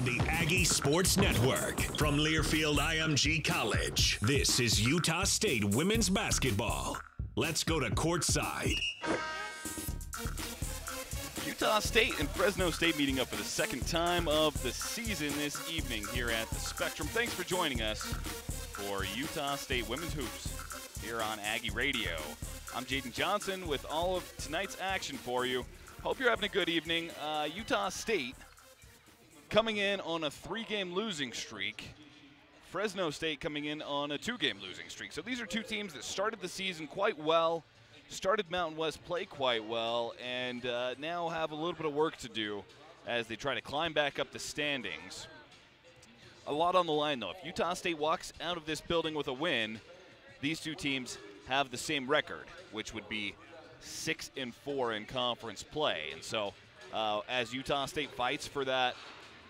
on the Aggie Sports Network. From Learfield IMG College, this is Utah State women's basketball. Let's go to courtside. Utah State and Fresno State meeting up for the second time of the season this evening here at the Spectrum. Thanks for joining us for Utah State Women's Hoops here on Aggie Radio. I'm Jaden Johnson with all of tonight's action for you. Hope you're having a good evening. Utah State coming in on a 3-game losing streak. Fresno State coming in on a 2-game losing streak. So these are two teams that started the season quite well, started Mountain West play quite well, and now have a little bit of work to do as they try to climb back up the standings. A lot on the line, though. If Utah State walks out of this building with a win, these two teams have the same record, which would be 6-4 in conference play. And so as Utah State fights for that,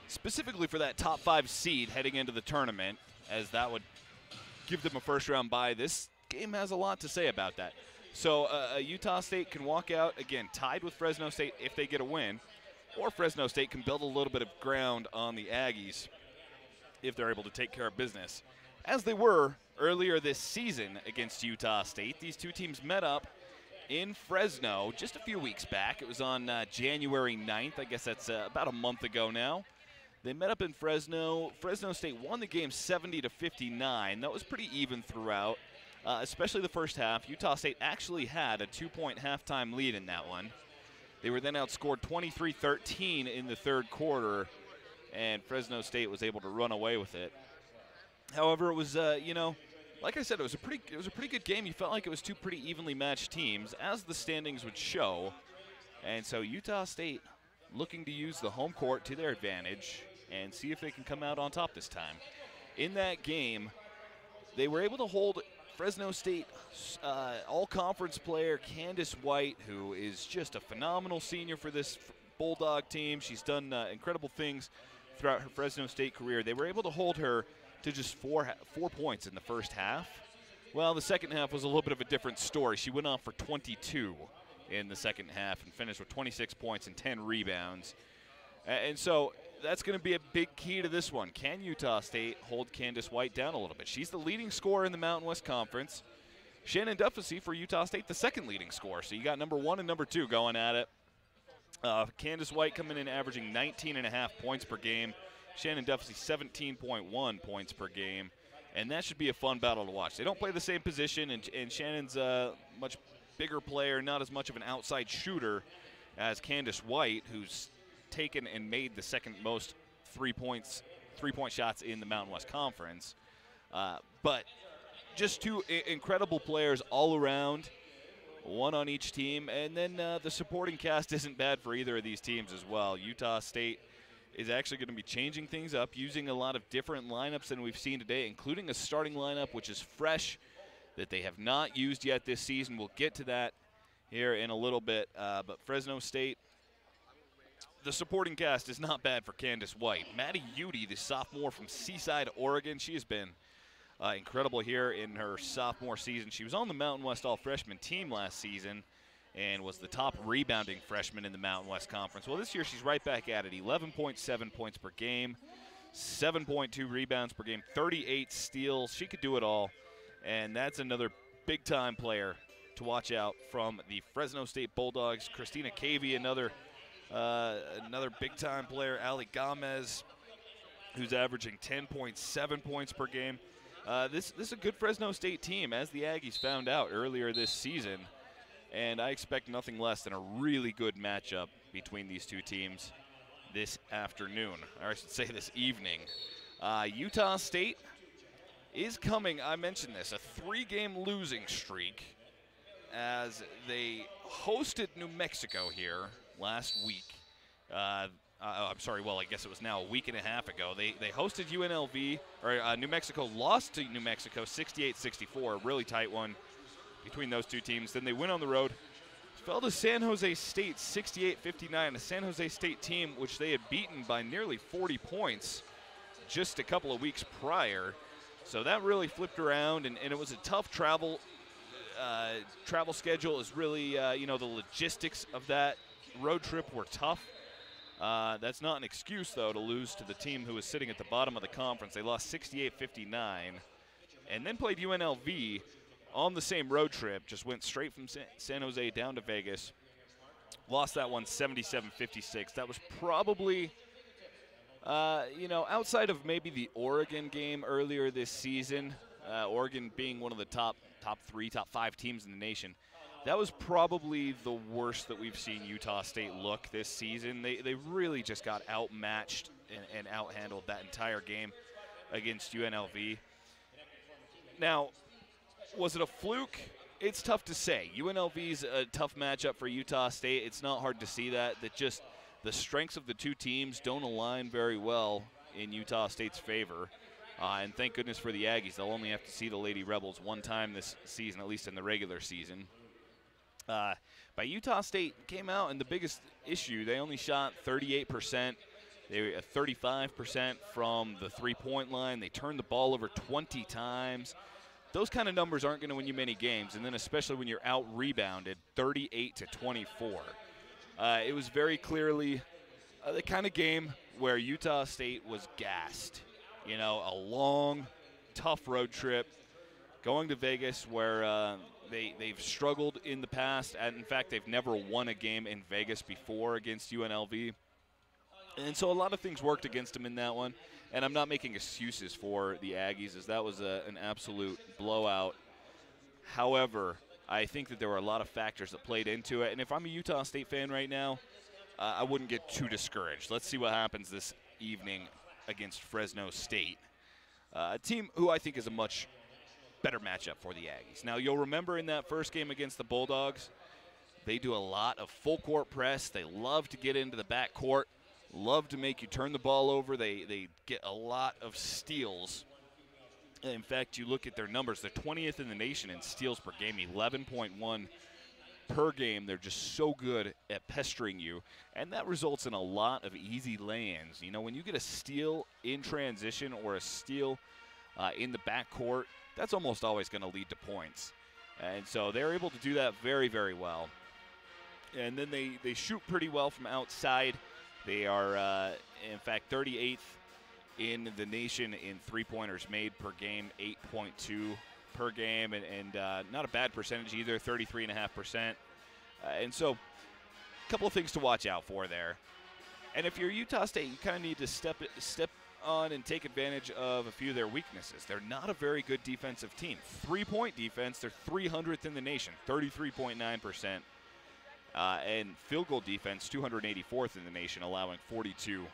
specifically for that top 5 seed heading into the tournament, as that would give them a first-round bye, this game has a lot to say about that. So Utah State can walk out, again, tied with Fresno State if they get a win, or Fresno State can build a little bit of ground on the Aggies if they're able to take care of business, as they were earlier this season against Utah State. These two teams met up in Fresno just a few weeks back. It was on January 9th. I guess that's about a month ago now. They met up in Fresno. Fresno State won the game 70-59. That was pretty even throughout, especially the first half. Utah State actually had a 2-point halftime lead in that one. They were then outscored 23-13 in the third quarter, and Fresno State was able to run away with it. However, it was, like I said, it was a pretty good game. You felt like it was two pretty evenly matched teams, as the standings would show. And so Utah State looking to use the home court to their advantage and see if they can come out on top this time. In that game, they were able to hold Fresno State all-conference player Candace White, who is just a phenomenal senior for this Bulldog team. She's done incredible things throughout her Fresno State career. They were able to hold her to just 4 points in the first half. Well, the second half was a little bit of a different story. She went off for 22 in the second half and finished with 26 points and 10 rebounds. And so that's going to be a big key to this one. Can Utah State hold Candace White down a little bit? She's the leading scorer in the Mountain West Conference. Shannon Duffy for Utah State, the second leading scorer. So you got number 1 and number 2 going at it. Candace White coming in averaging 19.5 points per game. Shannon Duffy 17.1 points per game. And that should be a fun battle to watch. They don't play the same position, and Shannon's a much bigger player, not as much of an outside shooter as Candace White, who's taken and made the second most three-point shots in the Mountain West Conference. But just two incredible players all around, one on each team. And then the supporting cast isn't bad for either of these teams as well. Utah State is actually going to be changing things up, using a lot of different lineups than we've seen today, including a starting lineup which is fresh, that they have not used yet this season. We'll get to that here in a little bit. But Fresno State, the supporting cast is not bad for Candace White. Maddie Udy, the sophomore from Seaside, Oregon, she has been incredible here in her sophomore season. She was on the Mountain West All-Freshman team last season and was the top rebounding freshman in the Mountain West Conference. Well, this year she's right back at it, 11.7 points per game, 7.2 rebounds per game, 38 steals. She could do it all, and that's another big-time player to watch out from the Fresno State Bulldogs. Christina Cavey, another big-time player. Ali Gomez, who's averaging 10.7 points per game. This is a good Fresno State team, as the Aggies found out earlier this season. And I expect nothing less than a really good matchup between these two teams this afternoon, or I should say this evening. Utah State is coming, I mentioned this, a 3-game losing streak, as they hosted New Mexico here last week. I'm sorry, well, I guess it was now a week and a half ago. They hosted UNLV, or New Mexico lost to New Mexico 68-64, a really tight one between those two teams. Then they went on the road, fell to San Jose State 68-59, a San Jose State team which they had beaten by nearly 40 points just a couple of weeks prior. So that really flipped around, and it was a tough travel schedule. Is really, the logistics of that road trip were tough. That's not an excuse, though, to lose to the team who was sitting at the bottom of the conference. They lost 68-59 and then played UNLV on the same road trip, just went straight from San Jose down to Vegas. Lost that one 77-56. That was probably, outside of maybe the Oregon game earlier this season, Oregon being one of the top 3, top 5 teams in the nation, that was probably the worst that we've seen Utah State look this season. They really just got outmatched and outhandled that entire game against UNLV. Now, was it a fluke? It's tough to say. UNLV's a tough matchup for Utah State. It's not hard to see that just the strengths of the two teams don't align very well in Utah State's favor. And thank goodness for the Aggies. They'll only have to see the Lady Rebels one time this season, at least in the regular season. But Utah State came out, and the biggest issue, they only shot 38%. They were at 35% from the three-point line. They turned the ball over 20 times. Those kind of numbers aren't going to win you many games, and then especially when you're out-rebounded 38-24. It was very clearly the kind of game where Utah State was gassed. You know, a long, tough road trip going to Vegas where they've struggled in the past. And in fact, they've never won a game in Vegas before against UNLV. And so a lot of things worked against them in that one. And I'm not making excuses for the Aggies, as that was an absolute blowout. However, I think that there were a lot of factors that played into it. And if I'm a Utah State fan right now, I wouldn't get too discouraged. Let's see what happens this evening against Fresno State, a team who I think is a much better matchup for the Aggies. Now, you'll remember in that first game against the Bulldogs, they do a lot of full-court press. They love to get into the backcourt, love to make you turn the ball over. They get a lot of steals. In fact, you look at their numbers. They're 20th in the nation in steals per game, 11.1 per game. They're just so good at pestering you, and that results in a lot of easy lay-ins. You know, when you get a steal in transition or a steal in the backcourt, that's almost always going to lead to points. And so they're able to do that very, very well. And then they shoot pretty well from outside. They are, in fact, 38th in the nation in three-pointers made per game, 8.2 per game, and not a bad percentage either, 33.5%. And so a couple of things to watch out for there. And if you're Utah State, you kind of need to step on and take advantage of a few of their weaknesses. They're not a very good defensive team. Three-point defense, they're 300th in the nation, 33.9%. And field goal defense, 284th in the nation, allowing 42%.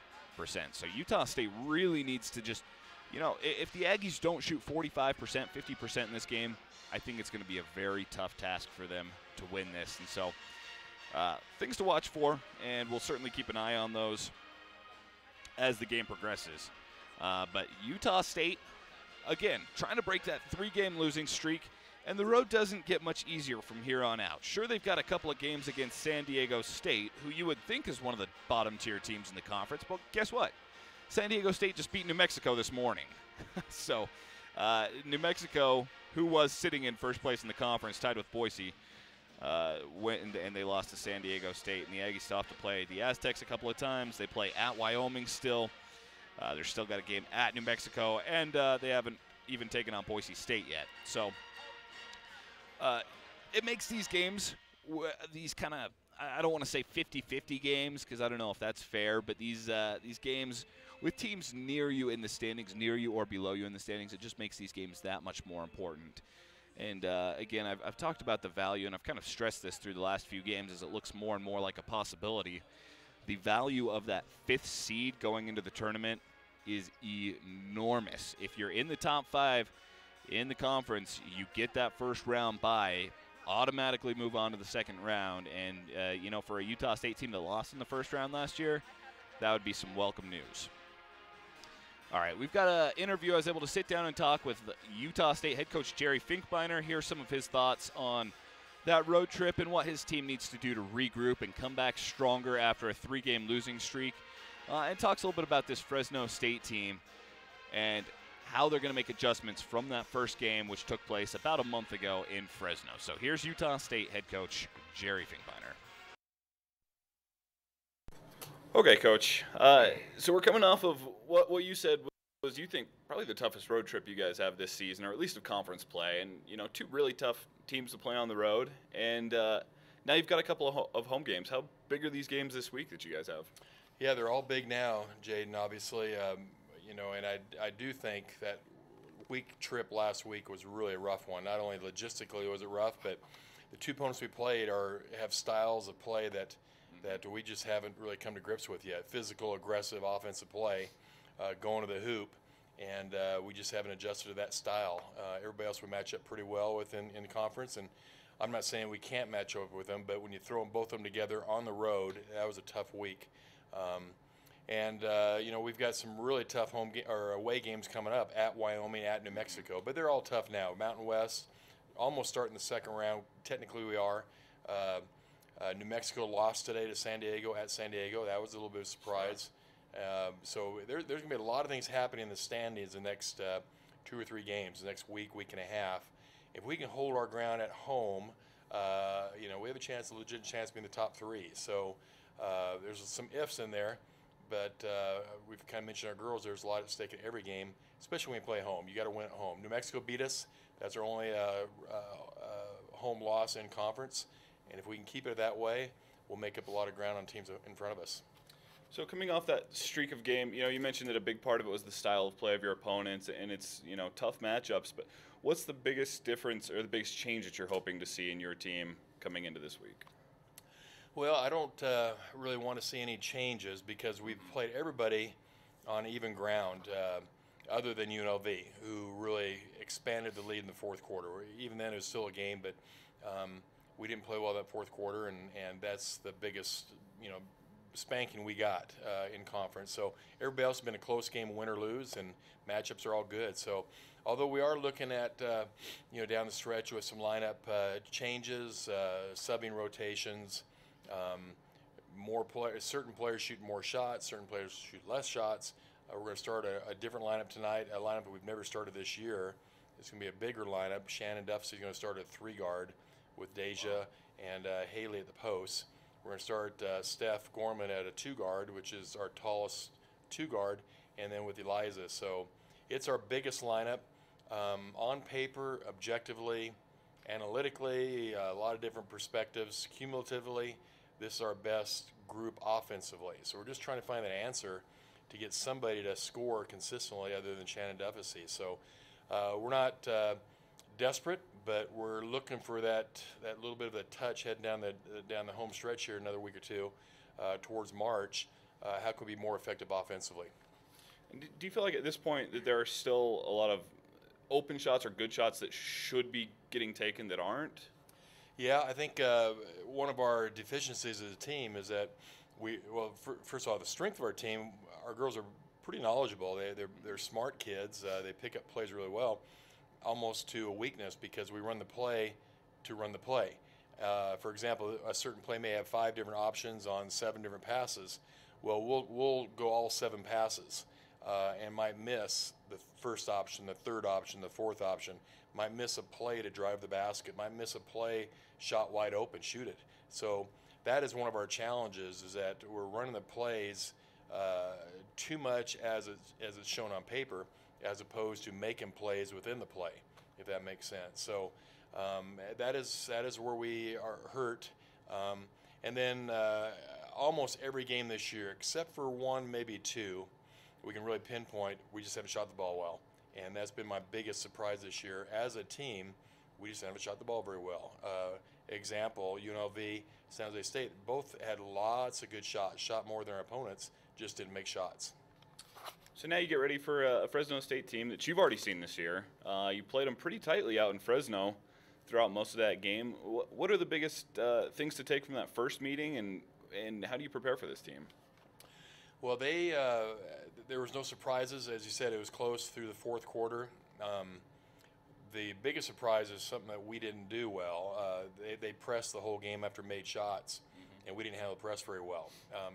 So Utah State really needs to just, you know, if the Aggies don't shoot 45%, 50% in this game, I think it's going to be a very tough task for them to win this. And so things to watch for, and we'll certainly keep an eye on those as the game progresses. But Utah State, again, trying to break that 3-game losing streak, and the road doesn't get much easier from here on out. Sure, they've got a couple of games against San Diego State, who you would think is one of the bottom-tier teams in the conference, but guess what? San Diego State just beat New Mexico this morning. So New Mexico, who was sitting in first place in the conference, tied with Boise, went and they lost to San Diego State, and the Aggies still have to play the Aztecs a couple of times. They play at Wyoming still. They're still got a game at New Mexico, and they haven't even taken on Boise State yet. So it makes these games, these kind of, I don't want to say 50-50 games, because I don't know if that's fair, but these games with teams near you in the standings, near you or below you in the standings, it just makes these games that much more important. And, again, I've talked about the value, and I've kind of stressed this through the last few games as it looks more and more like a possibility. The value of that 5th seed going into the tournament is enormous. If you're in the top 5 in the conference, you get that first round bye, automatically move on to the second round. And, you know, for a Utah State team that lost in the first round last year, that would be some welcome news. All right, we've got an interview. I was able to sit down and talk with Utah State head coach Jerry Finkbeiner. Here's some of his thoughts on that road trip and what his team needs to do to regroup and come back stronger after a 3-game losing streak. And talks a little bit about this Fresno State team and how they're going to make adjustments from that first game, which took place about a month ago in Fresno. So here's Utah State head coach Jerry Finkbeiner. Okay, Coach. So we're coming off of what you said was you think probably the toughest road trip you guys have this season, or at least of conference play, and two really tough teams to play on the road, and now you've got a couple of home games. How big are these games this week that you guys have? Yeah, they're all big now, Jaden. Obviously, and I do think that week trip last week was really a rough one. Not only logistically was it rough, but the two opponents we played have styles of play that we just haven't really come to grips with yet. Physical, aggressive, offensive play, going to the hoop, and we just haven't adjusted to that style. Everybody else we match up pretty well with in the conference, and I'm not saying we can't match up with them, but when you throw both of them together on the road, that was a tough week. We've got some really tough away games coming up at Wyoming, at New Mexico, but they're all tough now. Mountain West, almost starting the second round. Technically, we are. New Mexico lost today to San Diego at San Diego. That was a little bit of a surprise. So there's going to be a lot of things happening in the standings the next 2 or 3 games, the next week and a half. If we can hold our ground at home, we have a legit chance to be in the top 3. So there's some ifs in there, but we've kind of mentioned our girls. There's a lot at stake in every game, especially when you play home. You got to win at home. New Mexico beat us. That's our only home loss in conference. And if we can keep it that way, we'll make up a lot of ground on teams in front of us. So coming off that streak of game, you mentioned that a big part of it was the style of play of your opponents, and it's tough matchups. But what's the biggest difference or the biggest change that you're hoping to see in your team coming into this week? Well, I don't really want to see any changes because we've played everybody on even ground, other than UNLV, who really expanded the lead in the fourth quarter. Even then, it was still a game, but we didn't play well that fourth quarter, and that's the biggest, spanking we got in conference. So everybody else has been a close game, win or lose, and matchups are all good. So although we are looking at, down the stretch with some lineup changes, subbing rotations, certain players shoot more shots, certain players shoot less shots. We're going to start a different lineup tonight, a lineup that we've never started this year. It's going to be a bigger lineup. Shannon Duffy is going to start at 3-guard with Deja and Haley at the post. We're going to start Steph Gorman at a 2-guard, which is our tallest 2-guard, and then with Eliza. So it's our biggest lineup. On paper, objectively, analytically, a lot of different perspectives. Cumulatively, this is our best group offensively. So we're just trying to find that answer to get somebody to score consistently other than Shannon Duffy. So we're not desperate, but we're looking for that little bit of a touch heading down the home stretch here another week or two towards March. How can we be more effective offensively? And do you feel like at this point that there are still a lot of open shots or good shots that should be getting taken that aren't? Yeah, I think one of our deficiencies as a team is that first of all, the strength of our team, our girls are pretty knowledgeable. They're smart kids. They pick up plays really well, almost to a weakness because we run the play to run the play. For example, a certain play may have 5 different options on 7 different passes. Well, we'll go all 7 passes and might miss the first option, the third option, the fourth option, might miss a play to drive the basket, might miss a play shot wide open, shoot it. So that is one of our challenges, is that we're running the plays too much as it's shown on paper, as opposed to making plays within the play, if that makes sense. So that is where we are hurt. And then almost every game this year, except for 1, maybe 2, we can really pinpoint we just haven't shot the ball well. And that's been my biggest surprise this year. As a team, we just haven't shot the ball very well. Example, UNLV, San Jose State, both had lots of good shots, shot more than our opponents, just didn't make shots. So now you get ready for a Fresno State team that you've already seen this year. You played them pretty tightly out in Fresno throughout most of that game. What are the biggest things to take from that first meeting, and how do you prepare for this team? Well, there was no surprises. As you said, it was close through the fourth quarter. The biggest surprise is something that we didn't do well. They pressed the whole game after made shots, and we didn't handle the press very well.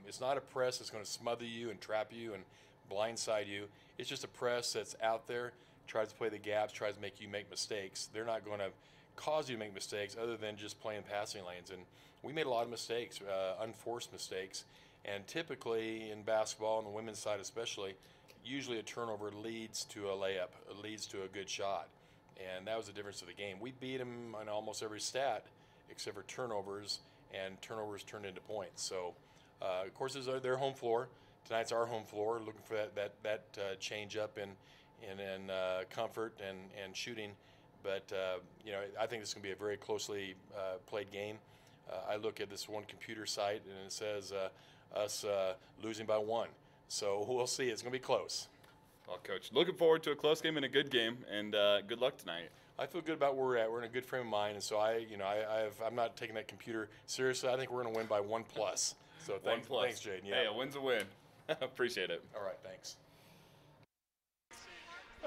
It's not a press that's going to smother you and trap you and blindside you. It's just a press that's out there, tries to play the gaps, tries to make you make mistakes. They're not going to cause you to make mistakes other than just playing passing lanes. And we made a lot of mistakes, unforced mistakes. And typically in basketball, on the women's side especially, usually a turnover leads to a layup, it leads to a good shot. And that was the difference of the game. We beat them on almost every stat except for turnovers, and turnovers turned into points. So, of course, this is their home floor. Tonight's our home floor, looking for that change up in comfort and shooting. But, I think this is going to be a very closely played game. I look at this one computer site, and it says us losing by 1. So we'll see. It's going to be close. Well, Coach, looking forward to a close game and a good game, and good luck tonight. I feel good about where we're at. We're in a good frame of mind, and so I'm not taking that computer seriously. I think we're going to win by 1+. So thanks, Jaden. Yeah. Hey, a win's a win. Appreciate it. All right, thanks.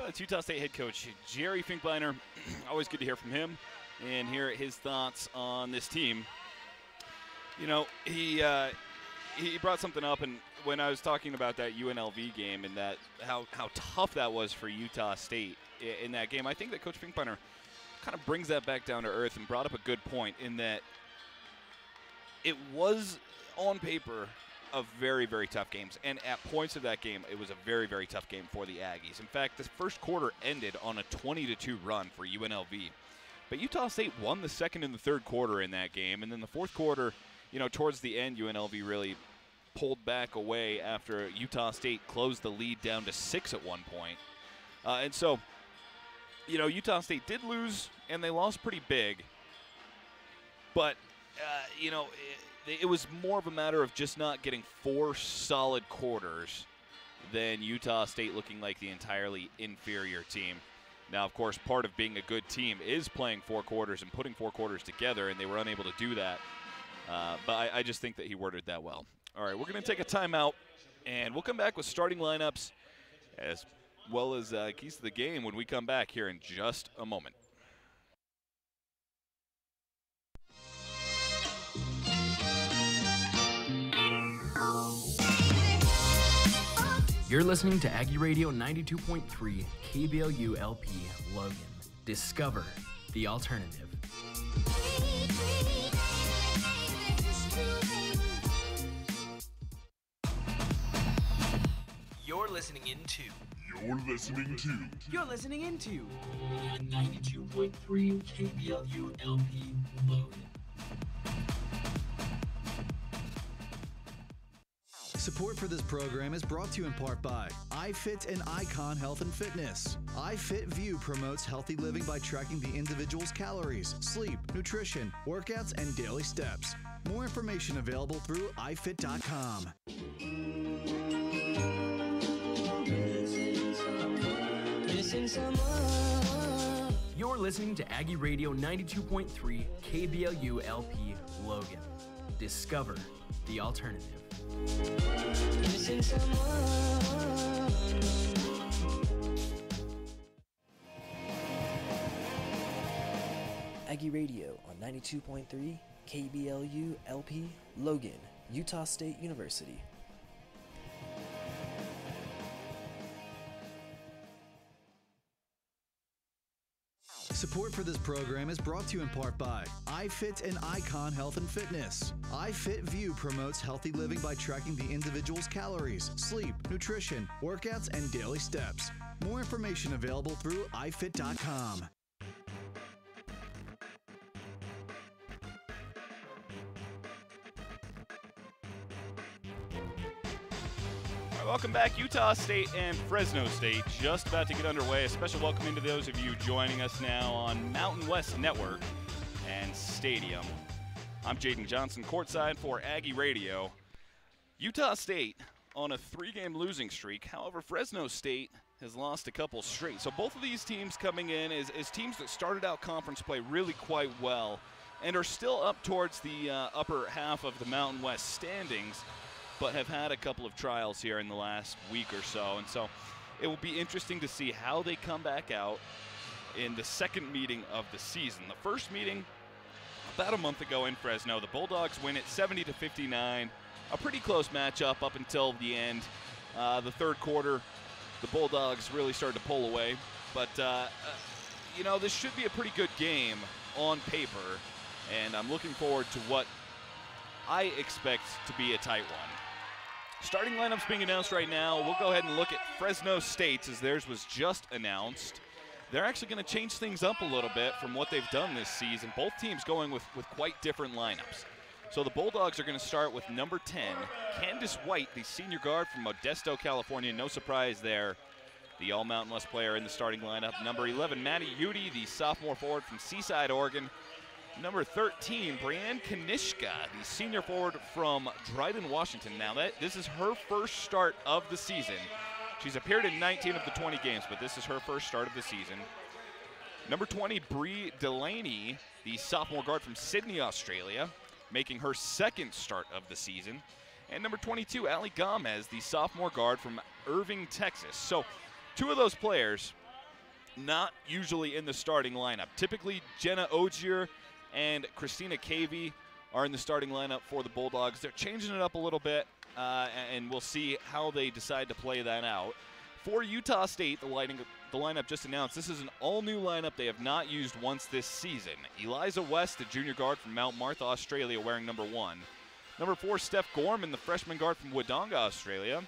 It's Utah State head coach Jerry Finkbeiner. Always good to hear from him and hear his thoughts on this team. You know, he brought something up, and when I was talking about that UNLV game and that how tough that was for Utah State in that game, I think that Coach Finkbeiner kind of brings that back down to earth and brought up a good point in that it was on paper a very, very tough games. And at points of that game, it was a very, very tough game for the Aggies. In fact, the first quarter ended on a 20-2 run for UNLV. But Utah State won the second and the third quarter in that game. And then the fourth quarter, towards the end, UNLV really pulled back away after Utah State closed the lead down to 6 at one point. And so, Utah State did lose, and they lost pretty big. But, it was more of a matter of just not getting 4 solid quarters than Utah State looking like the entirely inferior team. Now, of course, part of being a good team is playing 4 quarters and putting 4 quarters together, and they were unable to do that. But I just think that he worded that well. All right, we're going to take a timeout, and we'll come back with starting lineups as well as keys to the game when we come back here in just a moment. You're listening to Aggie Radio 92.3 KBLU LP Logan. Discover the alternative. You're listening into 92.3 KBLU LP Logan. Support for this program is brought to you in part by iFit and Icon Health and Fitness. iFit View promotes healthy living by tracking the individual's calories, sleep, nutrition, workouts, and daily steps. More information available through ifit.com. You're listening to Aggie Radio 92.3 KBLU LP Logan. Discover the alternative. Aggie Radio on 92.3 KBLU LP Logan, Utah State University. Support for this program is brought to you in part by iFit and Icon Health and Fitness. iFit View promotes healthy living by tracking the individual's calories, sleep, nutrition, workouts, and daily steps. More information available through ifit.com. Welcome back, Utah State and Fresno State. Just about to get underway. A special welcome into those of you joining us now on Mountain West Network and Stadium. I'm Jaden Johnson, courtside for Aggie Radio. Utah State on a 3-game losing streak. However, Fresno State has lost a couple straight. So both of these teams coming in as teams that started out conference play really quite well and are still up towards the upper half of the Mountain West standings, but have had a couple of trials here in the last week or so. And so it will be interesting to see how they come back out in the second meeting of the season. The first meeting about a month ago in Fresno, the Bulldogs win it 70-59. A pretty close matchup up until the end. The third quarter, the Bulldogs really started to pull away. But, this should be a pretty good game on paper. And I'm looking forward to what I expect to be a tight one. Starting lineups being announced right now. We'll go ahead and look at Fresno State's, as theirs was just announced. They're actually going to change things up a little bit from what they've done this season. Both teams going with quite different lineups. So the Bulldogs are going to start with number 10, Candace White, the senior guard from Modesto, California. No surprise there. The All Mountain West player in the starting lineup. Number 11, Maddie Udy, the sophomore forward from Seaside, Oregon. Number 13, Brianne Kanishka, the senior forward from Dryden, Washington. Now, this is her first start of the season. She's appeared in 19 of the 20 games, but this is her first start of the season. Number 20, Bree Delaney, the sophomore guard from Sydney, Australia, making her second start of the season. And number 22, Ali Gomez, the sophomore guard from Irving, Texas. So, two of those players not usually in the starting lineup. Typically, Jenna Ogier and Christina Cavey are in the starting lineup for the Bulldogs. They're changing it up a little bit, and we'll see how they decide to play that out. For Utah State, the lineup just announced, this is an all-new lineup they have not used once this season. Eliza West, the junior guard from Mount Martha, Australia, wearing number 1. Number 4, Steph Gorman, the freshman guard from Wodonga, Australia.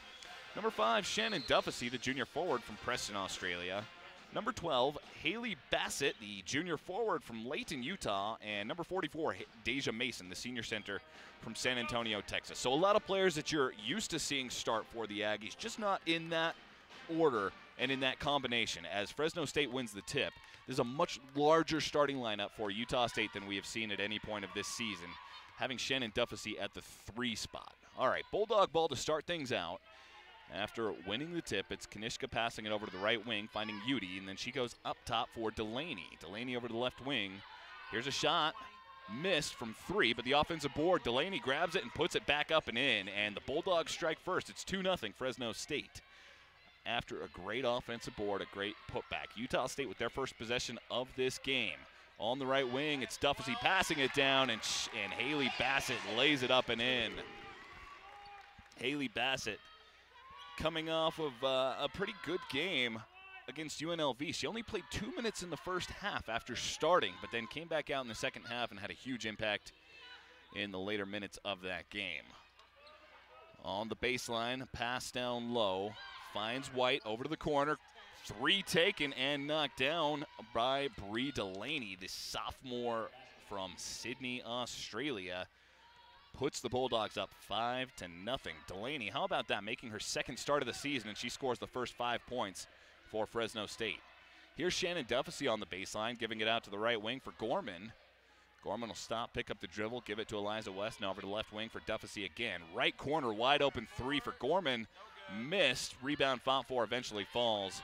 Number 5, Shannon Duffasy, the junior forward from Preston, Australia. Number 12, Haley Bassett, the junior forward from Layton, Utah. And number 44, Deja Mason, the senior center from San Antonio, Texas. So a lot of players that you're used to seeing start for the Aggies, just not in that order and in that combination. As Fresno State wins the tip, there's a much larger starting lineup for Utah State than we have seen at any point of this season, having Shannon Duffasy at the 3 spot. All right, Bulldog ball to start things out. After winning the tip, it's Kanishka passing it over to the right wing, finding Udy, and then she goes up top for Delaney. Delaney over to the left wing. Here's a shot. Missed from 3, but the offensive board, Delaney grabs it and puts it back up and in, and the Bulldogs strike first. It's 2-0 Fresno State. After a great offensive board, a great putback. Utah State with their first possession of this game. On the right wing, it's Duffasy passing it down, and Haley Bassett lays it up and in. Haley Bassett coming off of a pretty good game against UNLV. She only played 2 minutes in the first half after starting, but then came back out in the second half and had a huge impact in the later minutes of that game. On the baseline, pass down low, finds White over to the corner. 3 taken and knocked down by Bree Delaney, the sophomore from Sydney, Australia. Puts the Bulldogs up 5-0. Delaney, how about that, making her second start of the season, and she scores the first 5 points for Fresno State. Here's Shannon Duffasy on the baseline, giving it out to the right wing for Gorman. Gorman will stop, pick up the dribble, give it to Eliza West, now over to the left wing for Duffasy again. Right corner, wide open 3 for Gorman. Missed, rebound fought for, eventually falls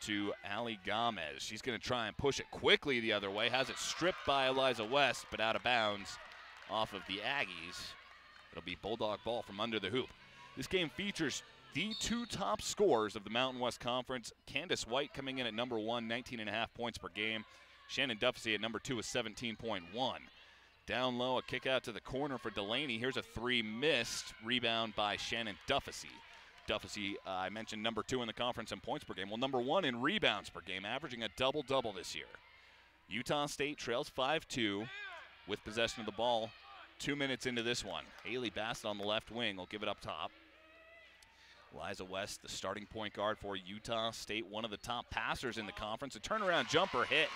to Ali Gomez. She's going to try and push it quickly the other way, has it stripped by Eliza West, but out of bounds off of the Aggies. It'll be Bulldog ball from under the hoop. This game features the 2 top scorers of the Mountain West Conference. Candace White coming in at number 1, 19.5 points per game. Shannon Duffasy at number 2 with 17.1. Down low, a kick out to the corner for Delaney. Here's a 3 missed. Rebound by Shannon Duffasy. Duffasy, I mentioned number 2 in the conference in points per game. Well, number 1 in rebounds per game, averaging a double-double this year. Utah State trails 5-2 with possession of the ball 2 minutes into this one. Haley Bassett on the left wing will give it up top. Eliza West, the starting point guard for Utah State, one of the top passers in the conference. A turnaround jumper hit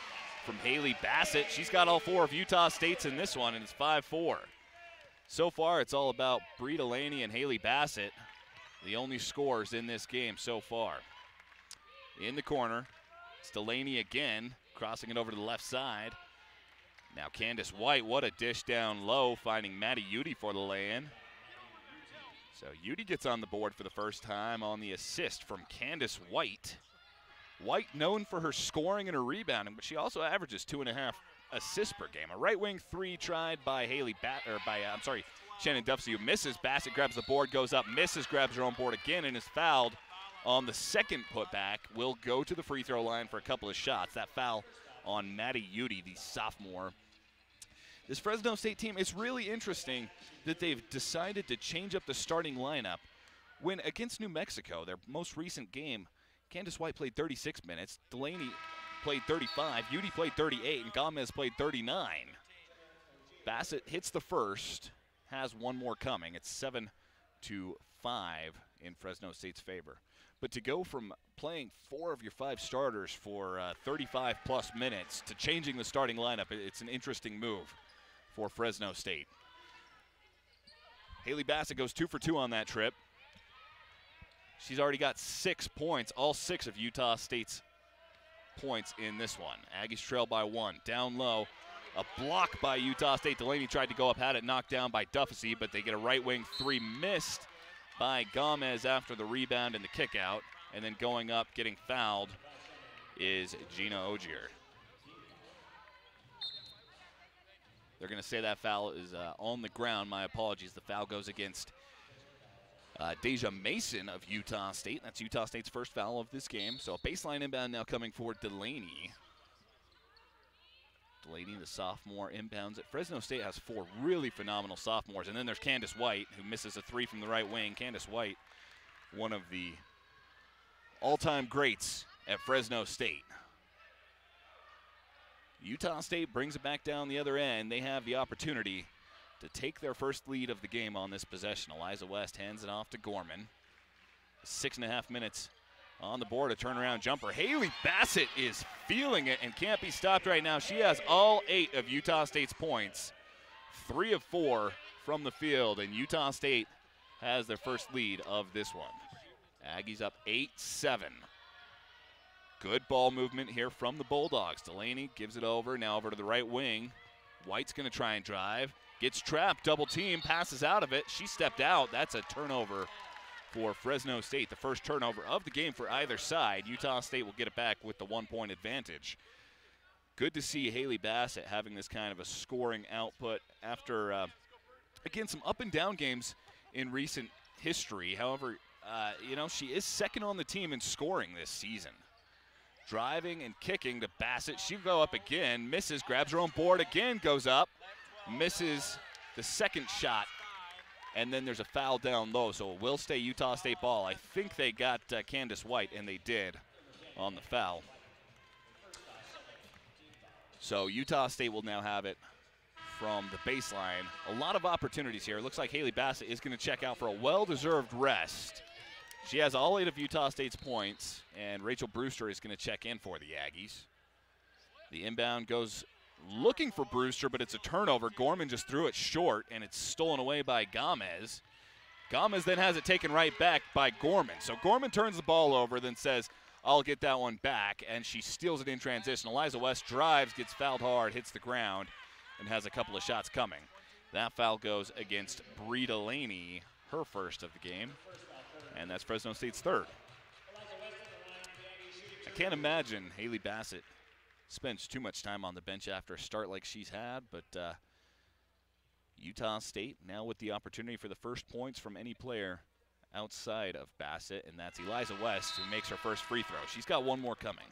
from Haley Bassett. She's got all 4 of Utah State's in this one, and it's 5-4. So far, it's all about Bree Delaney and Haley Bassett, the only scorers in this game so far. In the corner, it's Delaney again, crossing it over to the left side. Now Candace White, what a dish down low, finding Maddie Udy for the lay-in. So Udy gets on the board for the first time on the assist from Candace White. White known for her scoring and her rebounding, but she also averages 2.5 assists per game. A right wing 3 tried by Shannon Duffasy, who misses. Bassett grabs the board, goes up, misses, grabs her own board again, and is fouled on the second putback. Will go to the free throw line for a couple of shots. That foul on Maddie Udy, the sophomore. This Fresno State team, it's really interesting that they've decided to change up the starting lineup when against New Mexico, their most recent game, Candace White played 36 minutes, Delaney played 35, Udy played 38, and Gomez played 39. Bassett hits the first, has one more coming. It's 7 to 5 in Fresno State's favor. But to go from playing 4 of your 5 starters for 35-plus minutes to changing the starting lineup, it's an interesting move for Fresno State. Haley Bassett goes 2 for 2 on that trip. She's already got 6 points, all 6 of Utah State's points in this one. Aggies trail by 1. Down low, a block by Utah State. Delaney tried to go up, had it knocked down by Duffy, but they get a right wing 3 missed by Gomez after the rebound and the kick out. And then going up, getting fouled, is Gina Ogier. They're going to say that foul is on the ground. My apologies. The foul goes against Deja Mason of Utah State. That's Utah State's first foul of this game. So a baseline inbound now coming for Delaney. Delaney, the sophomore, inbounds it. Fresno State has 4 really phenomenal sophomores. And then there's Candace White, who misses a 3 from the right wing. Candace White, one of the all-time greats at Fresno State. Utah State brings it back down the other end. They have the opportunity to take their first lead of the game on this possession. Eliza West hands it off to Gorman. 6.5 minutes on the board, a turnaround jumper. Haley Bassett is feeling it and can't be stopped right now. She has all 8 of Utah State's points, 3 of 4 from the field, and Utah State has their first lead of this one. Aggies up 8-7. Good ball movement here from the Bulldogs. Delaney gives it over, now over to the right wing. White's going to try and drive. Gets trapped, double team, passes out of it. She stepped out. That's a turnover for Fresno State. The first turnover of the game for either side. Utah State will get it back with the 1-point advantage. Good to see Haley Bassett having this kind of a scoring output after, again, some up and down games in recent history. However, she is second on the team in scoring this season. Driving and kicking to Bassett. She'll go up again, misses, grabs her own board again, goes up, misses the second shot, and then there's a foul down low, so it will stay Utah State ball. I think they got Candace White, and they did on the foul. So Utah State will now have it from the baseline. A lot of opportunities here. It looks like Haley Bassett is going to check out for a well-deserved rest. She has all 8 of Utah State's points, and Rachel Brewster is going to check in for the Aggies. The inbound goes looking for Brewster, but it's a turnover. Gorman just threw it short, and it's stolen away by Gomez. Gomez then has it taken right back by Gorman. So Gorman turns the ball over, then says, I'll get that one back, and she steals it in transition. Eliza West drives, gets fouled hard, hits the ground, and has a couple of shots coming. That foul goes against Bree Delaney, her first of the game. And that's Fresno State's third. I can't imagine Haley Bassett spends too much time on the bench after a start like she's had, but Utah State now with the opportunity for the first points from any player outside of Bassett, and that's Eliza West, who makes her first free throw. She's got one more coming.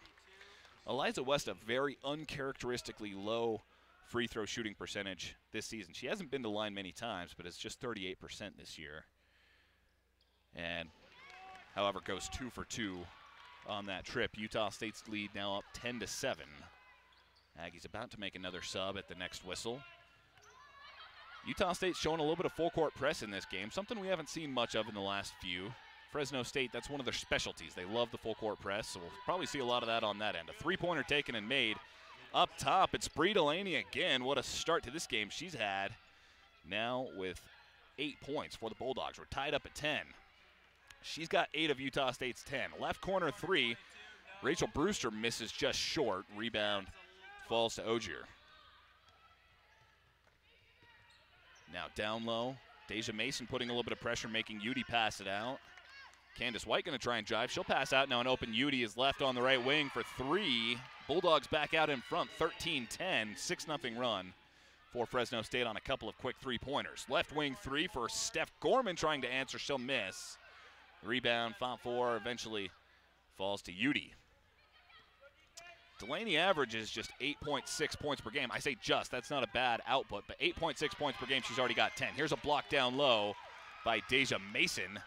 Eliza West, a very uncharacteristically low free throw shooting percentage this season. She hasn't been to line many times, but it's just 38% this year. And, however, goes 2 for 2 on that trip. Utah State's lead now up 10-7. Aggies about to make another sub at the next whistle. Utah State's showing a little bit of full court press in this game, something we haven't seen much of in the last few. Fresno State, that's one of their specialties. They love the full court press, so we'll probably see a lot of that on that end. A three-pointer taken and made. Up top, it's Bree Delaney again. What a start to this game she's had. Now with 8 points for the Bulldogs. We're tied up at 10. She's got 8 of Utah State's 10. Left corner 3. Rachel Brewster misses just short. Rebound falls to Ogier. Now down low. Deja Mason putting a little bit of pressure, making Udi pass it out. Candace White going to try and drive. She'll pass out now, and open Udi is left on the right wing for 3. Bulldogs back out in front, 13-10, 6-0 run for Fresno State on a couple of quick three-pointers. Left wing 3 for Steph Gorman trying to answer. She'll miss. Rebound, fount 4, eventually falls to Udi. Delaney averages just 8.6 points per game. I say just, that's not a bad output, but 8.6 points per game, she's already got 10. Here's a block down low by Deja Mason.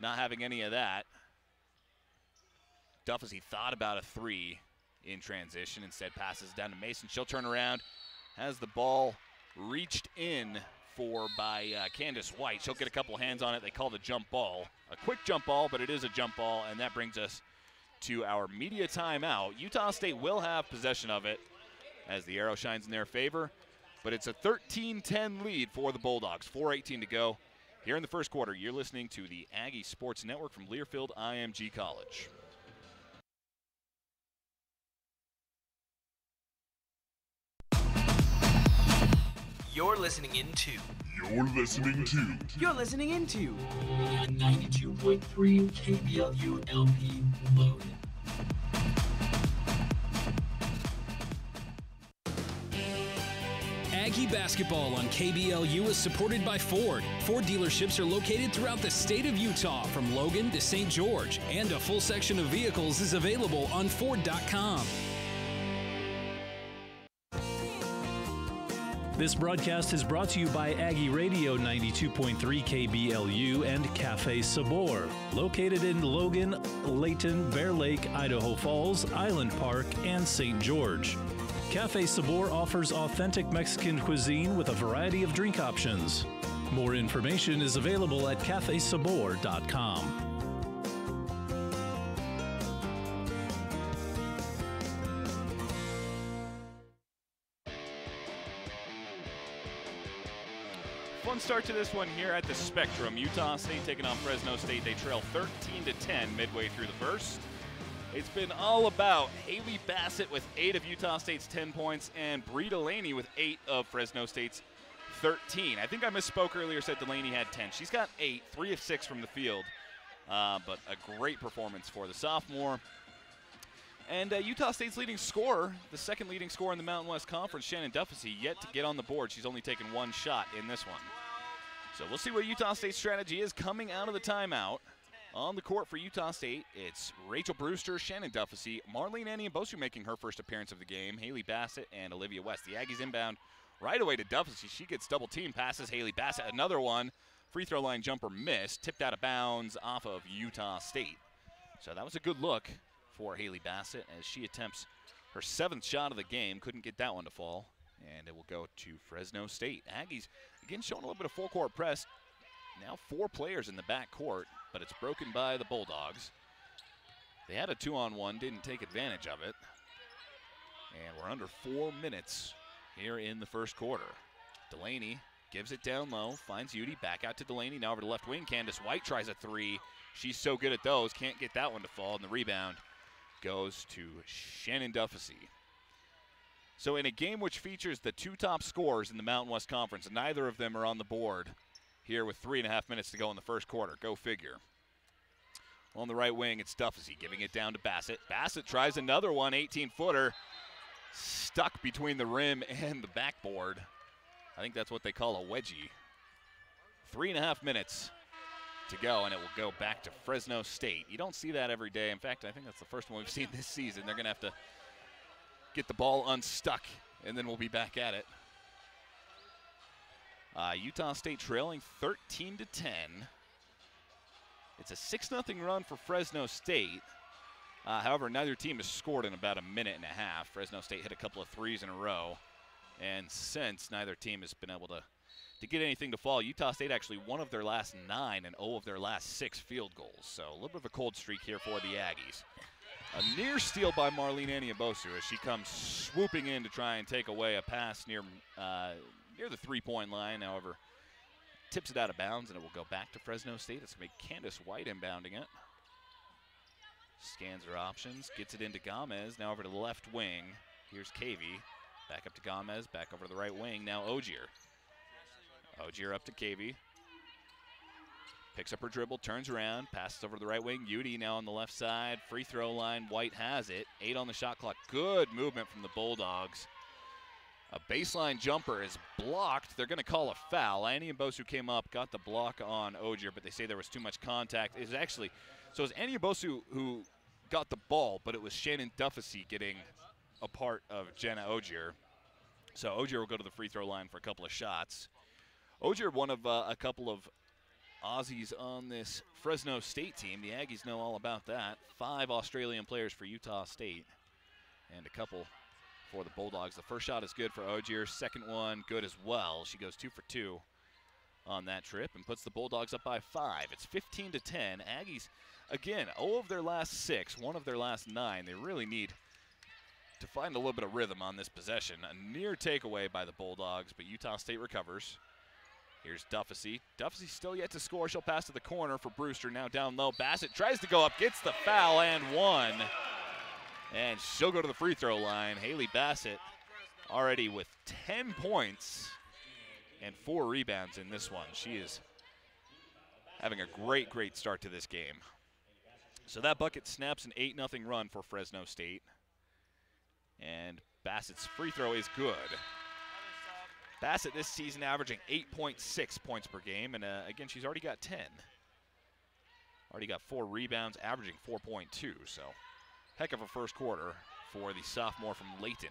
Not having any of that. Duffy thought about a 3 in transition, instead passes down to Mason. She'll turn around, has the ball reached in for by Candace White. She'll get a couple hands on it. They call it a jump ball. A quick jump ball, but it is a jump ball, and that brings us to our media timeout. Utah State will have possession of it as the arrow shines in their favor, but it's a 13-10 lead for the Bulldogs. 4:18 to go here in the first quarter. You're listening to the Aggie Sports Network from Learfield IMG College. You're listening into 92.3 KBLU LP Logan. Aggie basketball on KBLU is supported by Ford. Ford dealerships are located throughout the state of Utah, from Logan to St. George, and a full section of vehicles is available on Ford.com. This broadcast is brought to you by Aggie Radio 92.3 KBLU and Cafe Sabor, located in Logan, Layton, Bear Lake, Idaho Falls, Island Park, and St. George. Cafe Sabor offers authentic Mexican cuisine with a variety of drink options. More information is available at cafesabor.com. Fun start to this one here at the Spectrum. Utah State taking on Fresno State. They trail 13-10 midway through the first. It's been all about Haley Bassett with 8 of Utah State's 10 points and Bree Delaney with 8 of Fresno State's 13. I think I misspoke earlier, said Delaney had 10. She's got 8, 3 of 6 from the field, but a great performance for the sophomore. And Utah State's leading scorer, the second leading scorer in the Mountain West Conference, Shannon Duffy, yet to get on the board. She's only taken 1 shot in this one. So we'll see what Utah State's strategy is coming out of the timeout. On the court for Utah State, it's Rachel Brewster, Shannon Duffy, Marlene Annie-Mbosu making her first appearance of the game, Haley Bassett, and Olivia West. The Aggies inbound right away to Duffy. She gets double team, passes Haley Bassett. Another one, free throw line jumper missed, tipped out of bounds off of Utah State. So that was a good look for Haley Bassett as she attempts her 7th shot of the game. Couldn't get that one to fall, and it will go to Fresno State. Aggies, again, showing a little bit of full court press. Now 4 players in the back court, but it's broken by the Bulldogs. They had a 2-on-1, didn't take advantage of it. And we're under 4 minutes here in the first quarter. Delaney gives it down low, finds Udi, back out to Delaney, now over to left wing. Candace White tries a 3. She's so good at those, can't get that one to fall, and the rebound goes to Shannon Duffy. So in a game which features the 2 top scorers in the Mountain West Conference, neither of them are on the board here with 3.5 minutes to go in the first quarter. Go figure. On the right wing, it's Duffy giving it down to Bassett. Bassett tries another one, 18-footer. Stuck between the rim and the backboard. I think that's what they call a wedgie. 3.5 minutes to go, and it will go back to Fresno State. You don't see that every day. In fact, I think that's the first one we've seen this season. They're going to have to get the ball unstuck, and then we'll be back at it. Utah State trailing 13-10. It's a 6-0 run for Fresno State. However, neither team has scored in about a minute and a half. Fresno State hit a couple of threes in a row, and since neither team has been able to get anything to fall. Utah State actually 1 of their last 9 and 0 of their last 6 field goals. So a little bit of a cold streak here for the Aggies. A near steal by Marlene Annie-Mbosu as she comes swooping in to try and take away a pass near the 3-point line. However, tips it out of bounds, and it will go back to Fresno State. It's going to be Candace White inbounding it. Scans her options, gets it into Gomez. Now over to the left wing. Here's Cavey. Back up to Gomez, back over to the right wing. Now Ogier. Ogier up to Cavey. Picks up her dribble, turns around, passes over to the right wing. Udi now on the left side. Free throw line, White has it. 8 on the shot clock. Good movement from the Bulldogs. A baseline jumper is blocked. They're going to call a foul. Annie-Mbosu came up, got the block on Ogier, but they say there was too much contact. It was Annie-Mbosu who got the ball, but it was Shannon Duffy getting a part of Jenna Ogier. So Ogier will go to the free throw line for a couple of shots. Ogier, one of a couple of Aussies on this Fresno State team. The Aggies know all about that. 5 Australian players for Utah State and a couple for the Bulldogs. The first shot is good for Ogier. Second one good as well. She goes 2 for 2 on that trip and puts the Bulldogs up by 5. It's 15-10. Aggies, again, 0 of their last 6, 1 of their last 9. They really need to find a little bit of rhythm on this possession. A near takeaway by the Bulldogs, but Utah State recovers. Here's Duffy. Duffy's still yet to score. She'll pass to the corner for Brewster. Now down low. Bassett tries to go up, gets the foul and 1. And she'll go to the free throw line. Haley Bassett already with 10 points and 4 rebounds in this one. She is having a great, great start to this game. So that bucket snaps an 8-0 run for Fresno State. And Bassett's free throw is good. Bassett this season averaging 8.6 points per game, and again, she's already got 10. Already got 4 rebounds, averaging 4.2, so heck of a first quarter for the sophomore from Layton.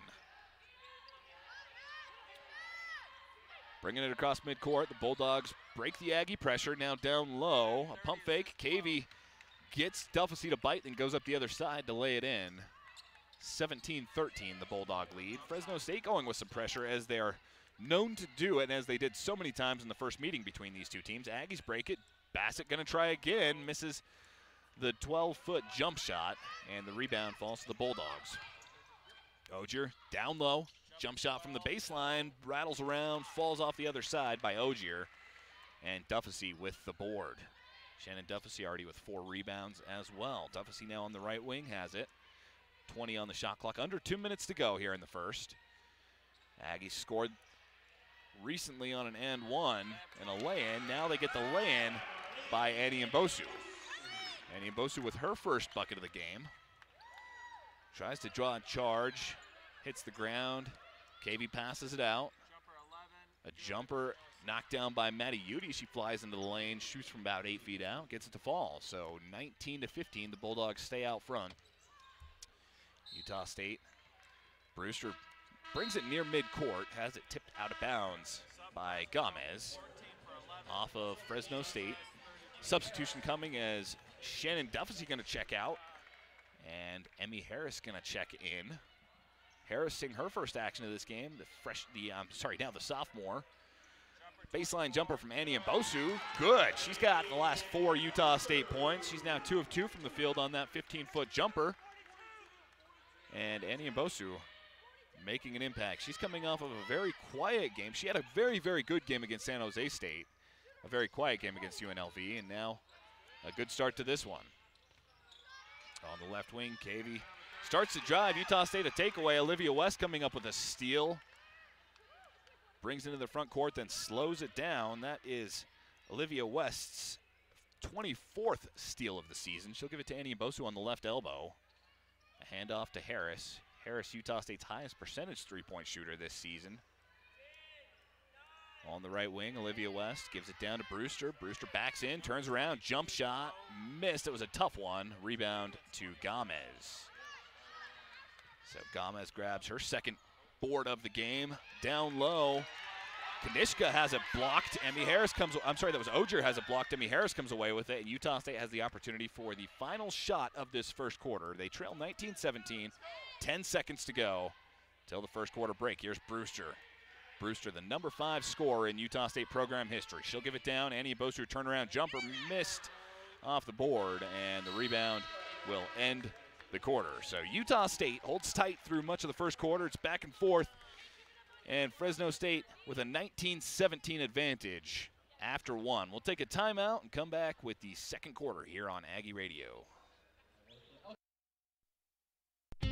Bringing it across midcourt, the Bulldogs break the Aggie pressure, now down low. A pump fake, Cavey gets Duffy to bite, then goes up the other side to lay it in. 17-13, the Bulldog lead. Fresno State going with some pressure as they are known to do it, and as they did so many times in the first meeting between these two teams. Aggies break it. Bassett going to try again. Misses the 12-foot jump shot, and the rebound falls to the Bulldogs. Ogier down low. Jump shot from the baseline. Rattles around. Falls off the other side by Ogier. And Duffy with the board. Shannon Duffy already with 4 rebounds as well. Duffy now on the right wing has it. 20 on the shot clock. Under 2 minutes to go here in the first. Aggies scored recently on an and 1 and a lay-in. Now they get the lay-in by Annie Mbosu. Annie Mbosu with her first bucket of the game. Tries to draw a charge. Hits the ground. Cavey passes it out. A jumper knocked down by Maddie Udy. She flies into the lane, shoots from about 8 feet out, gets it to fall. So 19-15, the Bulldogs stay out front. Utah State. Brewster brings it near midcourt, has it tipped out of bounds by Gomez off of Fresno State. Substitution coming as Shannon Duffy going to check out, and Emmy Harris going to check in. Harris seeing her first action of this game. The sophomore. Baseline jumper from Annie Mbosu. Good. She's got the last 4 Utah State points. She's now 2 of 2 from the field on that 15-foot jumper. And Annie Mbosu making an impact. She's coming off of a very quiet game. She had a very, very good game against San Jose State. A very quiet game against UNLV, and now a good start to this one. On the left wing, Cavey starts to drive. Utah State a takeaway. Olivia West coming up with a steal. Brings into the front court, then slows it down. That is Olivia West's 24th steal of the season. She'll give it to Annie Mbosu on the left elbow. A handoff to Harris. Harris, Utah State's highest percentage three-point shooter this season. On the right wing, Olivia West gives it down to Brewster. Brewster backs in, turns around, jump shot, missed. It was a tough one. Rebound to Gomez. So Gomez grabs her second board of the game. Down low, Kanishka has it blocked. That was Ogier has it blocked. Emmy Harris comes away with it, and Utah State has the opportunity for the final shot of this first quarter. They trail 19-17, 10 seconds to go till the first quarter break. Here's Brewster. Brewster, the number 5 scorer in Utah State program history. She'll give it down. Annie Mbosu turnaround jumper missed off the board, and the rebound will end the quarter. So Utah State holds tight through much of the first quarter. It's back and forth, and Fresno State with a 19-17 advantage after 1. We'll take a timeout and come back with the second quarter here on Aggie Radio.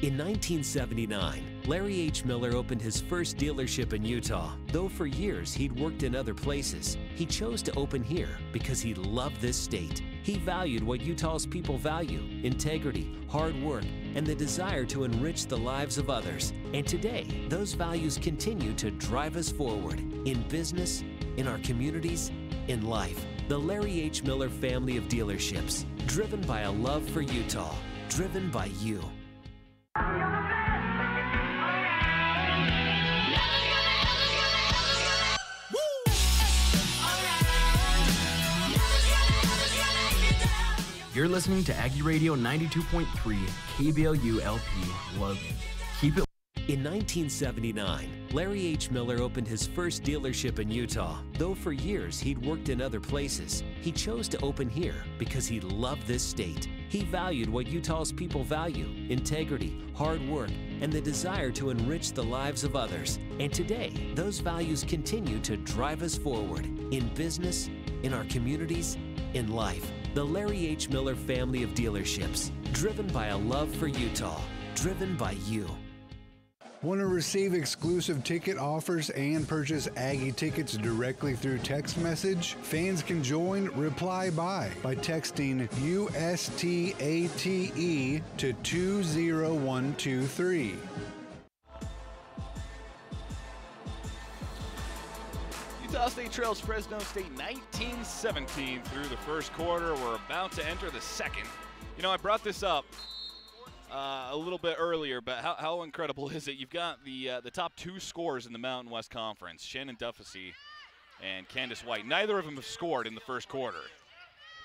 In 1979, Larry H. Miller opened his first dealership in Utah. Though for years he'd worked in other places, he chose to open here because he loved this state. He valued what Utah's people value: integrity, hard work, and the desire to enrich the lives of others. And today, those values continue to drive us forward in business, in our communities, in life. The Larry H. Miller family of dealerships, driven by a love for Utah, driven by you. You're listening to Aggie Radio 92.3 KBLU LP Logan. Keep it. In 1979, Larry H. Miller opened his first dealership in Utah. Though for years he'd worked in other places, he chose to open here because he loved this state. He valued what Utah's people value: integrity, hard work, and the desire to enrich the lives of others. And today, those values continue to drive us forward in business, in our communities, in life. The Larry H. Miller family of dealerships, driven by a love for Utah, driven by you. Want to receive exclusive ticket offers and purchase Aggie tickets directly through text message? Fans can join Reply by texting USTATE to 20123. Utah State trails Fresno State 19-17 through the first quarter. We're about to enter the second. You know, I brought this up a little bit earlier, but how incredible is it? You've got the top two scorers in the Mountain West Conference, Shannon Duffy and Candace White. Neither of them have scored in the first quarter.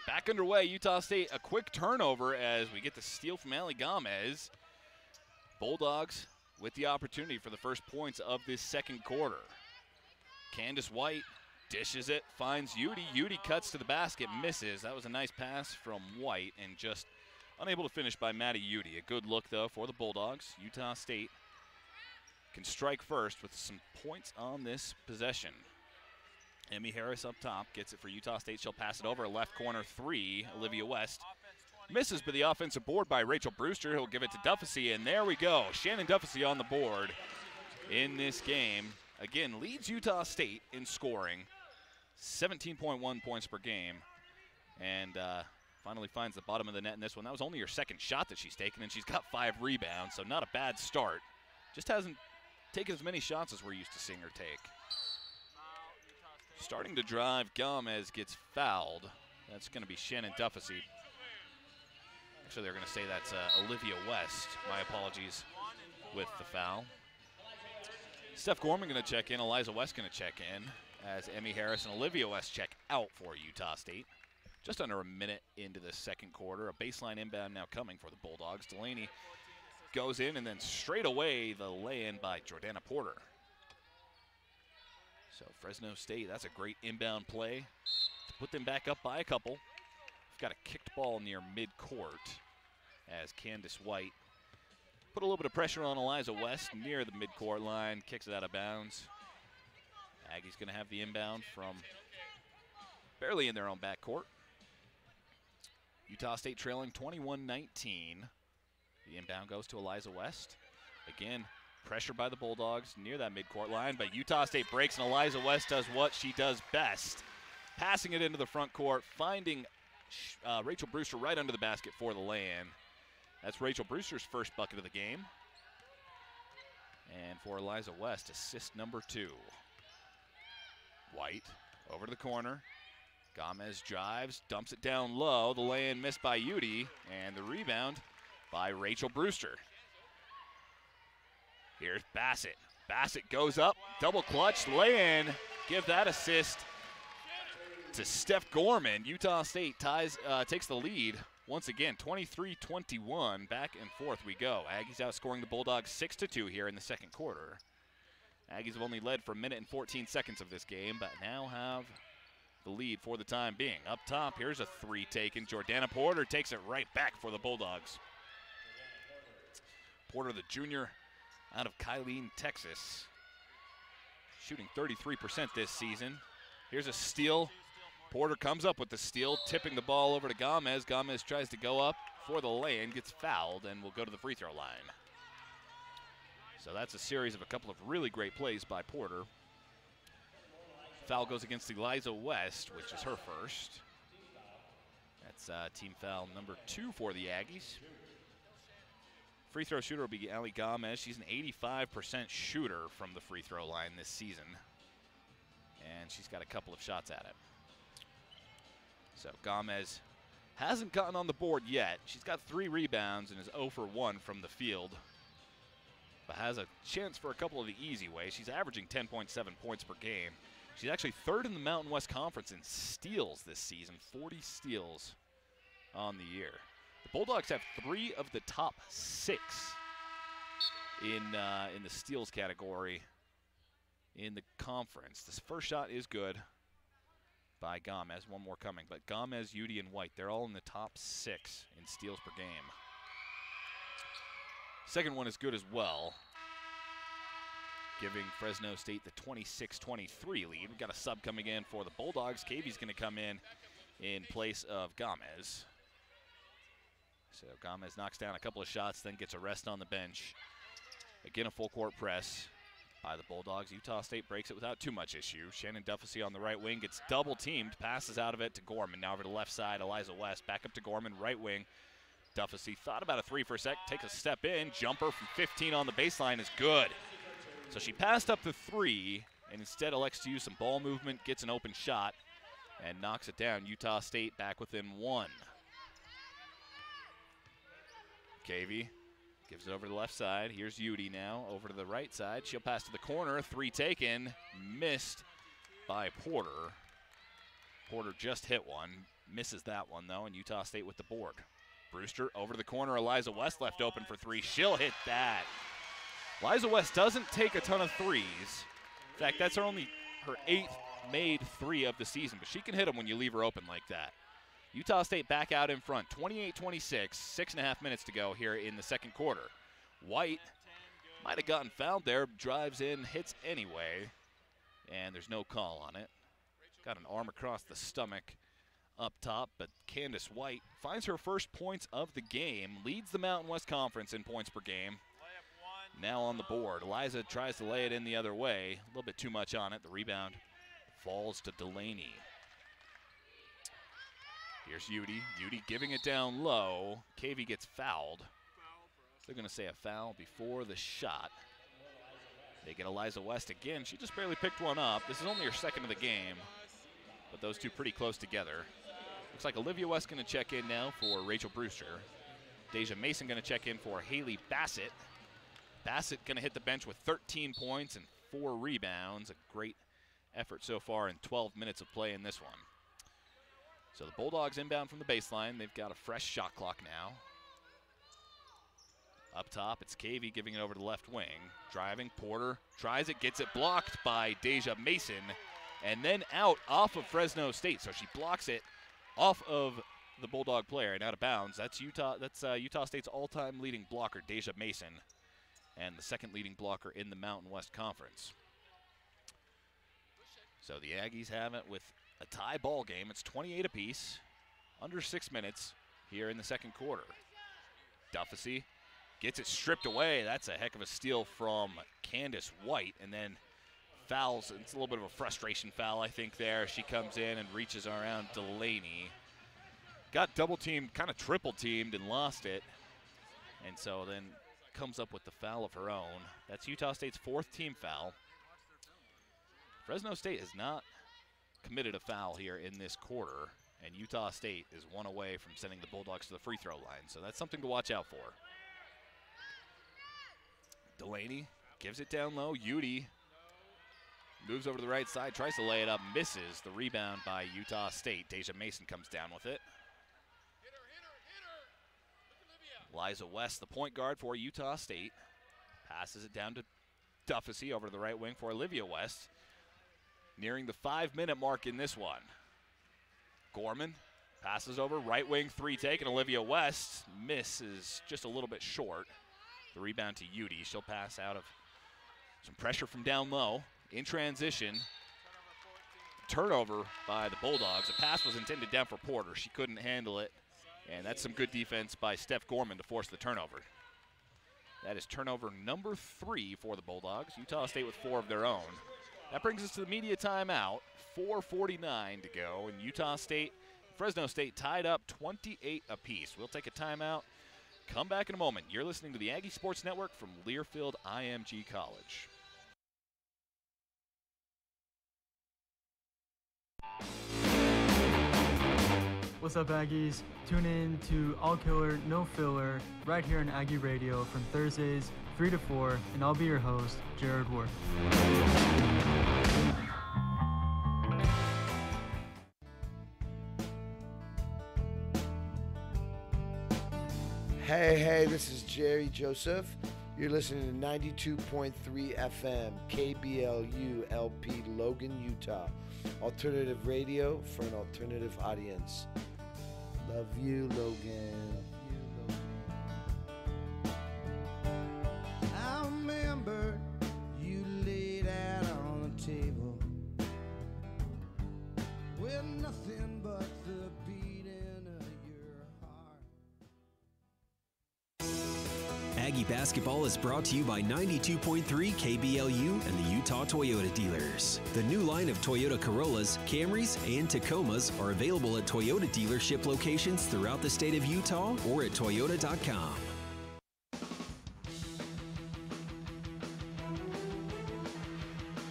Back underway, Utah State, a quick turnover as we get the steal from Ali Gomez. Bulldogs with the opportunity for the first points of this second quarter. Candace White dishes it, finds Udi. Udi cuts to the basket, misses. That was a nice pass from White and just unable to finish by Maddie Udi. A good look, though, for the Bulldogs. Utah State can strike first with some points on this possession. Emmy Harris up top gets it for Utah State. She'll pass it over. Left corner three, Olivia West. Misses, but the offensive board by Rachel Brewster. He'll give it to Duffy, and there we go. Shannon Duffy on the board in this game. Again, leads Utah State in scoring. 17.1 points per game. And finally finds the bottom of the net in this one. That was only her second shot that she's taken, and she's got 5 rebounds, so not a bad start. Just hasn't taken as many shots as we're used to seeing her take. Starting to drive, Gomez gets fouled. That's going to be Shannon Duffy. Actually, they're going to say that's Olivia West. My apologies with the foul. Steph Gorman going to check in. Eliza West going to check in as Emmy Harris and Olivia West check out for Utah State. Just under a minute into the second quarter. A baseline inbound now coming for the Bulldogs. Delaney goes in, and then straight away the lay-in by Jordana Porter. So Fresno State, that's a great inbound play to put them back up by a couple. We've got a kicked ball near midcourt as Candace White put a little bit of pressure on Eliza West near the midcourt line, kicks it out of bounds. Aggie's going to have the inbound from barely in their own backcourt. Utah State trailing 21-19. The inbound goes to Eliza West. Again, pressure by the Bulldogs near that midcourt line, but Utah State breaks, and Eliza West does what she does best. Passing it into the front court, finding Rachel Brewster right under the basket for the lay-in. That's Rachel Brewster's first bucket of the game. And for Eliza West, assist number 2. White over to the corner. Gomez drives, dumps it down low. The lay-in missed by Udi, and the rebound by Rachel Brewster. Here's Bassett. Bassett goes up, double clutch, lay-in. Give that assist to Steph Gorman. Utah State takes the lead once again, 23-21. Back and forth we go. Aggies outscoring the Bulldogs 6-2 here in the second quarter. Aggies have only led for a minute and 14 seconds of this game, but now have the lead for the time being. Up top, here's a 3 taken. Jordana Porter takes it right back for the Bulldogs. Porter, the junior out of Kylene, Texas, shooting 33% this season. Here's a steal. Porter comes up with the steal, tipping the ball over to Gomez. Gomez tries to go up for the lay-in, gets fouled, and will go to the free throw line. So that's a series of a couple of really great plays by Porter. Foul goes against Eliza West, which is her first. That's team foul number 2 for the Aggies. Free throw shooter will be Ali Gomez. She's an 85% shooter from the free throw line this season. And she's got a couple of shots at it. So Gomez hasn't gotten on the board yet. She's got 3 rebounds and is 0 for 1 from the field, but has a chance for a couple of the easy ways. She's averaging 10.7 points per game. She's actually 3rd in the Mountain West Conference in steals this season, 40 steals on the year. The Bulldogs have 3 of the top 6 in the steals category in the conference. This first shot is good by Gomez. One more coming. But Gomez, Udy, and White, they're all in the top 6 in steals per game. Second one is good as well, giving Fresno State the 26-23 lead. We've got a sub coming in for the Bulldogs. Cavey's going to come in place of Gomez. So Gomez knocks down a couple of shots, then gets a rest on the bench. Again, a full court press by the Bulldogs. Utah State breaks it without too much issue. Shannon Duffy on the right wing gets double teamed, passes out of it to Gorman. Now over to the left side, Eliza West back up to Gorman, right wing. Duffy thought about a 3 for a sec, takes a step in, jumper from 15 on the baseline is good. So she passed up the 3 and instead elects to use some ball movement, gets an open shot, and knocks it down. Utah State back within 1. Cavey gives it over to the left side. Here's Udy now over to the right side. She'll pass to the corner. 3 taken. Missed by Porter. Porter just hit one. Misses that one, though, and Utah State with the board. Brewster over to the corner. Eliza West left open for 3. She'll hit that. Eliza West doesn't take a ton of threes. In fact, that's her 8th made 3 of the season, but she can hit them when you leave her open like that. Utah State back out in front, 28-26, 6.5 minutes to go here in the second quarter. White might have gotten fouled there, drives in, hits anyway, and there's no call on it. Got an arm across the stomach up top, but Candace White finds her first points of the game, leads the Mountain West Conference in points per game. Now on the board, Eliza tries to lay it in the other way, a little bit too much on it. The rebound falls to Delaney. Here's Udy. Udy giving it down low. Cavey gets fouled. They're going to say a foul before the shot. They get Eliza West again. She just barely picked one up. This is only her second of the game, but those two pretty close together. Looks like Olivia West going to check in now for Rachel Brewster. Deja Mason going to check in for Haley Bassett. Bassett going to hit the bench with 13 points and 4 rebounds. A great effort so far in 12 minutes of play in this one. So the Bulldogs inbound from the baseline. They've got a fresh shot clock now. Up top, it's Cavey giving it over to the left wing. Driving, Porter tries it, gets it blocked by Deja Mason, and then out off of Fresno State. So she blocks it off of the Bulldog player and out of bounds. That's Utah State's all-time leading blocker, Deja Mason, and the second leading blocker in the Mountain West Conference. So the Aggies have it with a tie ball game. It's 28 apiece, under 6 minutes here in the second quarter. Duffy gets it stripped away. That's a heck of a steal from Candace White, and then fouls. It's a little bit of a frustration foul, I think, there. She comes in and reaches around Delaney. Got double teamed, kind of triple teamed, and lost it. And so then comes up with the foul of her own. That's Utah State's 4th team foul. Fresno State has not committed a foul here in this quarter, and Utah State is 1 away from sending the Bulldogs to the free throw line. So that's something to watch out for. Delaney gives it down low. Udy moves over to the right side, tries to lay it up, misses. The rebound by Utah State. Deja Mason comes down with it. Eliza West, the point guard for Utah State, passes it down to Duffy over to the right wing for Olivia West. Nearing the 5-minute mark in this one. Gorman passes over, right wing 3 take, and Olivia West misses just a little bit short. The rebound to Udy. She'll pass out of some pressure from down low. In transition, turnover by the Bulldogs. A pass was intended down for Porter. She couldn't handle it, and that's some good defense by Steph Gorman to force the turnover. That is turnover number 3 for the Bulldogs. Utah State with 4 of their own. That brings us to the media timeout. 4:49 to go, and Utah State, Fresno State tied up 28 apiece. We'll take a timeout. Come back in a moment. You're listening to the Aggie Sports Network from Learfield IMG College. What's up, Aggies? Tune in to All Killer, No Filler right here on Aggie Radio from Thursdays 3 to 4, and I'll be your host, Jared Worth. Hey, this is Jerry Joseph, You're listening to 92.3 FM, KBLU LP, Logan, Utah. Alternative radio for an alternative audience. Love you, Logan. I remember you laid out on the table with nothing but the beating of your heart. Aggie Basketball is brought to you by 92.3 KBLU and the Utah Toyota dealers. The new line of Toyota Corollas, Camrys, and Tacomas are available at Toyota dealership locations throughout the state of Utah or at toyota.com.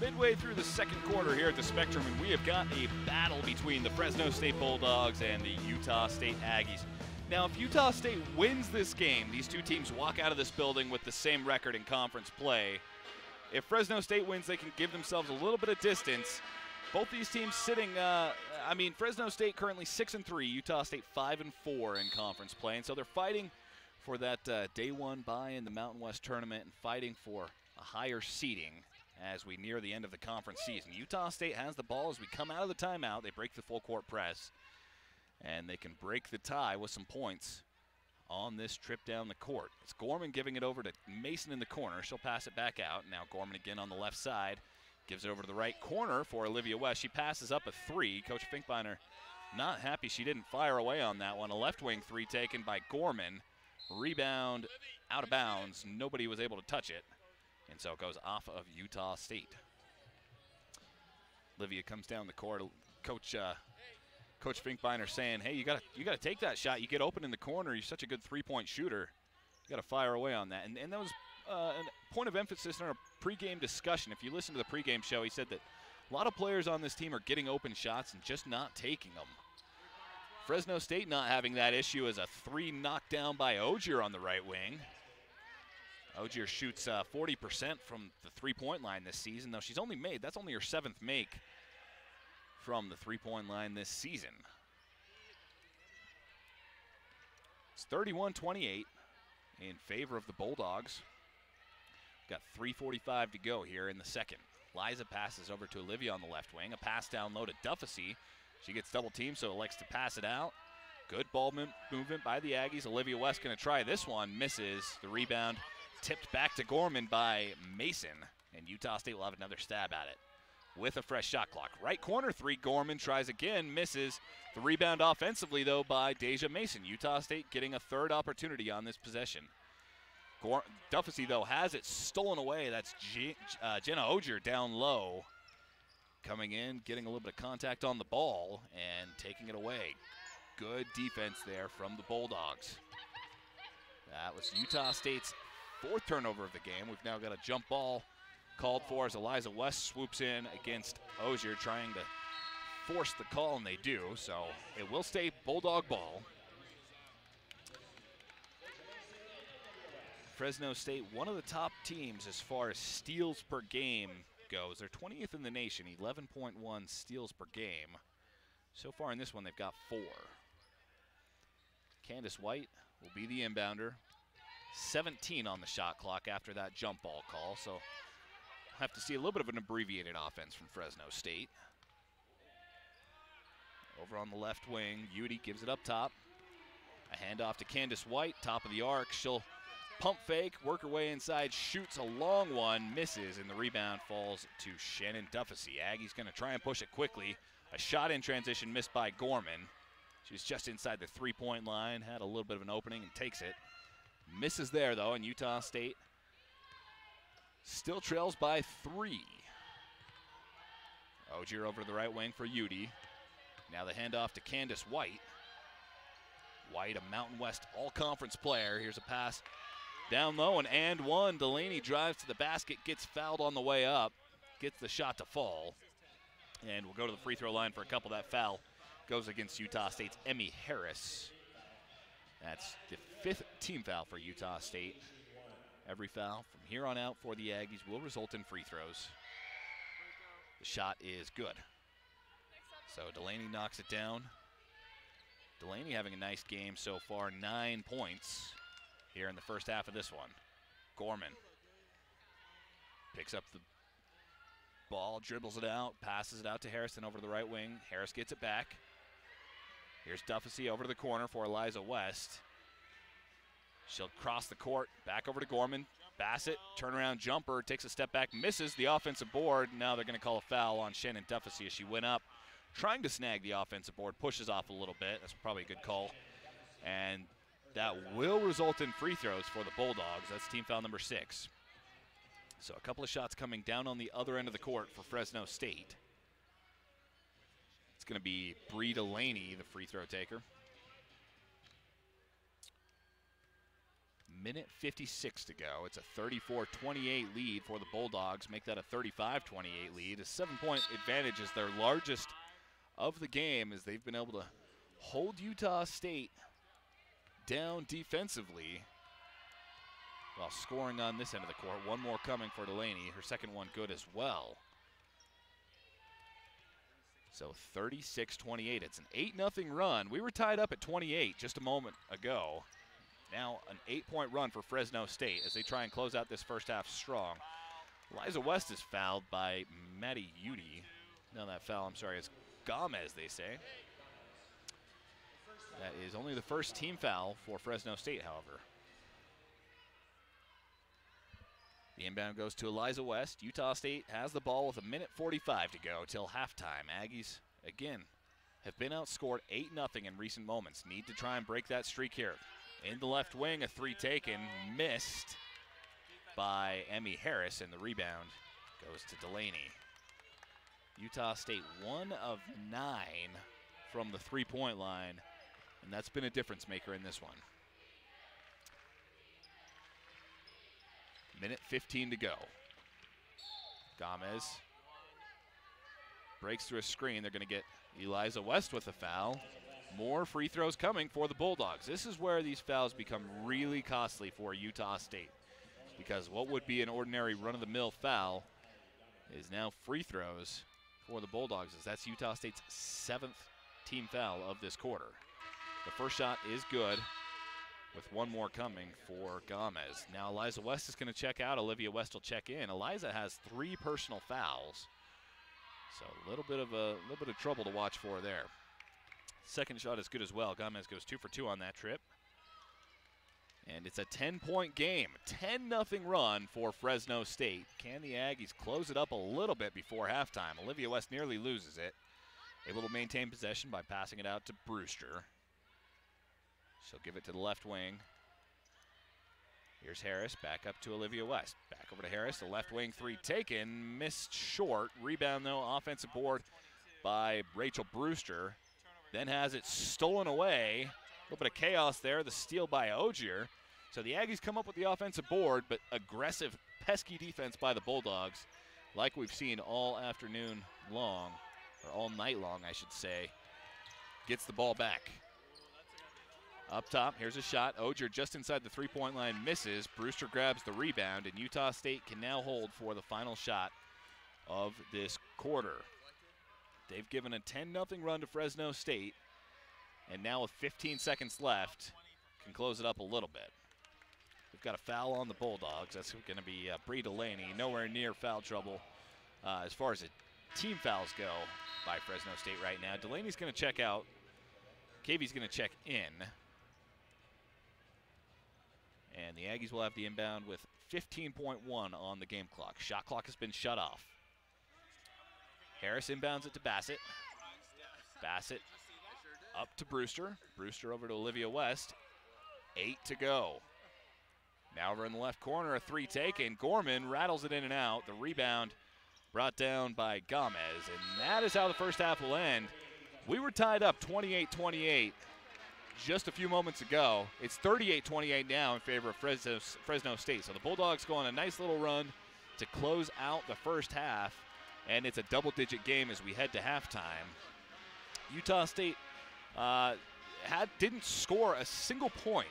Midway through the second quarter here at the Spectrum, and we have got a battle between the Fresno State Bulldogs and the Utah State Aggies. Now, if Utah State wins this game, these two teams walk out of this building with the same record in conference play. If Fresno State wins, they can give themselves a little bit of distance. Both these teams sitting, Fresno State currently 6-3, Utah State 5-4 in conference play, and so they're fighting for that day one bye in the Mountain West tournament and fighting for a higher seeding as we near the end of the conference season. Utah State has the ball as we come out of the timeout. They break the full court press, and they can break the tie with some points on this trip down the court. It's Gorman giving it over to Mason in the corner. She'll pass it back out. Now Gorman again on the left side. Gives it over to the right corner for Olivia West. She passes up a three. Coach Finkbeiner not happy she didn't fire away on that one. A left wing three taken by Gorman. Rebound out of bounds. Nobody was able to touch it. And so it goes off of Utah State. Olivia comes down the court. Coach Finkbeiner saying, hey, you gotta take that shot. You get open in the corner. You're such a good three-point shooter. You got to fire away on that. And that was a point of emphasis in our pregame discussion. If you listen to the pregame show, he said that a lot of players on this team are getting open shots and just not taking them. Fresno State not having that issue as a three knocked down by Ogier on the right wing. Ogier shoots 40% from the three-point line this season, though that's only her 7th make from the three-point line this season. It's 31-28 in favor of the Bulldogs. Got 3:45 to go here in the second. Liza passes over to Olivia on the left wing. A pass down low to Duffasy. She gets double teamed, so elects to pass it out. Good ball movement by the Aggies. Olivia West going to try this one. Misses. The rebound tipped back to Gorman by Mason, and Utah State will have another stab at it with a fresh shot clock. Right corner three, Gorman tries again, misses. The rebound offensively, though, by Deja Mason. Utah State getting a third opportunity on this possession. Duffasy, though, has it stolen away. That's Jenna Ogier down low. Coming in, getting a little bit of contact on the ball, and taking it away. Good defense there from the Bulldogs. That was Utah State's 4th turnover of the game. We've now got a jump ball called for as Eliza West swoops in against Ogier, trying to force the call, and they do. So it will stay Bulldog ball. Fresno State, one of the top teams as far as steals per game goes. They're 20th in the nation, 11.1 steals per game. So far in this one, they've got 4. Candace White will be the inbounder. 17 on the shot clock after that jump ball call, so we'll have to see a little bit of an abbreviated offense from Fresno State. Over on the left wing, Udy gives it up top. A handoff to Candace White, top of the arc. She'll pump fake, work her way inside, shoots a long one, misses, and the rebound falls to Shannon Duffasy. Aggie's going to try and push it quickly. A shot in transition missed by Gorman. She was just inside the three-point line, had a little bit of an opening and takes it. Misses there, though, and Utah State still trails by 3. Ogier over to the right wing for Udy. Now the handoff to Candace White. White, a Mountain West all-conference player. Here's a pass down low, and one. Delaney drives to the basket, gets fouled on the way up, gets the shot to fall. And we'll go to the free throw line for a couple. That foul goes against Utah State's Emmy Harris. That's the 5th team foul for Utah State. Every foul from here on out for the Aggies will result in free throws. The shot is good. So Delaney knocks it down. Delaney having a nice game so far, 9 points here in the first half of this one. Gorman picks up the ball, dribbles it out, passes it out to Harrison over to the right wing. Harris gets it back. Here's Duffy over to the corner for Eliza West. She'll cross the court, back over to Gorman. Bassett, turnaround jumper, takes a step back, misses the offensive board. Now they're going to call a foul on Shannon Duffy as she went up, trying to snag the offensive board, pushes off a little bit. That's probably a good call. And that will result in free throws for the Bulldogs. That's team foul number 6. So a couple of shots coming down on the other end of the court for Fresno State. It's going to be Bree Delaney, the free throw taker. Minute 56 to go. It's a 34-28 lead for the Bulldogs. Make that a 35-28 lead. A 7-point advantage is their largest of the game, as they've been able to hold Utah State down defensively while scoring on this end of the court. One more coming for Delaney. Her second one good as well. So 36-28. It's an 8-0 run. We were tied up at 28 just a moment ago. Now an 8-point run for Fresno State as they try and close out this first half strong. Eliza West is fouled by Maddie Udy. No, that foul, I'm sorry, it's Gomez, they say. That is only the first team foul for Fresno State, however. The inbound goes to Eliza West. Utah State has the ball with a minute 45 to go till halftime. Aggies, again, have been outscored 8-0 in recent moments. Need to try and break that streak here. In the left wing, a three taken, missed by Emmy Harris, and the rebound goes to Delaney. Utah State 1 of 9 from the three-point line, and that's been a difference maker in this one. Minute 15 to go. Gomez breaks through a screen. They're going to get Eliza West with a foul. More free throws coming for the Bulldogs. This is where these fouls become really costly for Utah State, because what would be an ordinary run-of-the-mill foul is now free throws for the Bulldogs, as that's Utah State's 7th team foul of this quarter. The first shot is good, with one more coming for Gomez. Now Eliza West is going to check out. Olivia West will check in. Eliza has 3 personal fouls, so a little bit of trouble to watch for there. Second shot is good as well. Gomez goes 2 for 2 on that trip. And it's a 10-point game. 10-0 run for Fresno State. Can the Aggies close it up a little bit before halftime? Olivia West nearly loses it. Able to maintain possession by passing it out to Brewster. She'll give it to the left wing. Here's Harris, back up to Olivia West. Back over to Harris, the left wing three taken, missed short. Rebound though, offensive board by Rachel Brewster. Then has it stolen away. A little bit of chaos there, the steal by Ogier. So the Aggies come up with the offensive board, but aggressive, pesky defense by the Bulldogs, like we've seen all afternoon long, or all night long, I should say, gets the ball back. Up top, here's a shot. Ogier just inside the three-point line misses. Brewster grabs the rebound, and Utah State can now hold for the final shot of this quarter. They've given a 10-0 run to Fresno State, and now with 15 seconds left, can close it up a little bit. We've got a foul on the Bulldogs. That's going to be Bree Delaney, nowhere near foul trouble as far as the team fouls go by Fresno State right now. Delaney's going to check out. KV's going to check in. And the Aggies will have the inbound with 15.1 on the game clock. Shot clock has been shut off. Harris inbounds it to Bassett. Bassett up to Brewster. Brewster over to Olivia West. 8 to go. Now we're in the left corner, a three taken. Gorman rattles it in and out. The rebound brought down by Gomez. And that is how the first half will end. We were tied up 28-28 just a few moments ago. It's 38-28 now in favor of Fresno State. So the Bulldogs go on a nice little run to close out the first half. And it's a double-digit game as we head to halftime. Utah State didn't score a single point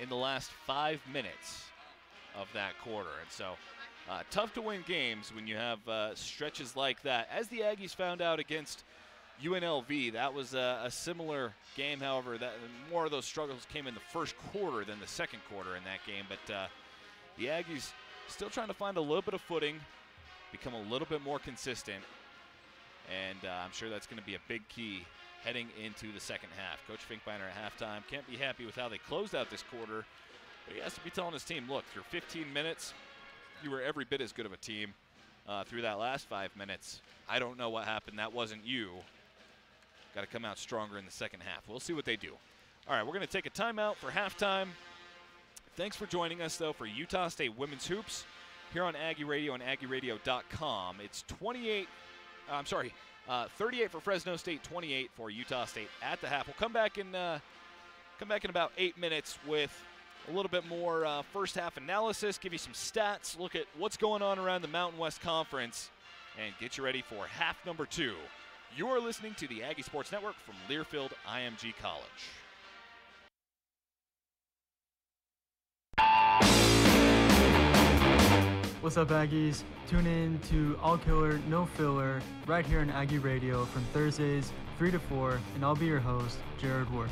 in the last 5 minutes of that quarter. And so tough to win games when you have stretches like that. As the Aggies found out against UNLV, that was a similar game. However, that more of those struggles came in the first quarter than the second quarter in that game. But the Aggies still trying to find a little bit of footing, become a little bit more consistent, and I'm sure that's going to be a big key heading into the second half. Coach Finkbeiner at halftime can't be happy with how they closed out this quarter, but he has to be telling his team, look, through 15 minutes, you were every bit as good of a team. Through that last 5 minutes, I don't know what happened. That wasn't you. Got to come out stronger in the second half. We'll see what they do. All right, we're going to take a timeout for halftime. Thanks for joining us, though, for Utah State Women's Hoops here on Aggie Radio and AggieRadio.com. It's 38 for Fresno State, 28 for Utah State at the half. We'll come back in about 8 minutes with a little bit more first half analysis, give you some stats, look at what's going on around the Mountain West Conference, and get you ready for half number 2. You are listening to the Aggie Sports Network from Learfield IMG College. What's up, Aggies? Tune in to All Killer, No Filler right here on Aggie Radio from Thursdays 3 to 4, and I'll be your host, Jared Worth.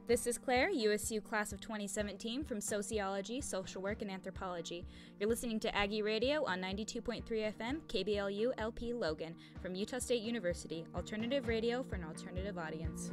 This is Claire, USU Class of 2017 from Sociology, Social Work, and Anthropology. You're listening to Aggie Radio on 92.3 FM, KBLU LP Logan, from Utah State University, alternative radio for an alternative audience.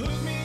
Looking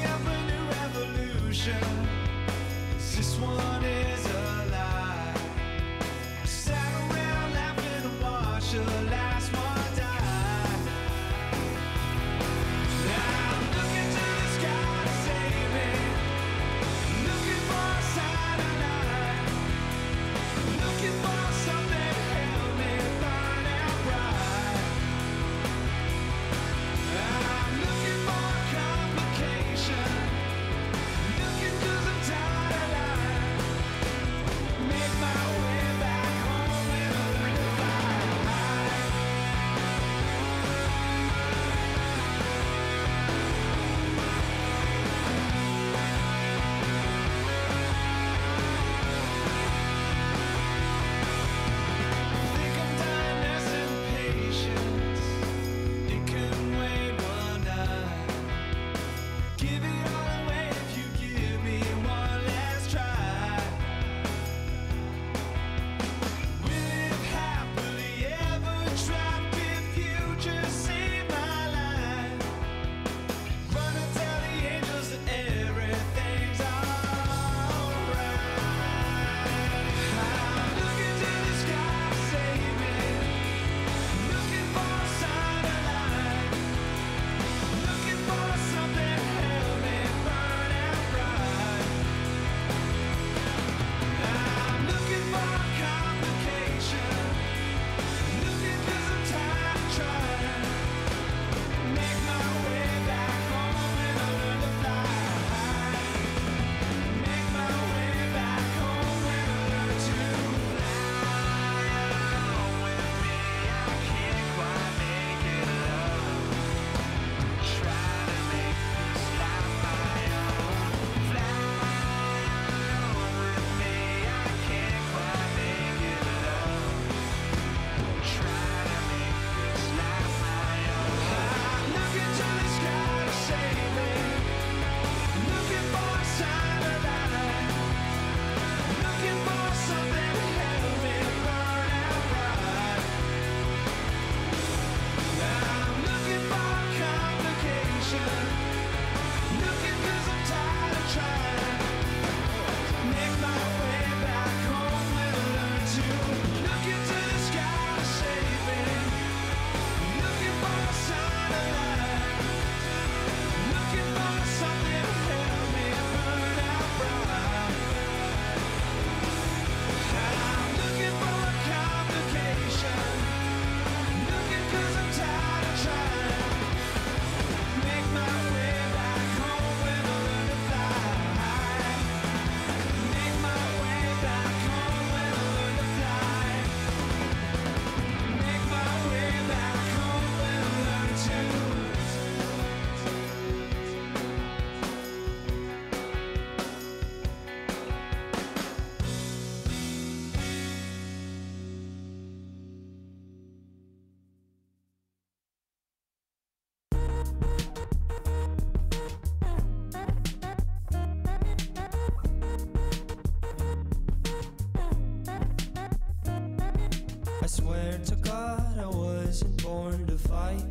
fight.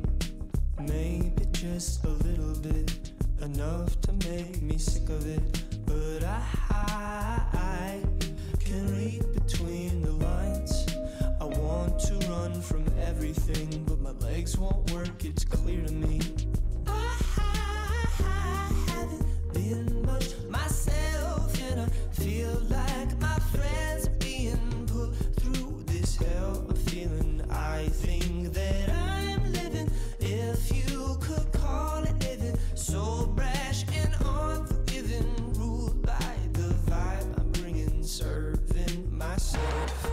Maybe just a little bit, enough to make me sick of it. But I can read between the lines. I want to run from everything, but my legs won't work, it's clear to me. I haven't been much myself, and I feel like my friends are being put through this hell of feeling. I think that I'm living, if you could call it living, so brash and unforgiving, ruled by the vibe I'm bringing, serving myself.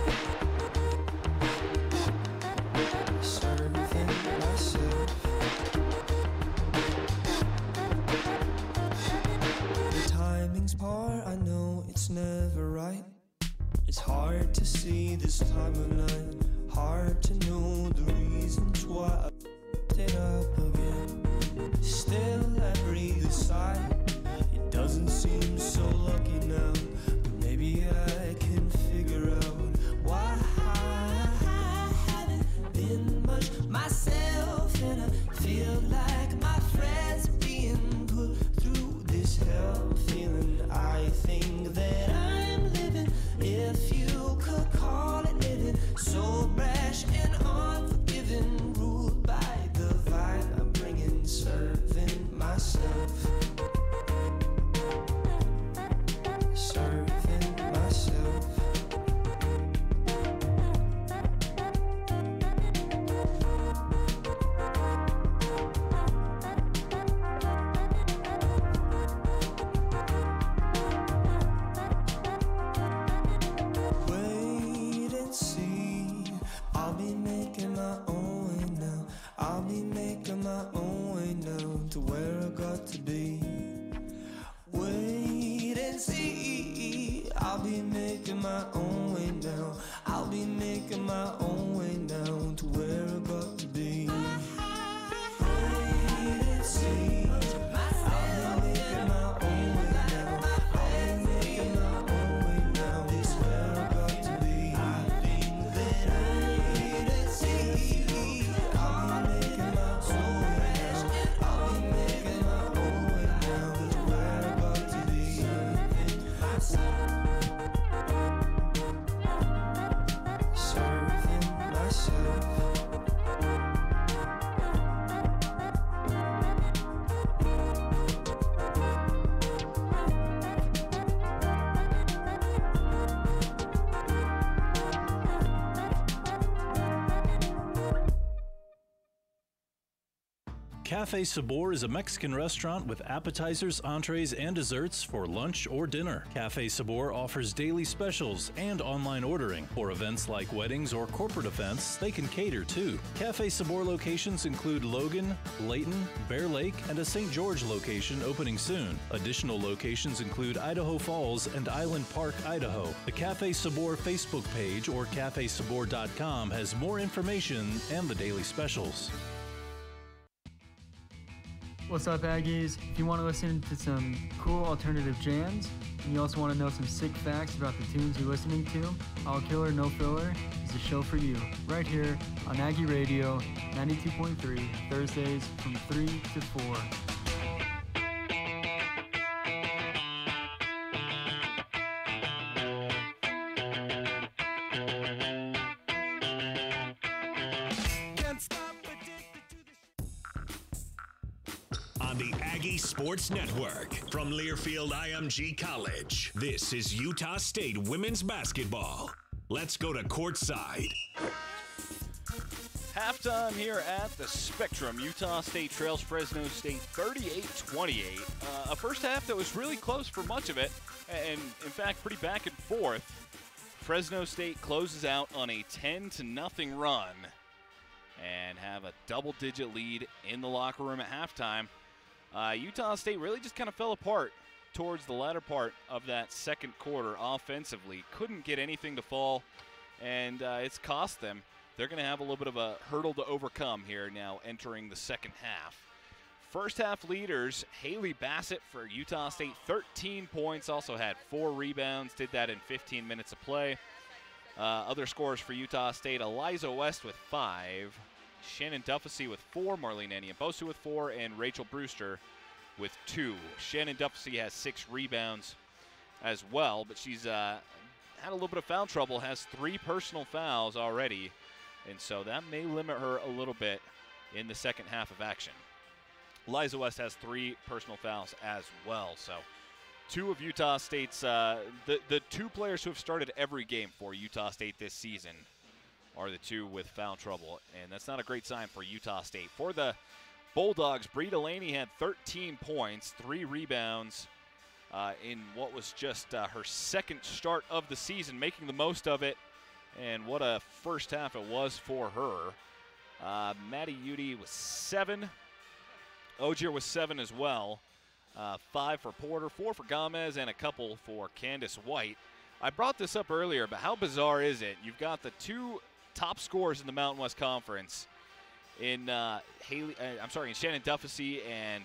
Serving myself. The timing's part, I know it's never right. It's hard to see this time of night, hard to know the reasons why I picked it up again. Still I breathe a sigh. It doesn't seem so lucky now, but maybe I can figure out why I haven't been much myself, and I feel like my friends are being put through this hell feeling. I think that I'm living, if you could call it living, so brash and unforgiving, ruled by the vibe I'm bringing, serving myself. Serving myself. Wait and see, I'll be making my own way now. I'll be making my own way now to where I got to be. Wait and see, I'll be making my own way now. I'll be making my own way now to where I got to be. Wait and see, I'll be making my own way now. I'll be making my own way now. This where I got to be. I think that wait and see, I'll be making my own way now. I'll be making my own way now. This where I got to be. Serving myself. Serving myself. Cafe Sabor is a Mexican restaurant with appetizers, entrees, and desserts for lunch or dinner. Cafe Sabor offers daily specials and online ordering. For events like weddings or corporate events, they can cater too. Cafe Sabor locations include Logan, Layton, Bear Lake, and a St. George location opening soon. Additional locations include Idaho Falls and Island Park, Idaho. The Cafe Sabor Facebook page or cafesabor.com has more information and the daily specials. What's up, Aggies? If you want to listen to some cool alternative jams, and you also want to know some sick facts about the tunes you're listening to, All Killer No Filler is a show for you, right here on Aggie Radio 92.3, Thursdays from 3 to 4. On the Aggie Sports Network from Learfield IMG College, this is Utah State women's basketball. Let's go to courtside. Halftime here at the Spectrum. Utah State trails Fresno State 38-28. A first half that was really close for much of it, and in fact pretty back and forth. Fresno State closes out on a 10-0 run and have a double-digit lead in the locker room at halftime. Utah State really just kind of fell apart towards the latter part of that second quarter offensively. Couldn't get anything to fall, and it's cost them. They're going to have a little bit of a hurdle to overcome here now entering the second half. First half leaders, Haley Bassett for Utah State, 13 points, also had 4 rebounds, did that in 15 minutes of play. Other scores for Utah State, Eliza West with 5, Shannon Duffy with 4, Marlene Aniambosu with 4, and Rachel Brewster with 2. Shannon Duffy has 6 rebounds as well, but she's had a little bit of foul trouble, has 3 personal fouls already, and so that may limit her a little bit in the second half of action. Liza West has 3 personal fouls as well, so 2 of Utah State's, the 2 players who have started every game for Utah State this season are the 2 with foul trouble, and that's not a great sign for Utah State. For the Bulldogs, Bree Delaney had 13 points, 3 rebounds in what was just her second start of the season, making the most of it, and what a first half it was for her. Maddie Udy was 7. Ogier was 7 as well. 5 for Porter, 4 for Gomez, and a couple for Candace White. I brought this up earlier, but how bizarre is it? You've got the 2 top scorers in the Mountain West Conference in Shannon Duffy and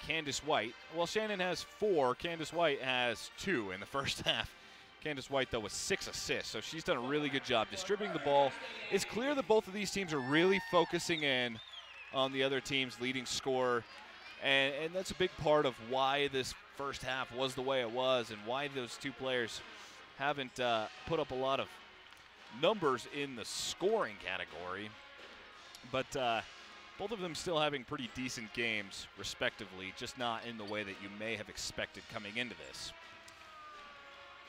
Candace White. Well, Shannon has 4. Candace White has 2 in the first half. Candace White, though, with 6 assists, so she's done a really good job distributing the ball. It's clear that both of these teams are really focusing in on the other team's leading scorer, and that's a big part of why this first half was the way it was and why those 2 players haven't put up a lot of numbers in the scoring category. But both of them still having pretty decent games, respectively, just not in the way that you may have expected coming into this.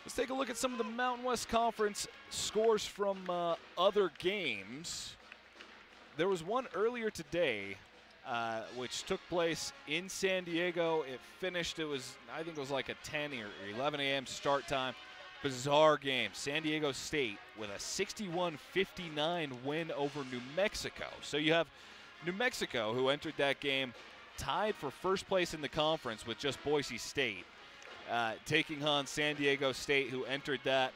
Let's take a look at some of the Mountain West Conference scores from other games. There was one earlier today, which took place in San Diego. It finished, I think it was like a 10 or 11 a.m. start time. Bizarre game. San Diego State with a 61-59 win over New Mexico. So you have New Mexico, who entered that game tied for first place in the conference with just Boise State, taking on San Diego State, who entered that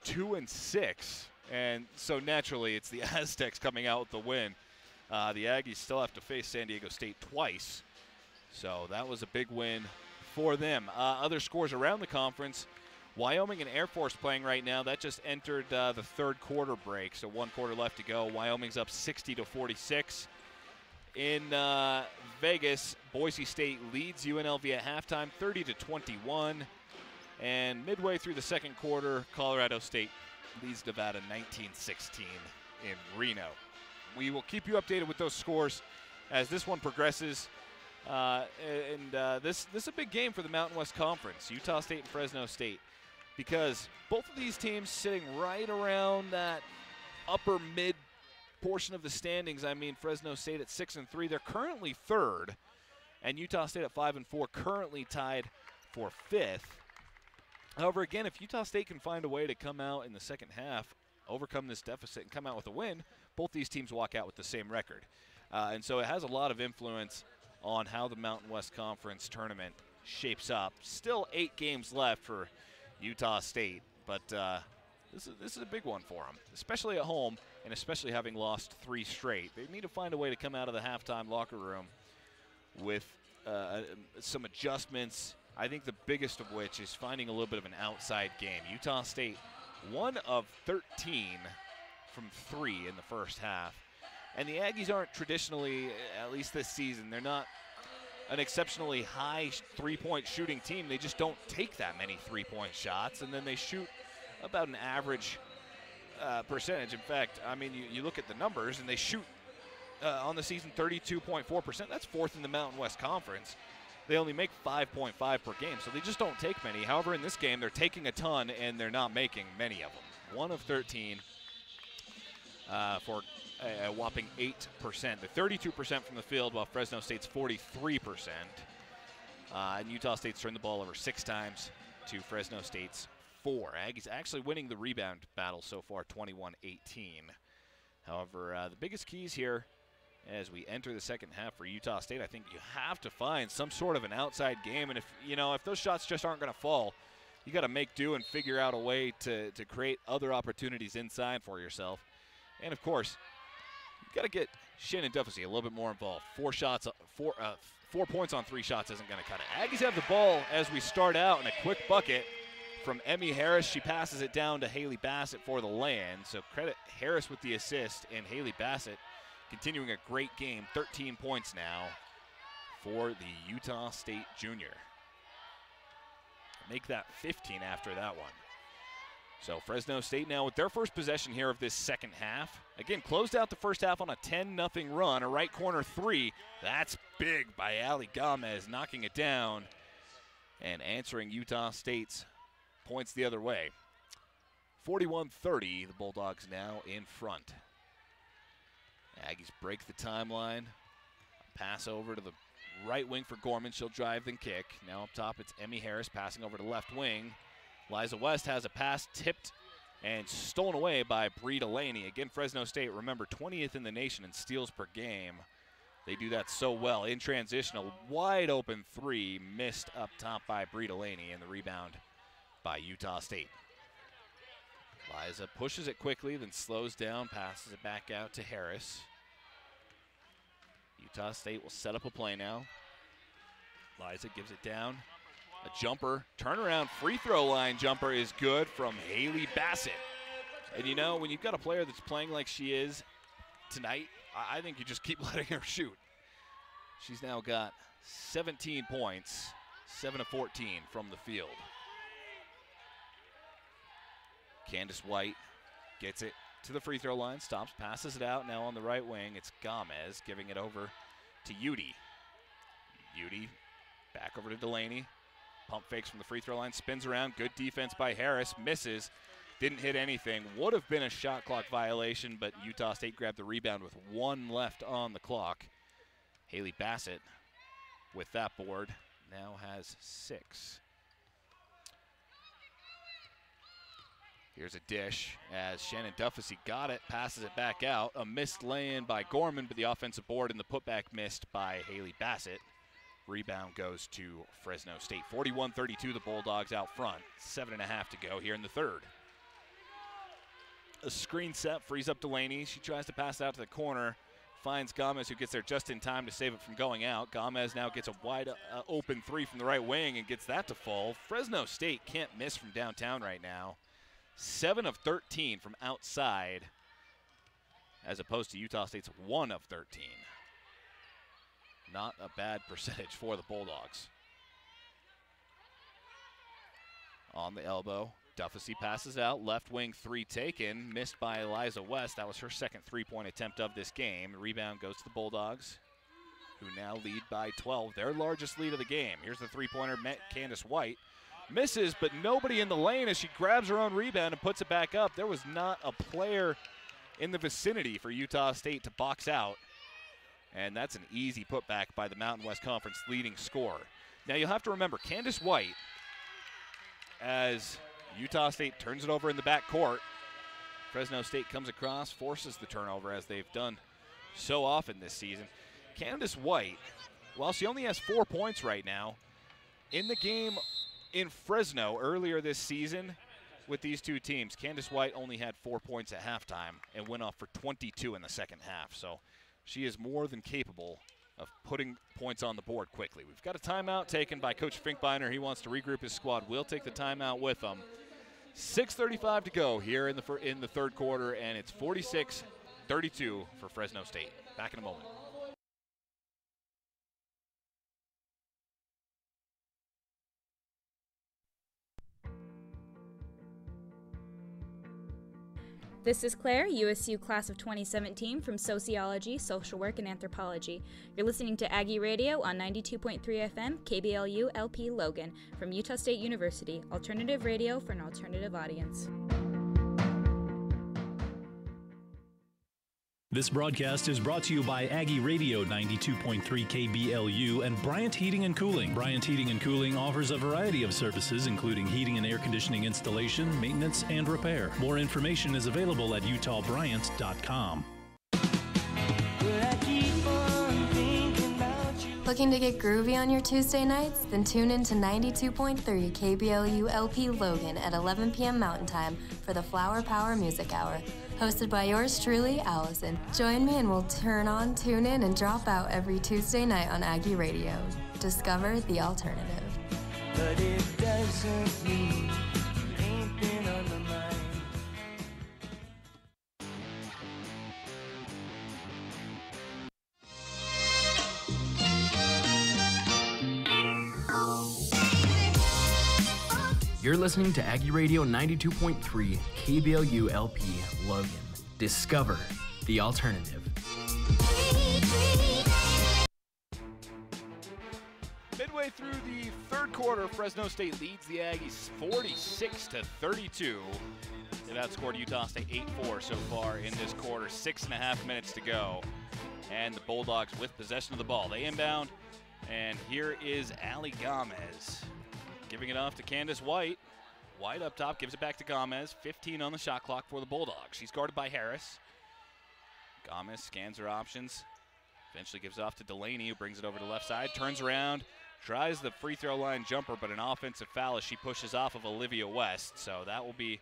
2-6. And so naturally, it's the Aztecs coming out with the win. The Aggies still have to face San Diego State twice. So that was a big win for them. Other scores around the conference, Wyoming and Air Force playing right now. That just entered the third quarter break, so 1 quarter left to go. Wyoming's up 60-46. In Vegas, Boise State leads UNLV at halftime, 30-21. And midway through the second quarter, Colorado State leads Nevada 19-16 in Reno. We will keep you updated with those scores as this one progresses. This is a big game for the Mountain West Conference, Utah State and Fresno State, because both of these teams sitting right around that upper mid portion of the standings. I mean, Fresno State at 6-3, they're currently 3rd, and Utah State at 5-4, currently tied for 5th. However, again, if Utah State can find a way to come out in the second half, overcome this deficit, and come out with a win, both these teams walk out with the same record. And so it has a lot of influence on how the Mountain West Conference tournament shapes up. Still 8 games left for Utah State, but this is a big one for them, especially at home, and especially having lost 3 straight. They need to find a way to come out of the halftime locker room with some adjustments. I think the biggest of which is finding a little bit of an outside game. Utah State, 1 of 13 from 3 in the first half. And the Aggies aren't traditionally, at least this season, they're not an exceptionally high three-point shooting team. They just don't take that many three-point shots, and then they shoot about an average percentage. In fact, I mean, you look at the numbers, and they shoot on the season 32.4%. That's 4th in the Mountain West Conference. They only make 5.5 per game, so they just don't take many. However, in this game, they're taking a ton, and they're not making many of them. 1 of 13 for a whopping 8%. They're 32% from the field, while Fresno State's 43%. And Utah State's turned the ball over 6 times to Fresno State's 4. Aggies actually winning the rebound battle so far, 21-18. However, the biggest keys here as we enter the second half for Utah State, I think you have to find some sort of an outside game. And if those shots just aren't going to fall, you got to make do and figure out a way to create other opportunities inside for yourself. And of course, you got to get Shannon Duffy a little bit more involved. 4 points on 3 shots isn't going to cut it. Aggies have the ball as we start out, and a quick bucket from Emmy Harris. She passes it down to Haley Bassett for the land. So credit Harris with the assist, and Haley Bassett continuing a great game. 13 points now for the Utah State junior. Make that 15 after that one. So Fresno State now with their first possession here of this second half. Again, closed out the first half on a 10-0 run, a right corner three. That's big by Ali Gomez, knocking it down and answering Utah State's points the other way. 41-30, the Bulldogs now in front. Aggies break the timeline. Pass over to the right wing for Gorman. She'll drive, then kick. Now up top, it's Emmy Harris passing over to left wing. Liza West has a pass tipped and stolen away by Bree Delaney. Again, Fresno State, remember, 20th in the nation in steals per game. They do that so well. In transition, a wide open three missed up top by Bree Delaney, and the rebound by Utah State. Liza pushes it quickly, then slows down, passes it back out to Harris. Utah State will set up a play now. Liza gives it down. A jumper, turnaround free throw line jumper is good from Haley Bassett. And you know, when you've got a player that's playing like she is tonight, I think you just keep letting her shoot. She's now got 17 points, 7 of 14 from the field. Candace White gets it to the free throw line, stops, passes it out. Now on the right wing, it's Gomez giving it over to Udy. Udy back over to Delaney. Pump fakes from the free throw line, spins around. Good defense by Harris, misses. Didn't hit anything. Would have been a shot clock violation, but Utah State grabbed the rebound with 1 left on the clock. Haley Bassett with that board now has 6. Here's a dish as Shannon Duffusy got it, passes it back out. A missed lay-in by Gorman, but the offensive board and the putback missed by Haley Bassett. Rebound goes to Fresno State. 41-32, the Bulldogs out front. 7.5 to go here in the third. A screen set frees up Delaney. She tries to pass it out to the corner. Finds Gomez, who gets there just in time to save it from going out. Gomez now gets a wide open three from the right wing and gets that to fall. Fresno State can't miss from downtown right now. 7 of 13 from outside, as opposed to Utah State's 1 of 13. Not a bad percentage for the Bulldogs. On the elbow, Duffusy passes out. Left wing three taken, missed by Liza West. That was her second three-point attempt of this game. The rebound goes to the Bulldogs, who now lead by 12, their largest lead of the game. Here's the three-pointer, Candace White. Misses, but nobody in the lane as she grabs her own rebound and puts it back up. There was not a player in the vicinity for Utah State to box out. And that's an easy putback by the Mountain West Conference leading scorer. Now you'll have to remember, Candace White, as Utah State turns it over in the back court, Fresno State comes across, forces the turnover as they've done so often this season. Candace White, while she only has 4 points right now, in the game in Fresno earlier this season with these two teams, Candace White only had 4 points at halftime and went off for 22 in the second half. So she is more than capable of putting points on the board quickly. We've got a timeout taken by Coach Finkbeiner. He wants to regroup his squad. We'll take the timeout with him. 6:35 to go here in the third quarter, and it's 46-32 for Fresno State. Back in a moment. This is Claire, USU Class of 2017 from Sociology, Social Work, and Anthropology. You're listening to Aggie Radio on 92.3 FM, KBLU LP Logan, from Utah State University, alternative radio for an alternative audience. This broadcast is brought to you by Aggie Radio 92.3 KBLU and Bryant Heating and Cooling. Bryant Heating and Cooling offers a variety of services, including heating and air conditioning installation, maintenance, and repair. More information is available at utahbryant.com. Looking to get groovy on your Tuesday nights? Then tune in to 92.3 KBLU LP Logan at 11 p.m. Mountain Time for the Flower Power Music Hour. Hosted by yours truly, Allison. Join me and we'll turn on, tune in, and drop out every Tuesday night on Aggie Radio. Discover the alternative. But it doesn't mean you ain't been on my mind. You're listening to Aggie Radio 92.3 KBLU LP Logan. Discover the alternative. Midway through the third quarter, Fresno State leads the Aggies 46-32. They've outscored Utah State 8-4 so far in this quarter. 6.5 minutes to go. And the Bulldogs with possession of the ball. They inbound, and here is Allie Gomez giving it off to Candace White. White up top, gives it back to Gomez. 15 on the shot clock for the Bulldogs. She's guarded by Harris. Gomez scans her options. Eventually gives it off to Delaney, who brings it over to the left side. Turns around, tries the free throw line jumper, but an offensive foul as she pushes off of Olivia West. So that will be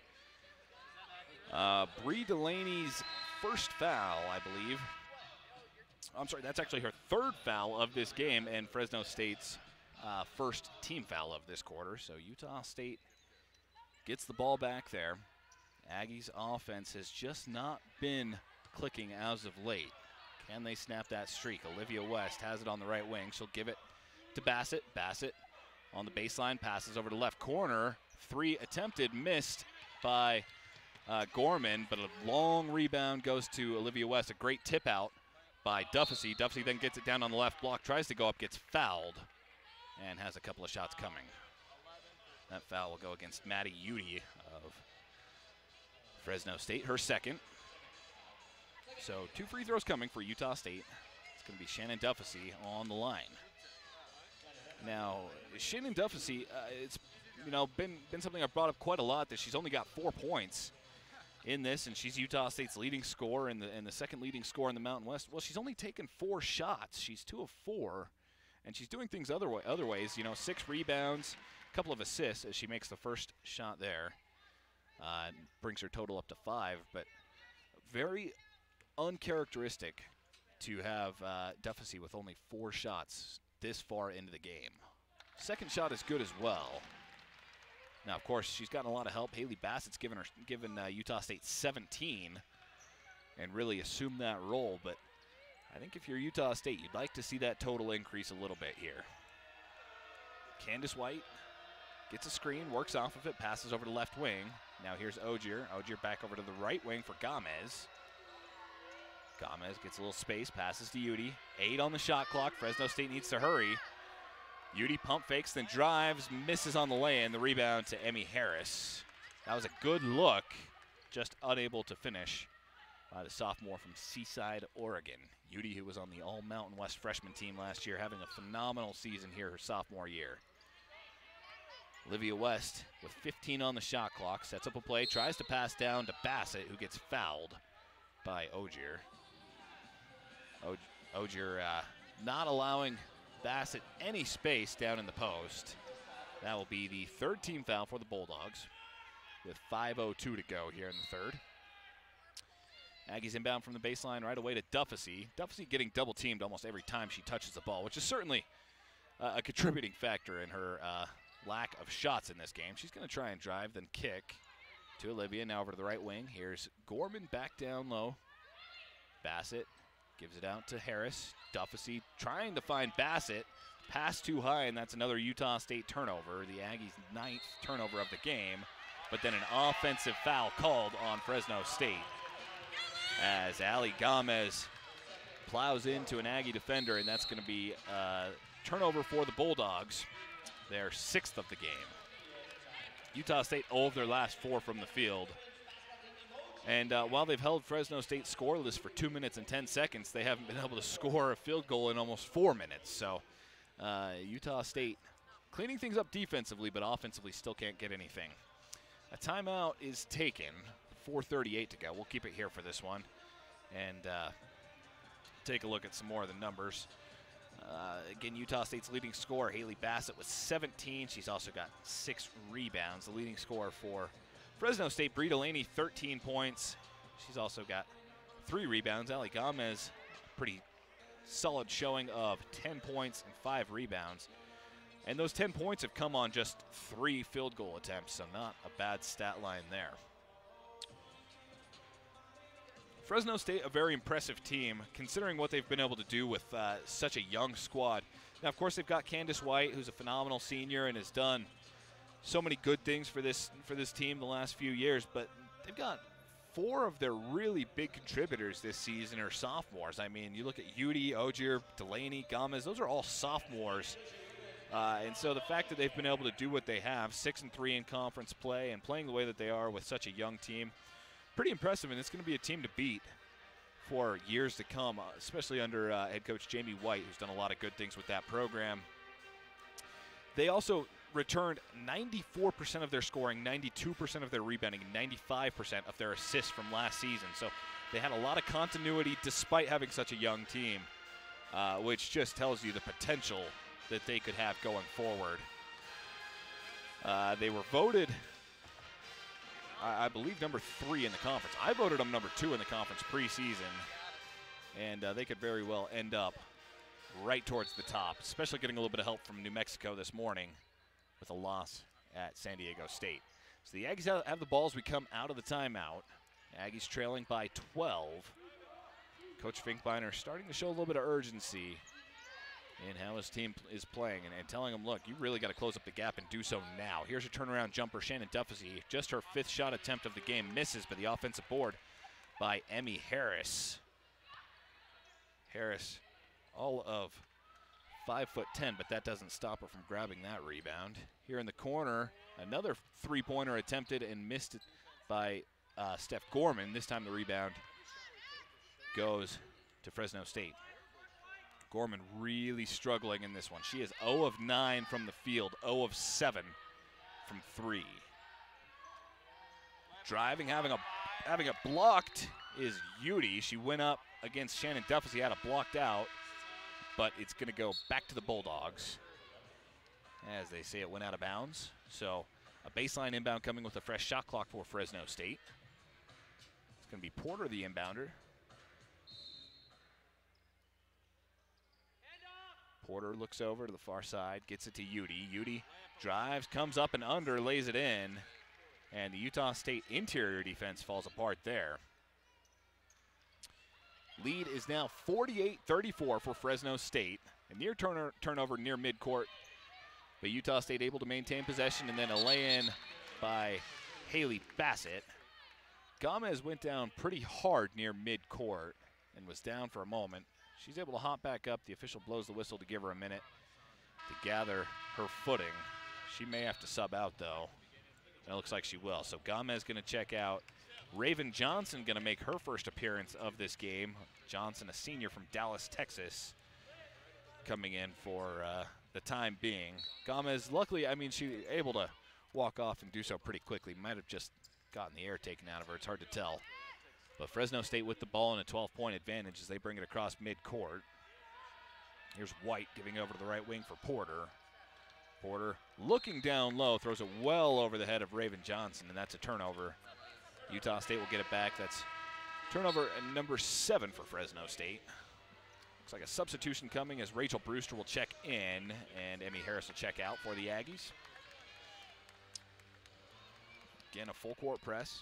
Bree Delaney's first foul, I believe. I'm sorry, that's actually her third foul of this game and Fresno State's first team foul of this quarter. So Utah State gets the ball back there. Aggies' offense has just not been clicking as of late. Can they snap that streak? Olivia West has it on the right wing. She'll give it to Bassett. Bassett on the baseline, passes over to left corner. 3 attempted, missed by Gorman, but a long rebound goes to Olivia West. A great tip out by Duffy. Duffy then gets it down on the left block, tries to go up, gets fouled, and has a couple of shots coming. That foul will go against Maddie Udy of Fresno State, her second. So 2 free throws coming for Utah State. It's going to be Shannon Duffy on the line. Now, Shannon Duffy, it's been something I've brought up quite a lot, that she's only got 4 points in this, and she's Utah State's leading scorer and the second leading scorer in the Mountain West. Well, she's only taken 4 shots. She's 2 of 4, and she's doing things other ways. 6 rebounds, a couple of assists as she makes the first shot there. Brings her total up to 5, but very uncharacteristic to have Duffy with only 4 shots this far into the game. Second shot is good as well. Now, of course, she's gotten a lot of help. Haley Bassett's given Utah State 17 and really assumed that role. But I think if you're Utah State, you'd like to see that total increase a little bit here. Candace White gets a screen, works off of it, passes over to left wing. Now here's Ogier. Ogier back over to the right wing for Gomez. Gomez gets a little space, passes to Udy. 8 on the shot clock. Fresno State needs to hurry. Udy pump fakes, then drives, misses on the lay-in. The rebound to Emmy Harris. That was a good look, just unable to finish by the sophomore from Seaside, Oregon. Udy, who was on the All-Mountain West freshman team last year, having a phenomenal season here her sophomore year. Olivia West with 15 on the shot clock, sets up a play, tries to pass down to Bassett, who gets fouled by Ogier. Ogier not allowing Bassett any space down in the post. That will be the 3rd team foul for the Bulldogs with 5:02 to go here in the third. Aggies inbound from the baseline right away to Duffy. Duffy getting double teamed almost every time she touches the ball, which is certainly a contributing factor in her lack of shots in this game. She's going to try and drive, then kick to Olivia. Now over to the right wing. Here's Gorman back down low. Bassett gives it out to Harris. Duffy trying to find Bassett. Pass too high, and that's another Utah State turnover. The Aggies' 9th turnover of the game. But then an offensive foul called on Fresno State as Allie Gomez plows into an Aggie defender, and that's going to be a turnover for the Bulldogs. Their 6th of the game. Utah State 0 of their last 4 from the field. And while they've held Fresno State scoreless for 2 minutes and 10 seconds, they haven't been able to score a field goal in almost 4 minutes. So Utah State cleaning things up defensively, but offensively still can't get anything. A timeout is taken. 4:38 to go. We'll keep it here for this one and take a look at some more of the numbers. Again, Utah State's leading scorer, Haley Bassett, with 17. She's also got 6 rebounds. The leading scorer for Fresno State, Bree Delaney, 13 points. She's also got 3 rebounds. Allie Gomez, pretty solid showing of 10 points and 5 rebounds. And those 10 points have come on just 3 field goal attempts, so not a bad stat line there. Fresno State, a very impressive team, considering what they've been able to do with such a young squad. Now, of course, they've got Candace White, who's a phenomenal senior and has done so many good things for this team the last few years, but they've got 4 of their really big contributors this season are sophomores. I mean, you look at Udi, Ogier, Delaney, Gomez, those are all sophomores. And so the fact that they've been able to do what they have, 6-3 in conference play and playing the way that they are with such a young team, pretty impressive, and it's going to be a team to beat for years to come, especially under head coach Jamie White, who's done a lot of good things with that program. They also returned 94% of their scoring, 92% of their rebounding, and 95% of their assists from last season. So they had a lot of continuity despite having such a young team, which just tells you the potential that they could have going forward. They were voted, I believe, number 3 in the conference. I voted them number 2 in the conference preseason, and they could very well end up right towards the top, especially getting a little bit of help from New Mexico this morning with a loss at San Diego State. So the Aggies have the ball as we come out of the timeout. Aggies trailing by 12. Coach Finkbeiner starting to show a little bit of urgency in how his team is playing and telling him, look, you really got to close up the gap and do so now. Here's a turnaround jumper. Shannon Duffy, just her 5th shot attempt of the game, misses, but the offensive board by Emmy Harris. Harris, all of 5'10", but that doesn't stop her from grabbing that rebound. Here in the corner, another 3-pointer attempted and missed it by Steph Gorman. This time the rebound goes to Fresno State. Gorman really struggling in this one. She is 0 of 9 from the field, 0 of 7 from 3. Driving, having it blocked is Udi. She went up against Shannon Duffy, had it blocked out, but it's going to go back to the Bulldogs. As they say, it went out of bounds. So a baseline inbound coming with a fresh shot clock for Fresno State. It's going to be Porter, the inbounder. Porter looks over to the far side, gets it to Udi. Udi drives, comes up and under, lays it in, and the Utah State interior defense falls apart there. Lead is now 48-34 for Fresno State. A near turnover near midcourt, but Utah State able to maintain possession, and then a lay-in by Haley Bassett. Gomez went down pretty hard near midcourt and was down for a moment. She's able to hop back up. The official blows the whistle to give her a minute to gather her footing. She may have to sub out, though. And it looks like she will. So Gomez going to check out. Raven Johnson going to make her first appearance of this game. Johnson, a senior from Dallas, Texas, coming in for the time being. Gomez, luckily, I mean, she able to walk off and do so pretty quickly. Might have just gotten the air taken out of her. It's hard to tell. But Fresno State with the ball and a 12-point advantage as they bring it across midcourt. Here's White giving over to the right wing for Porter. Porter looking down low, throws it well over the head of Raven Johnson, and that's a turnover. Utah State will get it back. That's turnover number 7 for Fresno State. Looks like a substitution coming as Rachel Brewster will check in and Emmy Harris will check out for the Aggies. Again, a full court press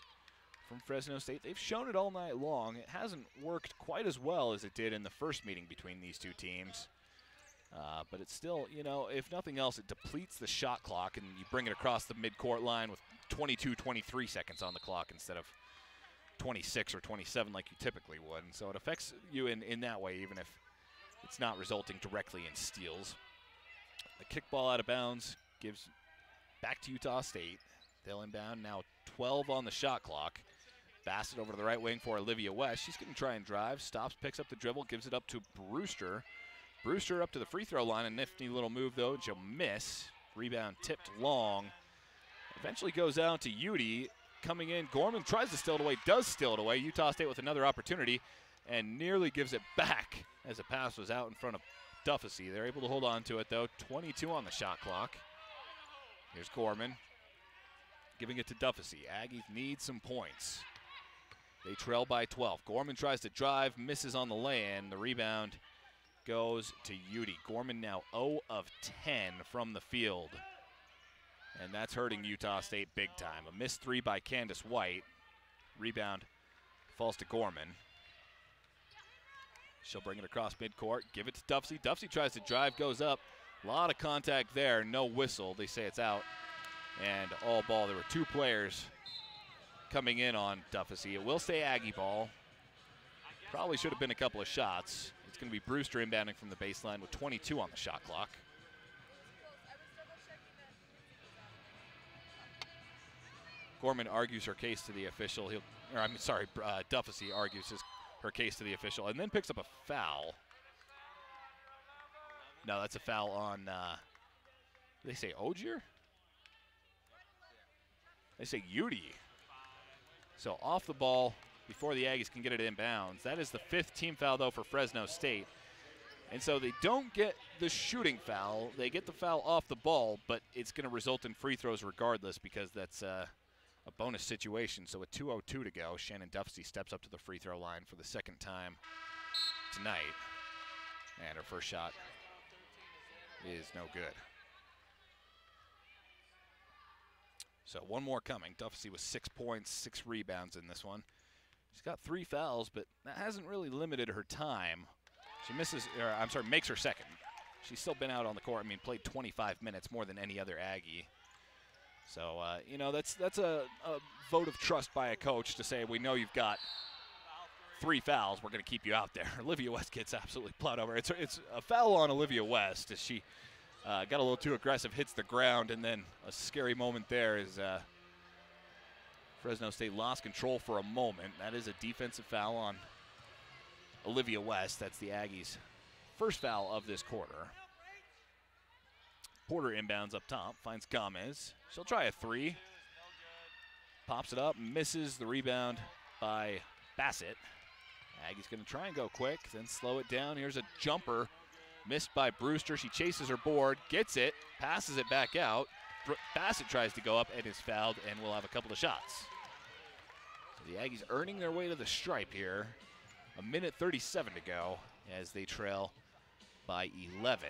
from Fresno State. They've shown it all night long. It hasn't worked quite as well as it did in the first meeting between these two teams. But it's still, you know, if nothing else, it depletes the shot clock and you bring it across the midcourt line with 22, 23 seconds on the clock instead of 26 or 27 like you typically would. And so it affects you in that way, even if it's not resulting directly in steals. The kickball out of bounds gives back to Utah State. They'll inbound now 12 on the shot clock. Bassett over to the right wing for Olivia West. She's going to try and drive. Stops, picks up the dribble, gives it up to Brewster. Brewster up to the free throw line. A nifty little move, though. And she'll miss. Rebound tipped long. Eventually goes out to Udi. Coming in, Gorman tries to steal it away, does steal it away. Utah State with another opportunity and nearly gives it back as the pass was out in front of Duffy. They're able to hold on to it, though. 22 on the shot clock. Here's Gorman giving it to Duffy. Aggies need some points. They trail by 12. Gorman tries to drive, misses on the lay-in. The rebound goes to Udi. Gorman now 0 of 10 from the field. And that's hurting Utah State big time. A missed 3 by Candace White. Rebound falls to Gorman. She'll bring it across midcourt, give it to Duffy. Duffy tries to drive, goes up. A lot of contact there, no whistle. They say it's out. And all ball. There were 2 players coming in on Dufficy. It will stay Aggie ball. Probably should have been a couple of shots. It's going to be Brewster inbounding from the baseline with 22 on the shot clock. Gorman argues her case to the official. Dufficy argues her case to the official and then picks up a foul. No, that's a foul on, they say Ogier? They say Udy. So off the ball before the Aggies can get it inbounds. That is the 5th team foul, though, for Fresno State. And so they don't get the shooting foul. They get the foul off the ball, but it's going to result in free throws regardless because that's a bonus situation. So with 2:02 to go, Shannon Dufficy steps up to the free throw line for the 2nd time tonight. And her first shot is no good. So one more coming. Dufficy with 6 points, 6 rebounds in this one. She's got 3 fouls, but that hasn't really limited her time. She makes her 2nd. She's still been out on the court. I mean, played 25 minutes, more than any other Aggie. So, that's a vote of trust by a coach to say, we know you've got 3 fouls. We're going to keep you out there. Olivia West gets absolutely plowed over. It's a foul on Olivia West as she got a little too aggressive, hits the ground, and then a scary moment there is Fresno State lost control for a moment. That is a defensive foul on Olivia West. That's the Aggies' first foul of this quarter. Porter inbounds up top, finds Gomez. She'll try a 3. Pops it up, misses the rebound by Bassett. Aggie's going to try and go quick, then slow it down. Here's a jumper missed by Brewster. She chases her board, gets it, passes it back out. Bassett tries to go up and is fouled and will have a couple of shots. So the Aggies earning their way to the stripe here. 1:37 to go as they trail by 11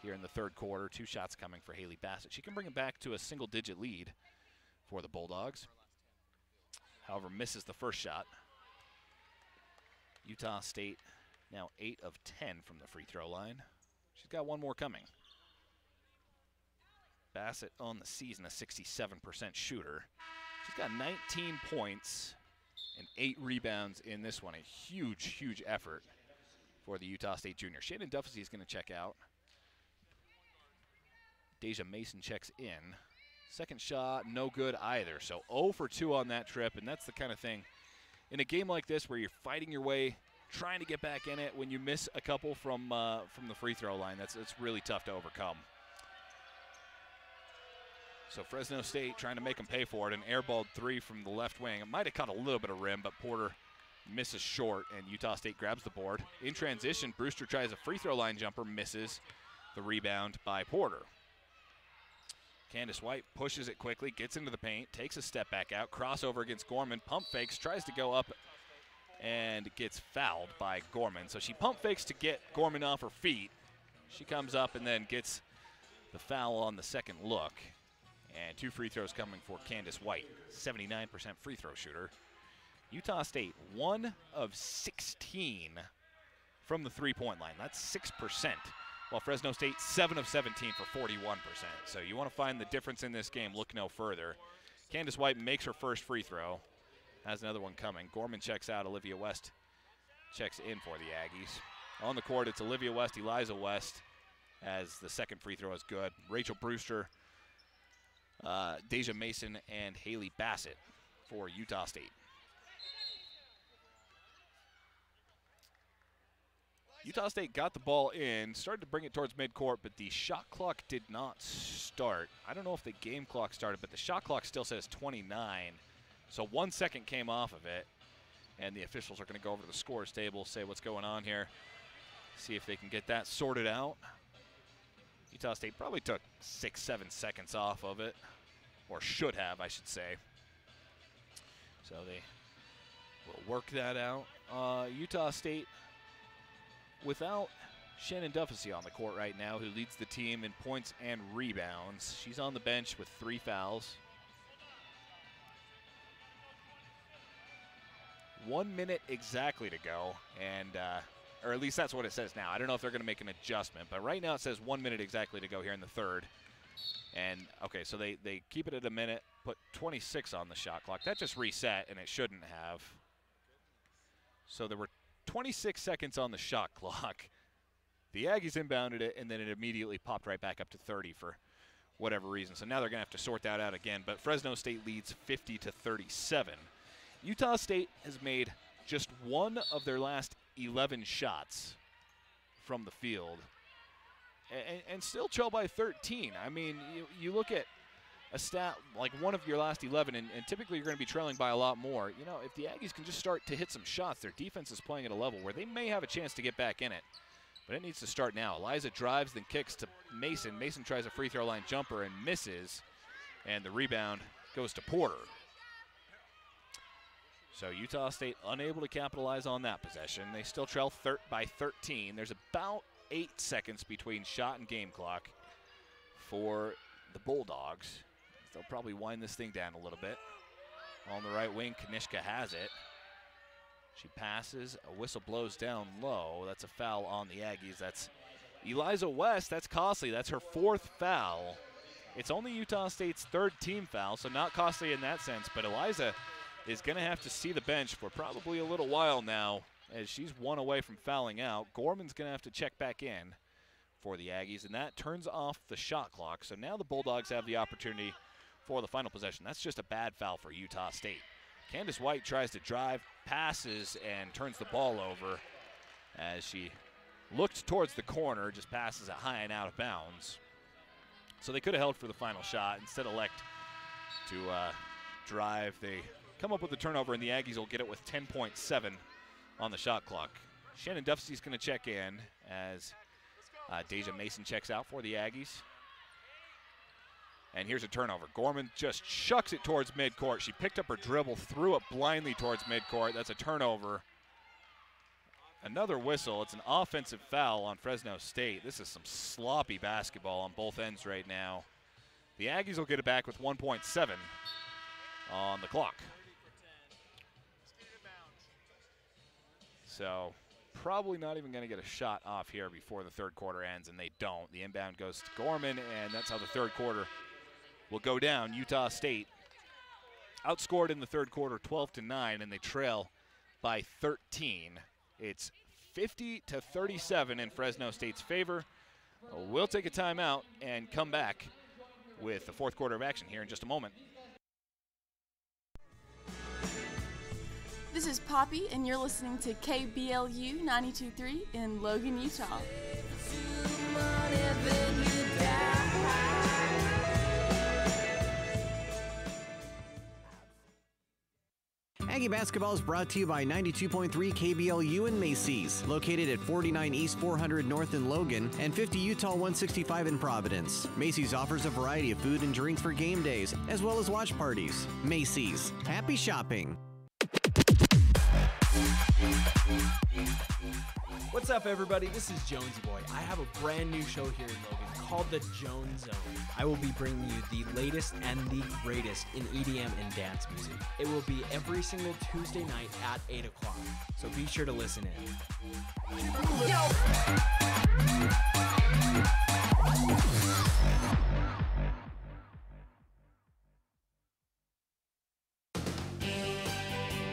here in the 3rd quarter. 2 shots coming for Haley Bassett. She can bring it back to a single-digit lead for the Bulldogs. However, misses the first shot. Utah State now 8 of 10 from the free throw line. She's got 1 more coming. Bassett on the season, a 67% shooter. She's got 19 points and 8 rebounds in this one. A huge, huge effort for the Utah State junior. Shannon Dufficy is going to check out. Deja Mason checks in. 2nd shot, no good either. So 0 for 2 on that trip, and that's the kind of thing in a game like this where you're fighting your way, trying to get back in it. When you miss a couple from the free throw line, it's really tough to overcome. So Fresno State trying to make them pay for it. An airballed 3 from the left wing. It might have caught a little bit of rim, but Porter misses short, and Utah State grabs the board. In transition, Brewster tries a free throw line jumper, misses the rebound by Porter. Candace White pushes it quickly, gets into the paint, takes a step back out, crossover against Gorman, pump fakes, tries to go up, and gets fouled by Gorman. So she pump fakes to get Gorman off her feet. She comes up and then gets the foul on the 2nd look. And 2 free throws coming for Candace White, 79% free throw shooter. Utah State, 1 of 16 from the 3-point line. That's 6%. While Fresno State, 7 of 17 for 41%. So you want to find the difference in this game, look no further. Candace White makes her first free throw. Has another one coming. Gorman checks out. Olivia West checks in for the Aggies. On the court, it's Olivia West, Eliza West, as the 2nd free throw is good. Rachel Brewster, Deja Mason, and Haley Bassett for Utah State. Utah State got the ball in, started to bring it towards midcourt, but the shot clock did not start. I don't know if the game clock started, but the shot clock still says 29. So 1 second came off of it, and the officials are going to go over to the scores table, say what's going on here, see if they can get that sorted out. Utah State probably took 6-7 seconds off of it, or should have, I should say. So they will work that out. Utah State, without Shannon Dufficy on the court right now, who leads the team in points and rebounds. She's on the bench with 3 fouls. 1 minute exactly to go, and or at least that's what it says now. I don't know if they're going to make an adjustment, but right now it says 1 minute exactly to go here in the 3rd. And, okay, so they keep it at a minute, put 26 on the shot clock. That just reset, and it shouldn't have. So there were 26 seconds on the shot clock. The Aggies inbounded it, and then it immediately popped right back up to 30 for whatever reason. So now they're going to have to sort that out again. But Fresno State leads 50-37. Utah State has made just one of their last 11 shots from the field and still trail by 13. I mean, you look at a stat like one of your last 11, and typically you're going to be trailing by a lot more. You know, if the Aggies can just start to hit some shots, their defense is playing at a level where they may have a chance to get back in it. But it needs to start now. Eliza drives, then kicks to Mason. Mason tries a free throw line jumper and misses. And the rebound goes to Porter. So Utah State unable to capitalize on that possession. They still trail by 13. There's about 8 seconds between shot and game clock for the Bulldogs. They'll probably wind this thing down a little bit. On the right wing, Kanishka has it. She passes, a whistle blows down low. That's a foul on the Aggies. That's Eliza West. That's costly. That's her 4th foul. It's only Utah State's 3rd team foul, so not costly in that sense. But Eliza is going to have to see the bench for probably a little while now as she's 1 away from fouling out. Gorman's going to have to check back in for the Aggies, and that turns off the shot clock. So now the Bulldogs have the opportunity for the final possession. That's just a bad foul for Utah State. Candace White tries to drive, passes, and turns the ball over as she looked towards the corner, just passes it high and out of bounds. So they could have held for the final shot. Instead elect to drive. They come up with the turnover, and the Aggies will get it with 10.7 on the shot clock. Shannon Duffsty's going to check in as Deja Mason checks out for the Aggies. And here's a turnover. Gorman just chucks it towards midcourt. She picked up her dribble, threw it blindly towards midcourt. That's a turnover. Another whistle. It's an offensive foul on Fresno State. This is some sloppy basketball on both ends right now. The Aggies will get it back with 1.7 on the clock. So probably not even going to get a shot off here before the 3rd quarter ends, and they don't. The inbound goes to Gorman, and that's how the 3rd quarter will go down. Utah State outscored in the 3rd quarter 12-9, and they trail by 13. It's 50-37 in Fresno State's favor. We'll take a timeout and come back with the 4th quarter of action here in just a moment. This is Poppy, and you're listening to KBLU 92.3 in Logan, Utah. Aggie Basketball is brought to you by 92.3 KBLU in Macy's, located at 49 East 400 North in Logan and 50 Utah 165 in Providence. Macy's offers a variety of food and drinks for game days, as well as watch parties. Macy's. Happy shopping. What's up, everybody? This is Jonesy Boy. I have a brand new show here in Logan called The Jones Zone. I will be bringing you the latest and the greatest in EDM and dance music. It will be every single Tuesday night at 8 o'clock, so be sure to listen in.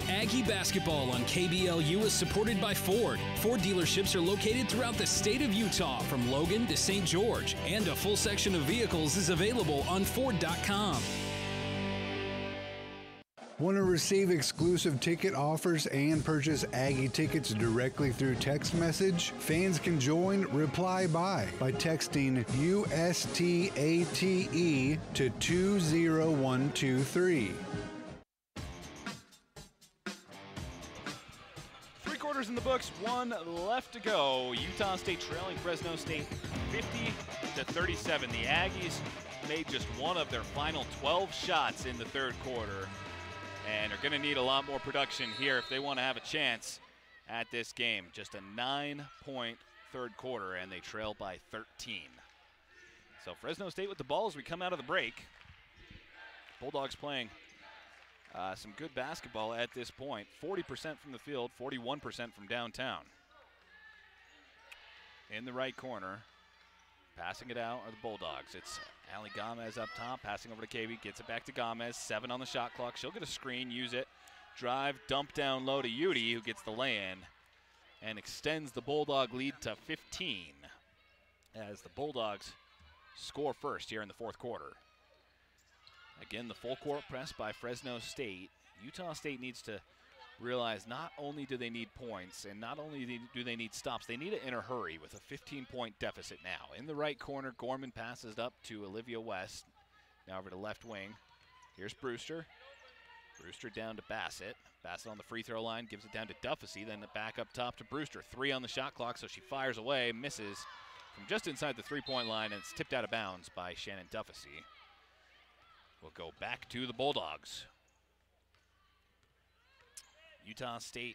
Aggie Basketball on KBLU is supported by Ford. Ford dealerships are located throughout the state of Utah, from Logan to St. George, and a full section of vehicles is available on Ford.com. Want to receive exclusive ticket offers and purchase Aggie tickets directly through text message? Fans can join Reply by texting USTATE to 20123. In the books, 1 left to go. Utah State trailing Fresno State 50-37. The Aggies made just one of their final 12 shots in the 3rd quarter and are going to need a lot more production here if they want to have a chance at this game. Just a 9-point 3rd quarter, and they trail by 13. So Fresno State with the ball as we come out of the break. Bulldogs playing some good basketball at this point. 40% from the field, 41% from downtown. In the right corner, passing it out are the Bulldogs. It's Allie Gomez up top, passing over to KB, gets it back to Gomez. 7 on the shot clock. She'll get a screen, use it. Drive, dump down low to Udy, who gets the lay-in and extends the Bulldog lead to 15 as the Bulldogs score first here in the fourth quarter. Again, the full court press by Fresno State. Utah State needs to realize not only do they need points and not only do they need stops, they need it in a hurry with a 15-point deficit now. In the right corner, Gorman passes it up to Olivia West. Now over to left wing. Here's Brewster. Brewster down to Bassett. Bassett on the free throw line, gives it down to Duffy, then back up top to Brewster. 3 on the shot clock, so she fires away, misses from just inside the three-point line, and it's tipped out of bounds by Shannon Duffy. We'll go back to the Bulldogs. Utah State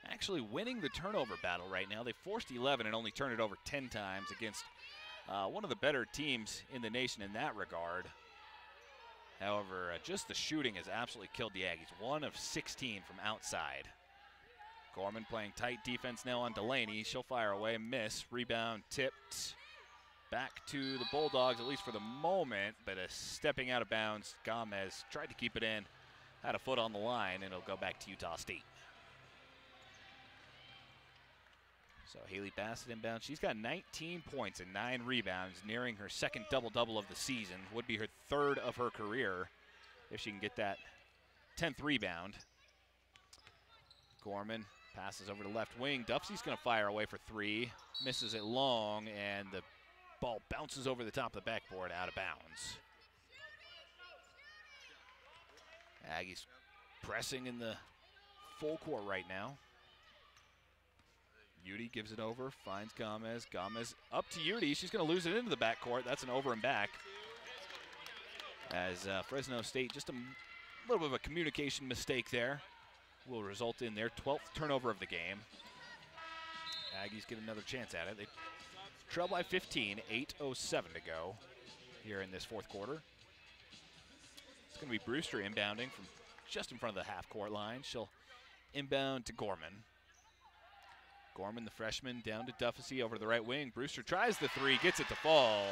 actually winning the turnover battle right now. They forced 11 and only turned it over 10 times against one of the better teams in the nation in that regard. However, just the shooting has absolutely killed the Aggies. 1 of 16 from outside. Gorman playing tight defense now on Delaney. She'll fire away, miss, rebound tipped. Back to the Bulldogs, at least for the moment, but stepping out of bounds. Gomez tried to keep it in. Had a foot on the line, and it'll go back to Utah State. So Haley Bassett inbound. She's got 19 points and 9 rebounds, nearing her second double-double of the season. Would be her 3rd of her career if she can get that 10th rebound. Gorman passes over to left wing. Duffy's going to fire away for 3. Misses it long, and the ball bounces over the top of the backboard out of bounds. Aggies pressing in the full court right now. Udy gives it over, finds Gomez. Gomez up to Udy. She's going to lose it into the backcourt. That's an over and back. As Fresno State, just a little bit of a communication mistake there will result in their 12th turnover of the game. Aggies get another chance at it. They trail by 15, 8:07 to go here in this fourth quarter. It's going to be Brewster inbounding from just in front of the half-court line. She'll inbound to Gorman. Gorman, the freshman, down to Duffy over to the right wing. Brewster tries the 3, gets it to fall.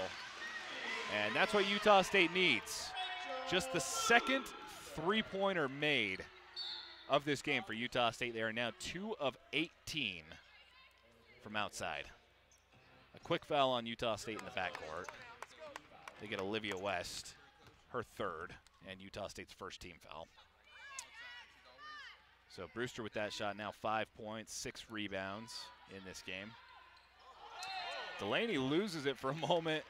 And that's what Utah State needs. Just the second three-pointer made of this game for Utah State. They are now 2 of 18 from outside. A quick foul on Utah State in the backcourt. They get Olivia West, her 3rd, and Utah State's first team foul. So Brewster with that shot now 5 points, 6 rebounds in this game. Delaney loses it for a moment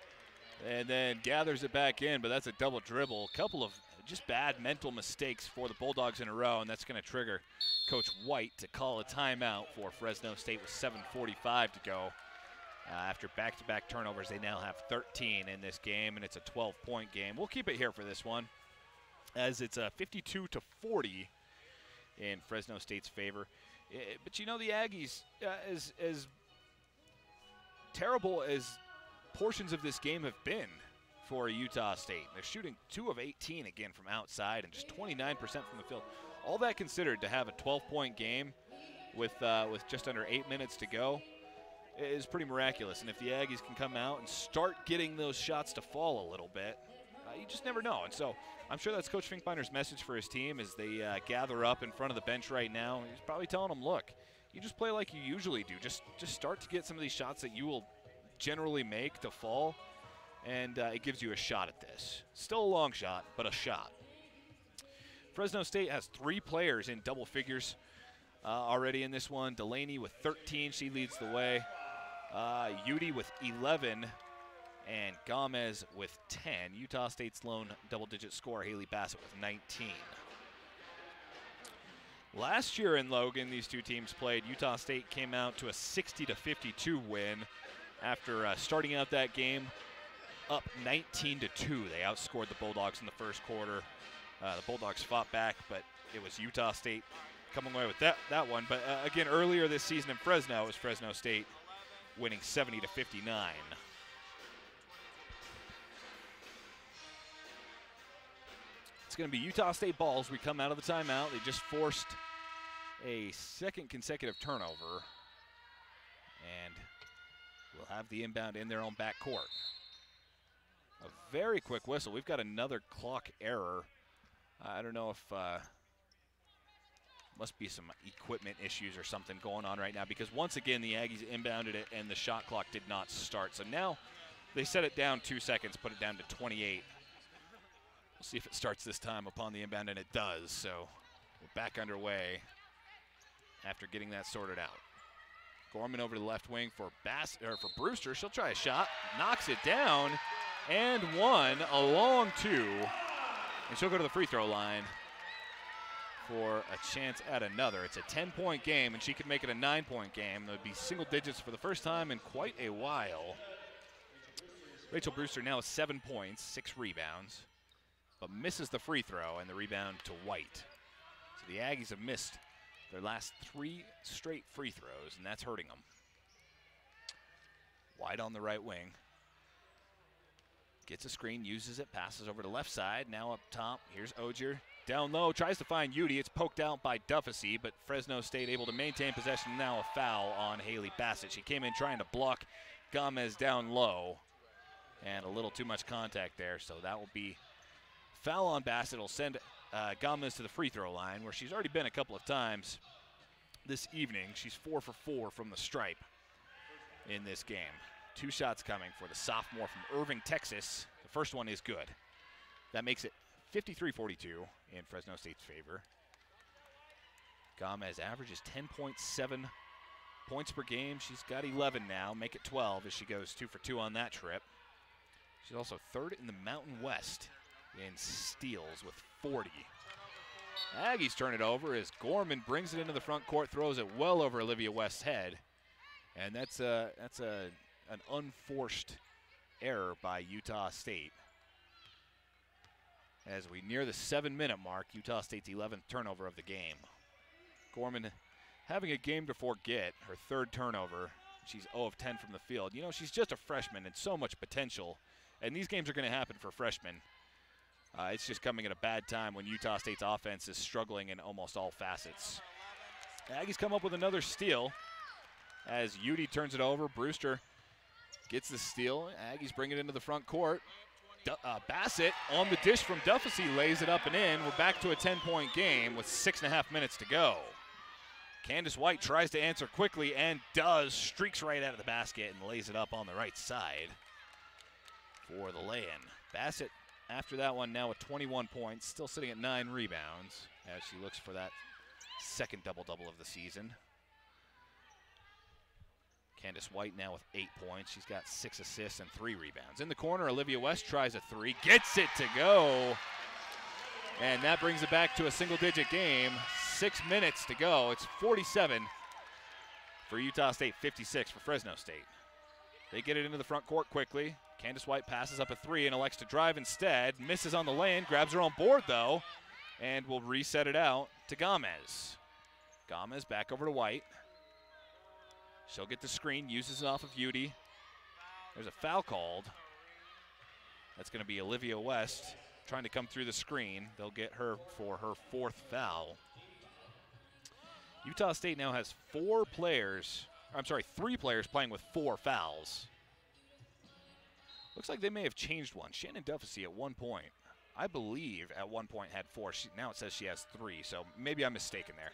and then gathers it back in, but that's a double dribble. A couple of just bad mental mistakes for the Bulldogs in a row, and that's going to trigger Coach White to call a timeout for Fresno State with 7:45 to go. After back-to-back turnovers, they now have 13 in this game, and it's a 12-point game. We'll keep it here for this one, as it's a 52-40 in Fresno State's favor. But you know, the Aggies, as terrible as portions of this game have been for Utah State, they're shooting 2 of 18 again from outside and just 29% from the field. All that considered, to have a 12-point game with just under 8 minutes to go is pretty miraculous. And if the Aggies can come out and start getting those shots to fall a little bit, you just never know. And so I'm sure that's Coach Finkbinder's message for his team as they gather up in front of the bench right now. He's probably telling them, look, you just play like you usually do. Just start to get some of these shots that you will generally make to fall, and it gives you a shot at this. Still a long shot, but a shot. Fresno State has 3 players in double figures already in this one. Delaney with 13, she leads the way. Udy with 11, and Gomez with 10. Utah State's lone double-digit scorer, Haley Bassett, with 19. Last year in Logan, these two teams played. Utah State came out to a 60-52 win after starting out that game up 19-2. They outscored the Bulldogs in the first quarter. The Bulldogs fought back, but it was Utah State coming away with that one. But again, earlier this season in Fresno, it was Fresno State winning 70-59. It's going to be Utah State ball as we come out of the timeout. They just forced a second consecutive turnover, and we'll have the inbound in their own backcourt. A very quick whistle. We've got another clock error. I don't know if must be some equipment issues or something going on right now, because once again the Aggies inbounded it and the shot clock did not start. So now they set it down 2 seconds, put it down to 28. We'll see if it starts this time upon the inbound, and it does. So we're back underway after getting that sorted out. Gorman over to the left wing for Brewster. She'll try a shot, knocks it down, and one, a long two. And she'll go to the free throw line for a chance at another. It's a 10-point game, and she could make it a 9-point game. That would be single digits for the first time in quite a while. Rachel Brewster now has 7 points, 6 rebounds, but misses the free throw and the rebound to White. So the Aggies have missed their last 3 straight free throws, and that's hurting them. White on the right wing. Gets a screen, uses it, passes over to left side. Now up top, here's Ogier. Down low, tries to find Udy. It's poked out by Duffesy, but Fresno State able to maintain possession. Now a foul on Haley Bassett. She came in trying to block Gomez down low, and a little too much contact there, so that will be foul on Bassett. It'll send Gomez to the free throw line, where she's already been a couple of times this evening. She's 4 for 4 from the stripe in this game. 2 shots coming for the sophomore from Irving, Texas. The first one is good. That makes it 53-42 in Fresno State's favor. Gomez averages 10.7 points per game. She's got 11 now, make it 12 as she goes 2 for 2 on that trip. She's also 3rd in the Mountain West in steals with 40. Aggies turn it over as Gorman brings it into the front court, throws it well over Olivia West's head. And that's an unforced error by Utah State. As we near the 7-minute mark, Utah State's 11th turnover of the game. Gorman having a game to forget, her 3rd turnover. She's 0 of 10 from the field. You know, she's just a freshman and so much potential, and these games are going to happen for freshmen. It's just coming at a bad time when Utah State's offense is struggling in almost all facets. Aggies come up with another steal as Udy turns it over. Brewster gets the steal. Aggies bring it into the front court. Bassett on the dish from Duffesy lays it up and in. We're back to a 10-point game with 6.5 minutes to go. Candace White tries to answer quickly and does. Streaks right out of the basket and lays it up on the right side for the lay-in. Bassett, after that one, now with 21 points, still sitting at 9 rebounds as she looks for that second double-double of the season. Candace White now with 8 points. She's got 6 assists and 3 rebounds. In the corner, Olivia West tries a 3, gets it to go. And that brings it back to a single-digit game. 6 minutes to go. It's 47 for Utah State, 56 for Fresno State. They get it into the front court quickly. Candace White passes up a 3 and elects to drive instead. Misses on the lane, grabs her own board though, and will reset it out to Gomez. Gomez back over to White. She'll get the screen, uses it off of Udy. There's a foul called. That's going to be Olivia West trying to come through the screen. They'll get her for her 4th foul. Utah State now has 3 players playing with 4 fouls. Looks like they may have changed one. Shannon Duffesy at one point, I believe at one point had 4. Now it says she has 3, so maybe I'm mistaken there.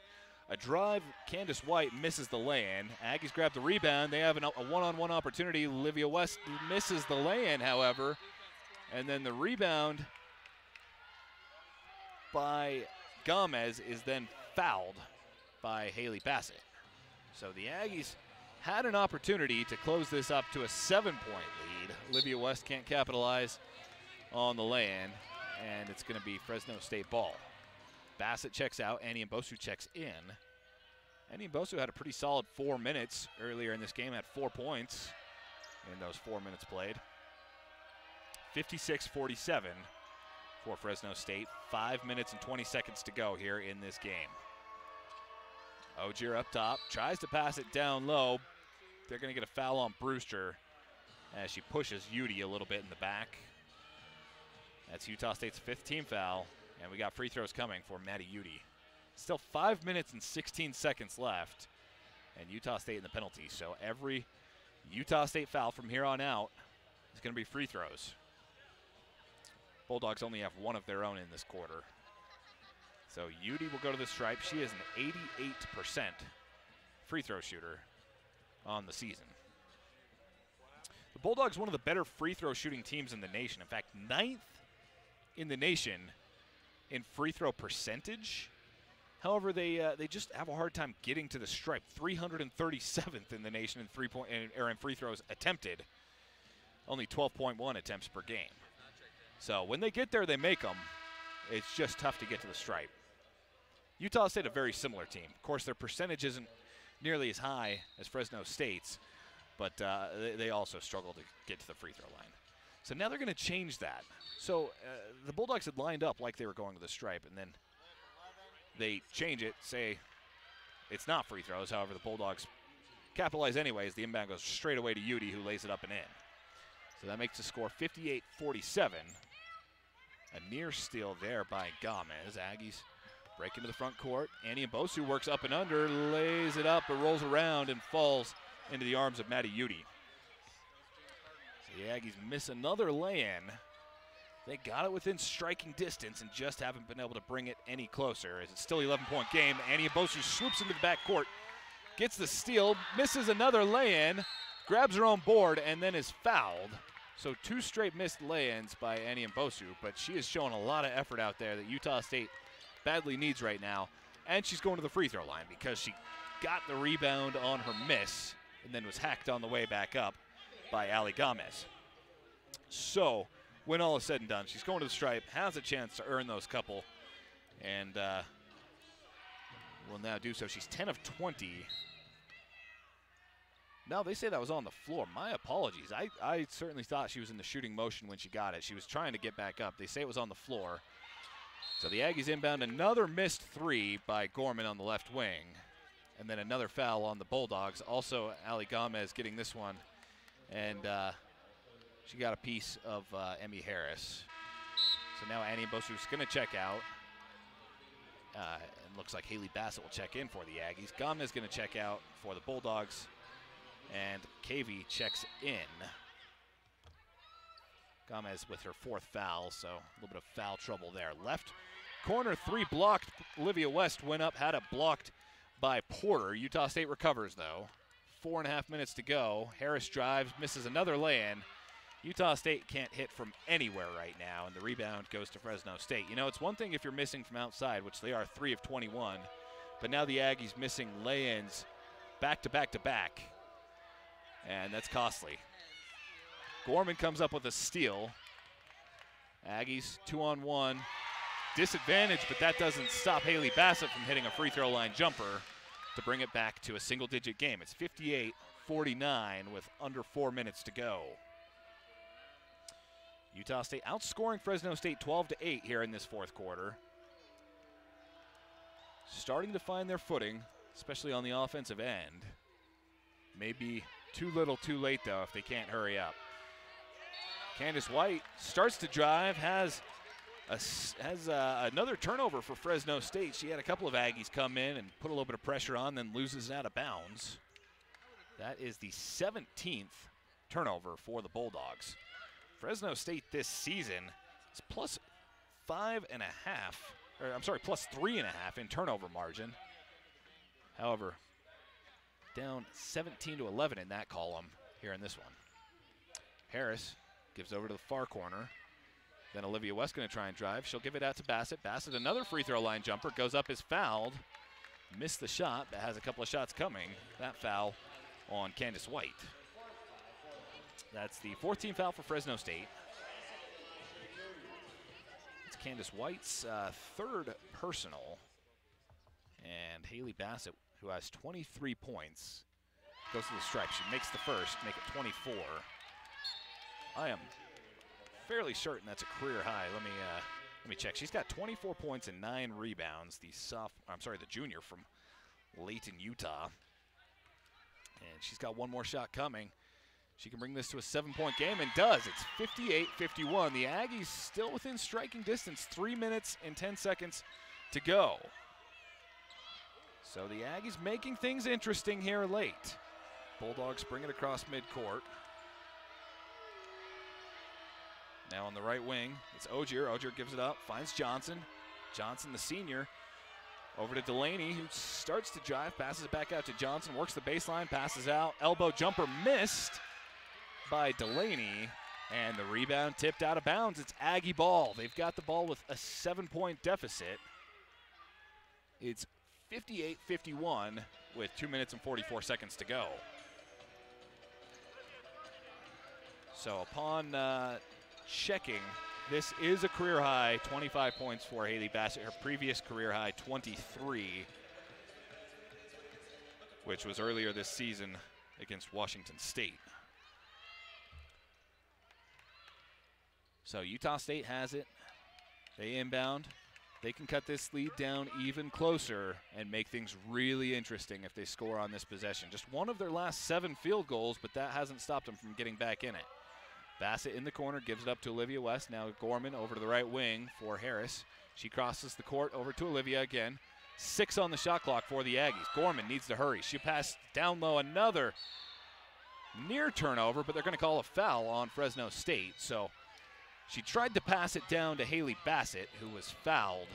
A drive, Candace White misses the lay-in. Aggies grab the rebound. They have a one-on-one opportunity. Olivia West misses the lay-in, however. And then the rebound by Gomez is then fouled by Haley Bassett. So the Aggies had an opportunity to close this up to a 7-point lead. Olivia West can't capitalize on the lay-in, and it's going to be Fresno State ball. Bassett checks out. Annie Mbosu checks in. Annie Mbosu had a pretty solid 4 minutes earlier in this game, had 4 points in those 4 minutes played. 56-47 for Fresno State. 5 minutes and 20 seconds to go here in this game. Ogier up top, tries to pass it down low. They're going to get a foul on Brewster as she pushes Udy a little bit in the back. That's Utah State's 5th team foul. And we got free throws coming for Maddie Udy. Still 5 minutes and 16 seconds left. And Utah State in the penalty. So every Utah State foul from here on out is going to be free throws. Bulldogs only have one of their own in this quarter. So Udi will go to the stripe. She is an 88% free throw shooter on the season. The Bulldogs, one of the better free throw shooting teams in the nation. In fact, 9th in the nation in free throw percentage. However, they just have a hard time getting to the stripe. 337th in the nation in in free throws attempted. Only 12.1 attempts per game. So when they get there, they make them. It's just tough to get to the stripe. Utah State, a very similar team. Of course, their percentage isn't nearly as high as Fresno State's, but they also struggle to get to the free throw line. So now they're going to change that. So the Bulldogs had lined up like they were going to the stripe, and then they change it, say it's not free throws. However, the Bulldogs capitalize anyways. The inbound goes straight away to Udi, who lays it up and in. So that makes the score 58-47. A near steal there by Gomez. Aggies break into the front court. Annie Mbosu works up and under, lays it up, but rolls around and falls into the arms of Maddie Udi. So the Aggies miss another lay-in. They got it within striking distance and just haven't been able to bring it any closer. As it's still an 11-point game, Annie Mbosu swoops into the backcourt, gets the steal, misses another lay-in, grabs her own board, and then is fouled. So 2 straight missed lay-ins by Annie Mbosu, but she is showing a lot of effort out there that Utah State badly needs right now. And she's going to the free throw line because she got the rebound on her miss and then was hacked on the way back up by Ali Gomez. So when all is said and done, she's going to the stripe, has a chance to earn those couple, and will now do so. She's 10 of 20. No, they say that was on the floor. My apologies. I certainly thought she was in the shooting motion when she got it. She was trying to get back up. They say it was on the floor. So the Aggies inbound another missed 3 by Gorman on the left wing. And then another foul on the Bulldogs. Also, Ali Gomez getting this one. And she got a piece of Emmy Harris. So now Annie Mbosu is going to check out. It looks like Haley Bassett will check in for the Aggies. Gomez going to check out for the Bulldogs. And Cavey checks in. Gomez with her 4th foul, so a little bit of foul trouble there. Left corner 3 blocked. Olivia West went up, had it blocked by Porter. Utah State recovers, though. 4.5 minutes to go. Harris drives, misses another lay-in. Utah State can't hit from anywhere right now, and the rebound goes to Fresno State. You know, it's one thing if you're missing from outside, which they are 3 of 21, but now the Aggies missing lay-ins back to back to back. And that's costly. Gorman comes up with a steal. Aggies 2-on-1. Disadvantage, but that doesn't stop Haley Bassett from hitting a free throw line jumper to bring it back to a single-digit game. It's 58-49 with under 4 minutes to go. Utah State outscoring Fresno State 12-8 here in this 4th quarter. Starting to find their footing, especially on the offensive end. Maybe too little, too late, though, if they can't hurry up. Candace White starts to drive, has another turnover for Fresno State. She had a couple of Aggies come in and put a little bit of pressure on, then loses it out of bounds. That is the 17th turnover for the Bulldogs. Fresno State this season is plus 3.5 in turnover margin. However, down 17-11 in that column here in this one. Harris gives over to the far corner. Then Olivia West going to try and drive. She'll give it out to Bassett. Bassett, another free throw line jumper, goes up, is fouled. Missed the shot, but has a couple of shots coming. That foul on Candace White. That's the 14th foul for Fresno State. It's Candace White's 3rd personal. And Haley Bassett, who has 23 points, goes to the stripe. She makes the first, make it 24. I am fairly certain that's a career high. Let me check. She's got 24 points and 9 rebounds. The junior from Layton, Utah. And she's got one more shot coming. She can bring this to a 7-point game and does. It's 58-51. The Aggies still within striking distance. 3 minutes and 10 seconds to go. So the Aggies making things interesting here late. Bulldogs bring it across midcourt. Now on the right wing, it's Ogier. Ogier gives it up, finds Johnson. Johnson, the senior, over to Delaney, who starts to drive, passes it back out to Johnson, works the baseline, passes out. Elbow jumper missed by Delaney, and the rebound tipped out of bounds. It's Aggie ball. They've got the ball with a 7-point deficit. It's 58-51 with 2 minutes and 44 seconds to go. So upon checking, this is a career high, 25 points for Haley Bassett. Her previous career high, 23, which was earlier this season against Washington State. So Utah State has it. They inbound. They can cut this lead down even closer and make things really interesting if they score on this possession. Just one of their last 7 field goals, but that hasn't stopped them from getting back in it. Bassett in the corner, gives it up to Olivia West. Now Gorman over to the right wing for Harris. She crosses the court over to Olivia again. 6 on the shot clock for the Aggies. Gorman needs to hurry. She passed down low, another near turnover, but they're going to call a foul on Fresno State. So she tried to pass it down to Haley Bassett, who was fouled.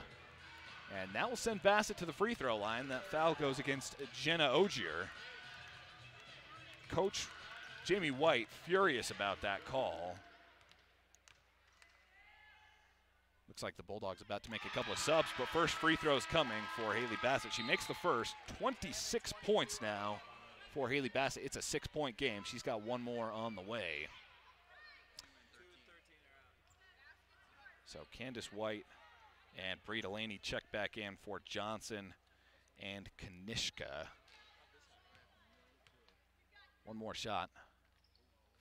And that will send Bassett to the free throw line. That foul goes against Jenna Ogier. Coach Jamie White furious about that call. Looks like the Bulldogs about to make a couple of subs, but first free throws coming for Haley Bassett. She makes the first. 26 points now for Haley Bassett. It's a 6-point game. She's got one more on the way. So Candace White and Bree Delaney check back in for Johnson and Kanishka. One more shot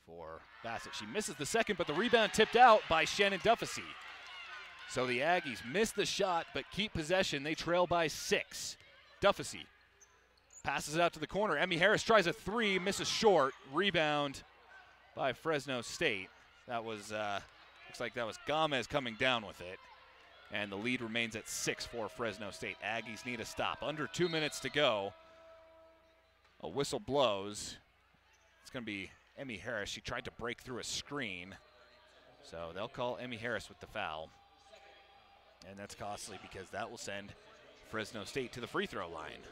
for Bassett. She misses the second, but the rebound tipped out by Shannon Duffesey. So the Aggies miss the shot, but keep possession. They trail by 6. Duffesey passes it out to the corner. Emmy Harris tries a 3, misses short. Rebound by Fresno State. That was, looks like that was Gomez coming down with it. And the lead remains at 6 for Fresno State. Aggies need a stop. Under 2 minutes to go. A whistle blows. It's going to be Emmy Harris. She tried to break through a screen. So they'll call Emmy Harris with the foul. And that's costly because that will send Fresno State to the free throw line.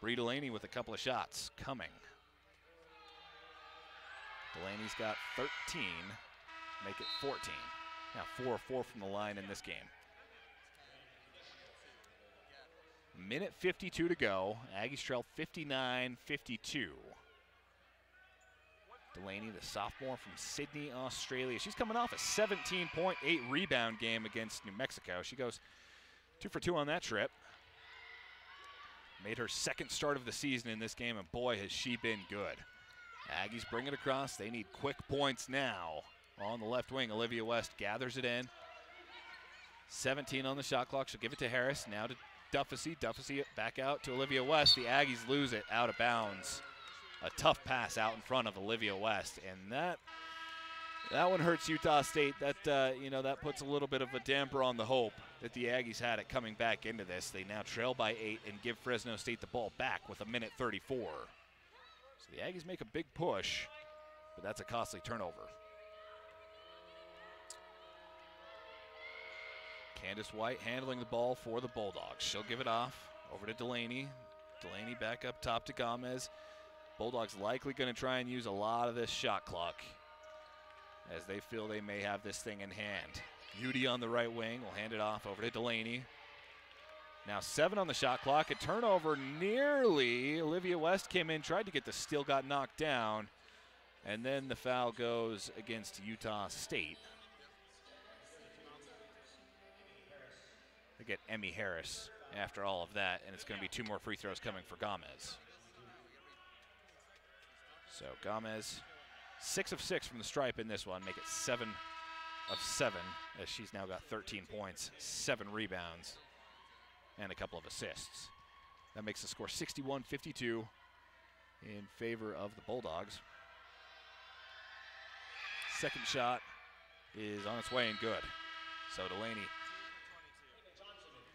Bree Delaney with a couple of shots coming. Delaney's got 13, make it 14. Now 4-4 from the line in this game. Minute 52 to go. Aggies trail 59-52. Delaney, the sophomore from Sydney, Australia. She's coming off a 17.8 rebound game against New Mexico. She goes 2 for 2 on that trip. Made her second start of the season in this game, and boy, has she been good. Aggies bring it across. They need quick points now. On the left wing, Olivia West gathers it in. 17 on the shot clock. She'll give it to Harris. Now to Duffesey. Duffesey back out to Olivia West. The Aggies lose it out of bounds. A tough pass out in front of Olivia West, and that one hurts Utah State. That that puts a little bit of a damper on the hope that the Aggies had at coming back into this. They now trail by 8 and give Fresno State the ball back with a minute 34. So the Aggies make a big push, but that's a costly turnover. Candace White handling the ball for the Bulldogs. She'll give it off over to Delaney. Delaney back up top to Gomez. Bulldogs likely going to try and use a lot of this shot clock as they feel they may have this thing in hand. Beauty on the right wing will hand it off over to Delaney. Now 7 on the shot clock. A turnover nearly. Olivia West came in, tried to get the steal, got knocked down. And then the foul goes against Utah State. They get Emmy Harris after all of that, and it's going to be 2 more free throws coming for Gomez. So Gomez, 6 of 6 from the stripe in this one, make it 7 of 7, as she's now got 13 points, 7 rebounds, and a couple of assists. That makes the score 61-52 in favor of the Bulldogs. Second shot is on its way and good. So Delaney,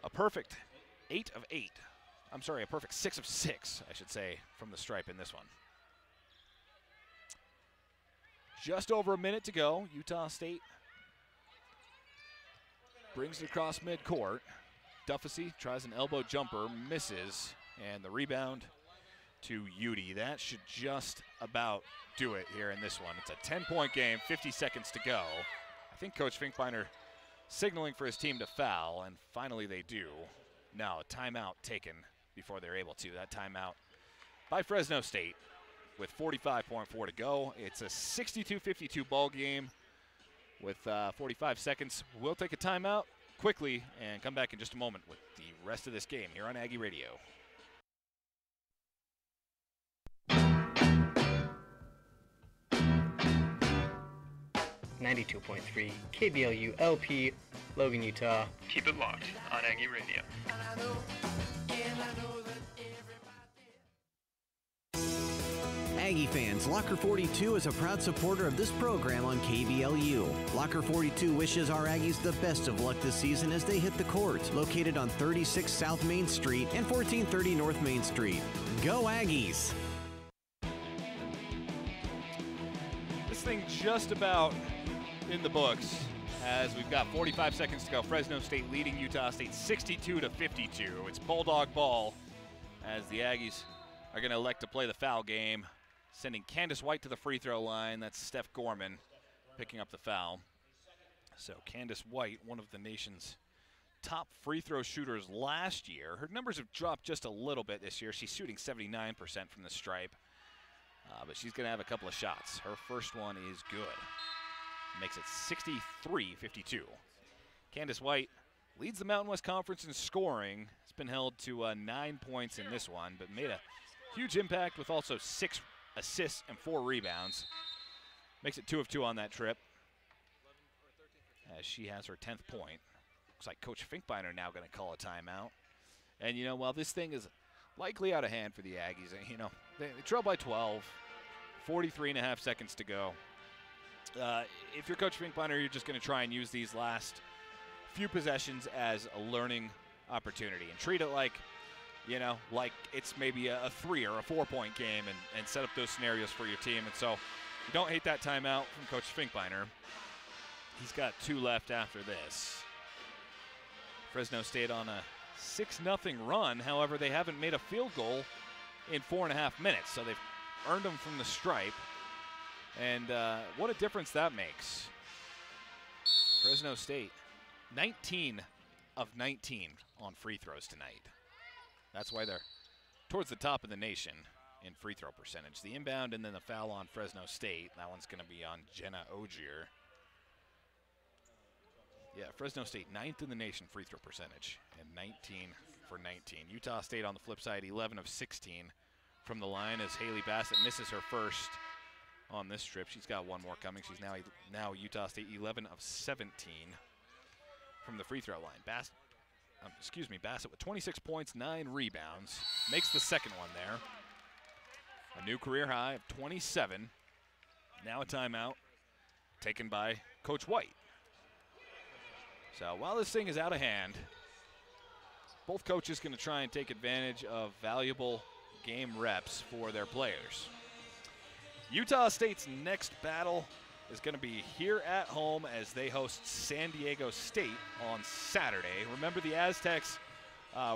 a perfect 8 of 8. I'm sorry, a perfect 6 of 6, I should say, from the stripe in this one. Just over a minute to go. Utah State brings it across midcourt. Duffesey tries an elbow jumper, misses, and the rebound to Udy. That should just about do it here in this one. It's a 10-point game, 50 seconds to go. I think Coach Finkbeiner signaling for his team to foul, and finally they do. Now a timeout taken before they're able to. That timeout by Fresno State with 45.4 to go. It's a 62-52 ball game with 45 seconds. We'll take a timeout quickly and come back in just a moment with the rest of this game here on Aggie Radio. .3 KBLU LP, Logan, Utah. Keep it locked on Aggie Radio. Aggie fans, Locker 42 is a proud supporter of this program on KBLU. Locker 42 wishes our Aggies the best of luck this season as they hit the court, located on 36 South Main Street and 1430 North Main Street. Go Aggies! This thing just about in the books as we've got 45 seconds to go. Fresno State leading Utah State 62-52. It's Bulldog ball as the Aggies are going to elect to play the foul game, sending Candace White to the free throw line. That's Steph Gorman picking up the foul. So Candace White, one of the nation's top free throw shooters last year. Her numbers have dropped just a little bit this year. She's shooting 79% from the stripe, but she's going to have a couple of shots. Her first one is good. Makes it 63-52. Candace White leads the Mountain West Conference in scoring. It's been held to 9 points in this one, but made a huge impact with also 6 assists and 4 rebounds. Makes it 2 of 2 on that trip, as she has her 10th point. Looks like Coach Finkbeiner now going to call a timeout. And, you know, while this thing is likely out of hand for the Aggies, you know, they trail by 12, 43.5 seconds to go. If you're Coach Finkbeiner, you're just going to try and use these last few possessions as a learning opportunity and treat it like, you know, like it's maybe a 3 or a 4-point game and set up those scenarios for your team. And so you don't hate that timeout from Coach Finkbeiner. He's got 2 left after this. Fresno State on a 6-0 run. However, they haven't made a field goal in 4.5 minutes, so they've earned them from the stripe. And what a difference that makes. Fresno State, 19 of 19 on free throws tonight. That's why they're towards the top of the nation in free throw percentage. The inbound and then the foul on Fresno State. That one's going to be on Jenna Ogier. Yeah, Fresno State 9th in the nation free throw percentage and 19 for 19. Utah State on the flip side, 11 of 16 from the line as Haley Bassett misses her first on this trip. She's got one more coming. She's now Utah State 11 of 17 from the free throw line. Bassett with 26 points, 9 rebounds. Makes the second one there. A new career high of 27. Now a timeout taken by Coach White. So while this thing is out of hand, both coaches going to try and take advantage of valuable game reps for their players. Utah State's next battle is going to be here at home as they host San Diego State on Saturday. Remember the Aztecs,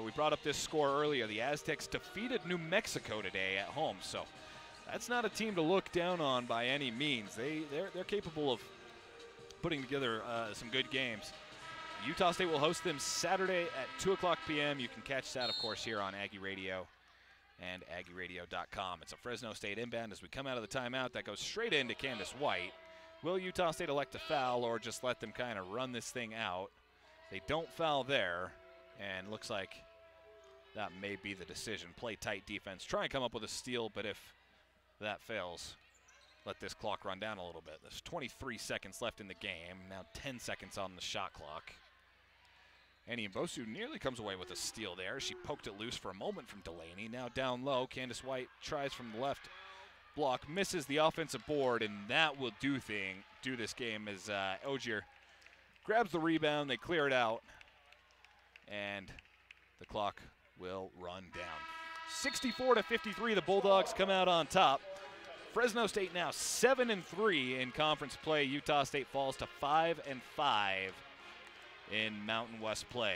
we brought up this score earlier. The Aztecs defeated New Mexico today at home, so that's not a team to look down on by any means. They're capable of putting together some good games. Utah State will host them Saturday at 2 o'clock p.m. You can catch that, of course, here on Aggie Radio and AggieRadio.com. It's a Fresno State inbound as we come out of the timeout. That goes straight into Candace White. Will Utah State elect to foul or just let them kind of run this thing out? They don't foul there, and looks like that may be the decision. Play tight defense. Try and come up with a steal, but if that fails, let this clock run down a little bit. There's 23 seconds left in the game. Now 10 seconds on the shot clock. Annie Mbosu nearly comes away with a steal there. She poked it loose for a moment from Delaney. Now down low, Candace White tries from the left block, misses the offensive board, and that will do this game as Ogier grabs the rebound. They clear it out, and the clock will run down. 64-53, the Bulldogs come out on top. Fresno State now 7-3 in conference play. Utah State falls to 5-5 in Mountain West play.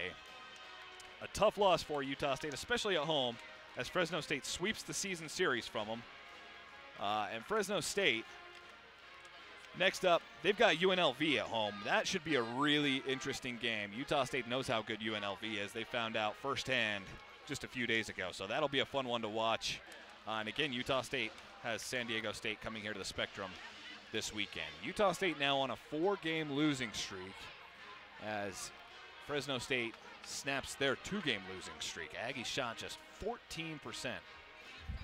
A tough loss for Utah State, especially at home, as Fresno State sweeps the season series from them. And Fresno State, next up, they've got UNLV at home. That should be a really interesting game. Utah State knows how good UNLV is. They found out firsthand just a few days ago. So that'll be a fun one to watch. And again, Utah State has San Diego State coming here to the Spectrum this weekend. Utah State now on a 4-game losing streak as Fresno State snaps their 2-game losing streak. Aggies shot just 14%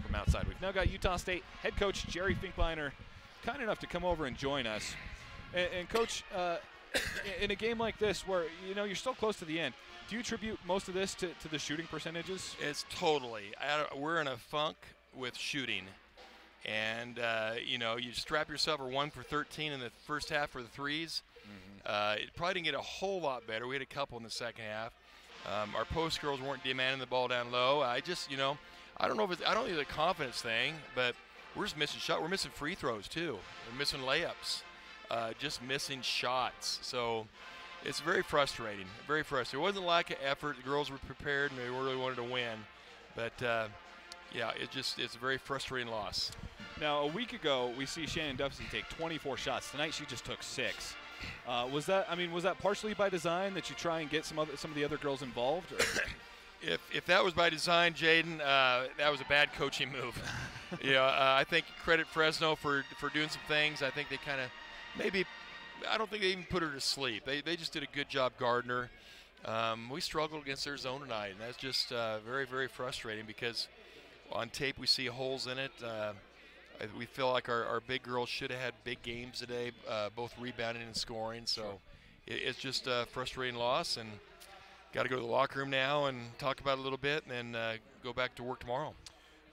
from outside. We've now got Utah State head coach Jerry Finkbeiner kind enough to come over and join us. And Coach, in a game like this where, you're still close to the end, do you attribute most of this to the shooting percentages? It's totally. We're in a funk with shooting. And, you strap yourself for 1 for 13 in the first half for the threes. It probably didn't get a whole lot better. We had a couple in the second half. Our post girls weren't demanding the ball down low. I just, I don't know if I don't think it's a confidence thing, but we're just missing shots. We're missing free throws too. We're missing layups, just missing shots. So it's very frustrating. Very frustrating. It wasn't lack of effort. The girls were prepared and they really wanted to win, but yeah, it's a very frustrating loss. Now, a week ago, we see Shannon Duffy take 24 shots. Tonight, she just took 6. Was that partially by design that you try and get some of the other girls involved? If that was by design, Jaden, that was a bad coaching move. I think credit Fresno for doing some things. I think they kind of I don't think they even put her to sleep. They just did a good job guarding her. We struggled against their zone tonight, and that's just very, very frustrating because on tape we see holes in it. We feel like our big girls should have had big games today, both rebounding and scoring. So it's just a frustrating loss, and got to go to the locker room now and talk about it a little bit, and then go back to work tomorrow.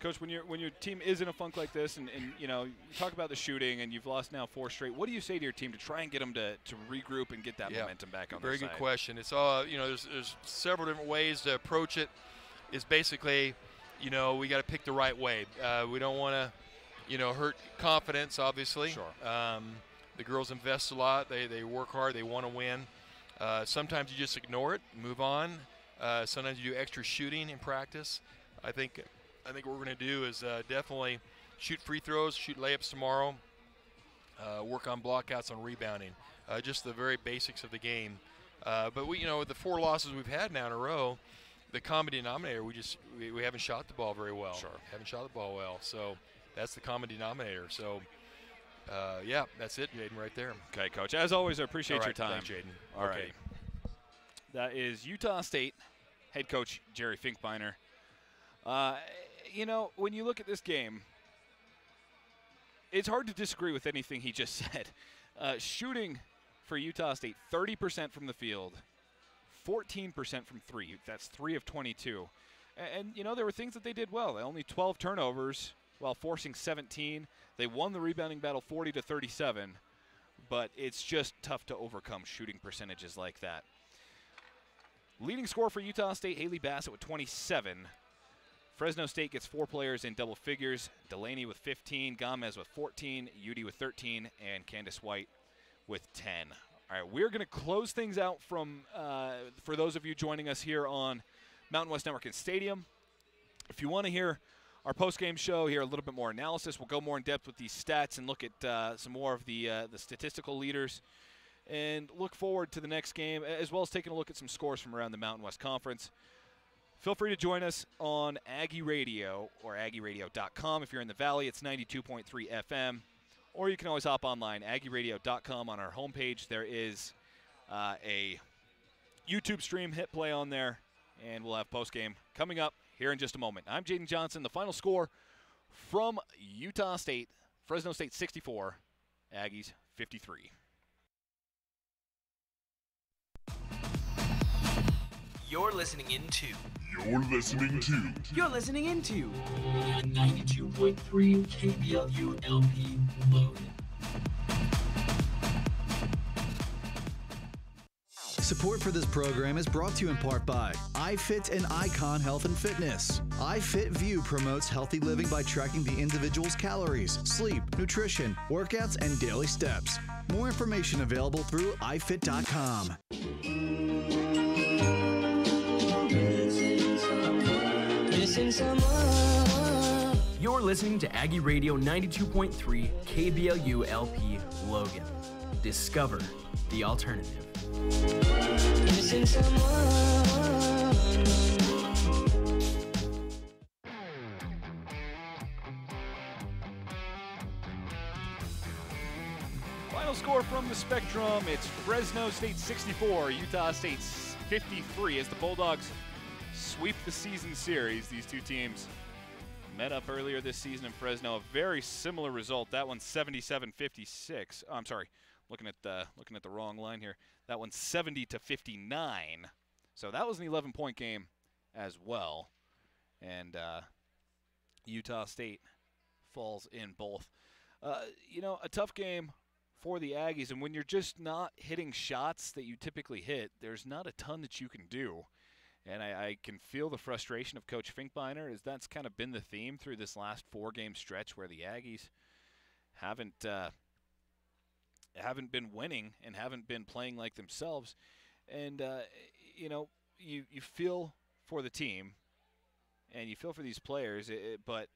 Coach, when your team is in a funk like this, and you talk about the shooting, and you've lost now 4 straight, what do you say to your team to try and get them to regroup and get that momentum back on their side? Very good question. It's all there's several different ways to approach it. It's basically, we got to pick the right way. We don't want to hurt confidence, obviously. Sure. The girls invest a lot. They work hard. They want to win. Sometimes you just ignore it, move on. Sometimes you do extra shooting in practice. I think what we're going to do is definitely shoot free throws, shoot layups tomorrow, work on blockouts, on rebounding, just the very basics of the game. But we, with the 4 losses we've had now in a row, the common denominator, we haven't shot the ball very well. Sure. Haven't shot the ball well. So that's the common denominator. So, yeah, that's it, Jaden, right there. Okay, Coach. As always, I appreciate your time. Thanks, Jaden. All right. That is Utah State head coach Jerry Finkbeiner. When you look at this game, it's hard to disagree with anything he just said. Shooting for Utah State, 30% from the field, 14% from 3. That's 3 of 22. And there were things that they did well. They only 12 turnovers while forcing 17. They won the rebounding battle 40-37, but it's just tough to overcome shooting percentages like that. Leading scorer for Utah State, Haley Bassett with 27. Fresno State gets 4 players in double figures. Delaney with 15, Gomez with 14, Udi with 13, and Candace White with 10. All right, we're going to close things out for those of you joining us here on Mountain West Network and Stadium. If you want to hear our post-game show, hear a little bit more analysis, we'll go more in depth with these stats and look at some more of the statistical leaders and look forward to the next game, as well as taking a look at some scores from around the Mountain West Conference. Feel free to join us on Aggie Radio or AggieRadio.com. If you're in the Valley, it's 92.3 FM. Or you can always hop online, AggieRadio.com. On our homepage, there is a YouTube stream. Hit play on there, and we'll have postgame coming up here in just a moment. I'm Jaden Johnson. The final score from Utah State, Fresno State 64, Aggies 53. You're listening into 92.3 KBLU LP Logan. Support for this program is brought to you in part by iFit and Icon Health and Fitness. iFit View promotes healthy living by tracking the individual's calories, sleep, nutrition, workouts, and daily steps. More information available through ifit.com. someone. You're listening to Aggie Radio 92.3 KBLU LP Logan. Discover the alternative. Missing someone. Final score from the Spectrum, it's Fresno State 64, Utah State 53 as the Bulldogs sweep the season series. These two teams met up earlier this season in Fresno. A very similar result. That one's 77-56. Oh, I'm sorry, looking at the wrong line here. That one's 70-59. So that was an 11-point game as well. And Utah State falls in both. A tough game for the Aggies, and when you're just not hitting shots that you typically hit, there's not a ton that you can do. And I can feel the frustration of Coach Finkbeiner, as that's kind of been the theme through this last 4-game stretch where the Aggies haven't been winning and haven't been playing like themselves. And you feel for the team and you feel for these players, but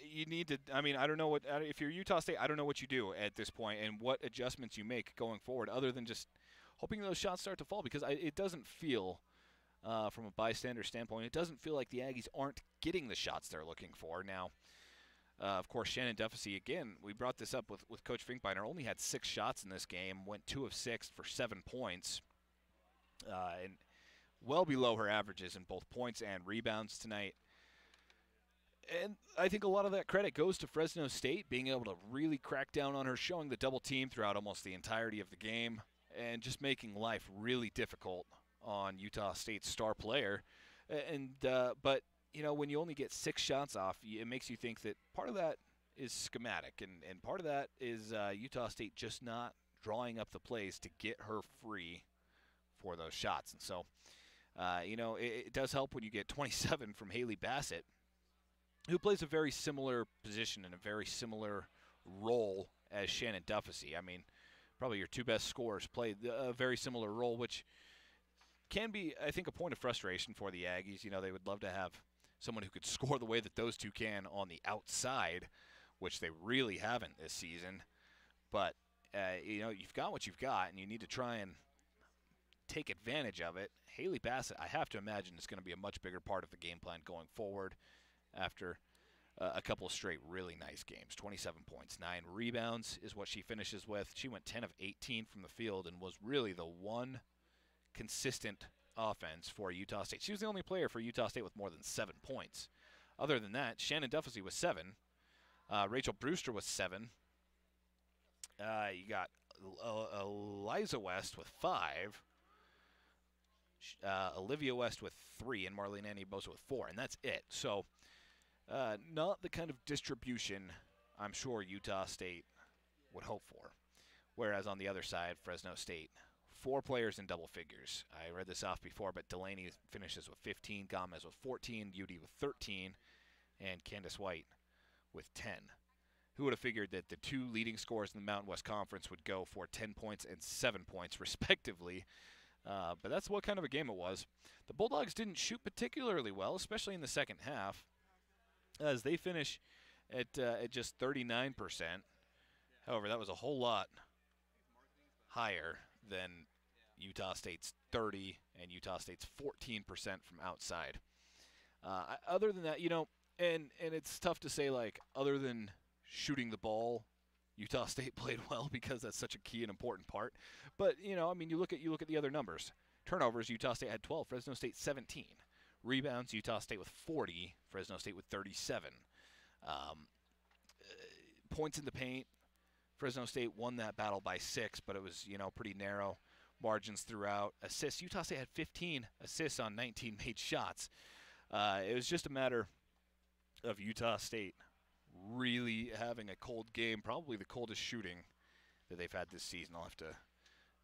you need to, I don't know what, if you're Utah State, I don't know what you do at this point and what adjustments you make going forward other than just hoping those shots start to fall, because it doesn't feel, from a bystander standpoint, it doesn't feel like the Aggies aren't getting the shots they're looking for. Now, of course, Shannon Duffy, again, we brought this up with Coach Finkbeiner, only had 6 shots in this game, went 2 of 6 for 7 points, and well below her averages in both points and rebounds tonight. And I think a lot of that credit goes to Fresno State being able to really crack down on her, showing the double team throughout almost the entirety of the game, and just making life really difficult on Utah State's star player. But when you only get 6 shots off, it makes you think that part of that is schematic, and part of that is Utah State just not drawing up the plays to get her free for those shots. And so, it does help when you get 27 from Haley Bassett, who plays a very similar position and a very similar role as Shannon Duffy. Probably your 2 best scorers play a very similar role, which can be, I think, a point of frustration for the Aggies. They would love to have someone who could score the way that those two can on the outside, which they really haven't this season. But, you've got what you've got, and you need to try and take advantage of it. Haley Bassett, I have to imagine, is going to be a much bigger part of the game plan going forward after a couple of straight really nice games. 27 points, 9 rebounds is what she finishes with. She went 10 of 18 from the field and was really the one consistent offense for Utah State. She was the only player for Utah State with more than 7 points. Other than that, Shannon Duffy was 7. Rachel Brewster was 7. You got Eliza West with 5. Olivia West with 3, and Marlene Annie Bosa with 4, and that's it. So, not the kind of distribution I'm sure Utah State would hope for. Whereas on the other side, Fresno State, 4 players in double figures. I read this off before, but Delaney finishes with 15, Gomez with 14, Udi with 13, and Candace White with 10. Who would have figured that the 2 leading scorers in the Mountain West Conference would go for 10 points and 7 points, respectively? But that's what kind of a game it was. The Bulldogs didn't shoot particularly well, especially in the second half, as they finish at just 39%. However, that was a whole lot higher than Utah State's 30 and Utah State's 14% from outside. Other than that, and it's tough to say, like, other than shooting the ball, Utah State played well, because that's such a key and important part. But, you look at the other numbers. Turnovers, Utah State had 12, Fresno State 17. Rebounds, Utah State with 40, Fresno State with 37. Points in the paint, Fresno State won that battle by 6, but it was, pretty narrow margins throughout. Assists, Utah State had 15 assists on 19 made shots. It was just a matter of Utah State really having a cold game, probably the coldest shooting that they've had this season. I'll have to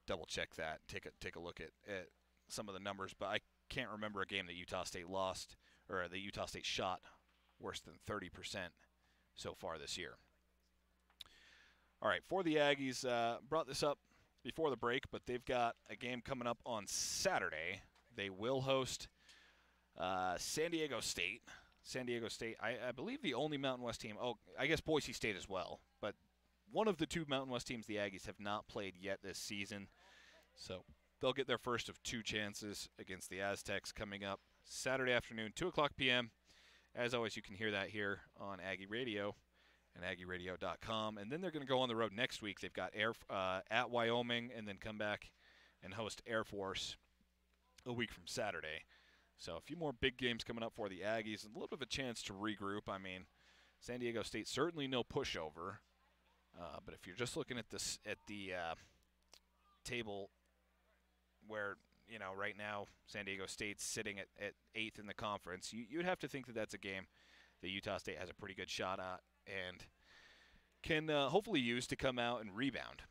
double check that, take a look at some of the numbers, but I can't remember a game that Utah State lost, or that Utah State shot worse than 30% so far this year. All right, for the Aggies, brought this up before the break, but they've got a game coming up on Saturday. They will host San Diego State. I believe the only Mountain West team. Oh, I guess Boise State as well. But one of the two Mountain West teams the Aggies have not played yet this season. So they'll get their first of 2 chances against the Aztecs coming up Saturday afternoon, 2 o'clock p.m. As always, you can hear that here on Aggie Radio and AggieRadio.com. And then they're going to go on the road next week. They've got at Wyoming and then come back and host Air Force a week from Saturday. So a few more big games coming up for the Aggies and a little bit of a chance to regroup. I mean, San Diego State certainly no pushover. But if you're just looking at the table where, right now San Diego State's sitting at 8th in the conference, you'd have to think that that's a game that Utah State has a pretty good shot at and can hopefully use to come out and rebound.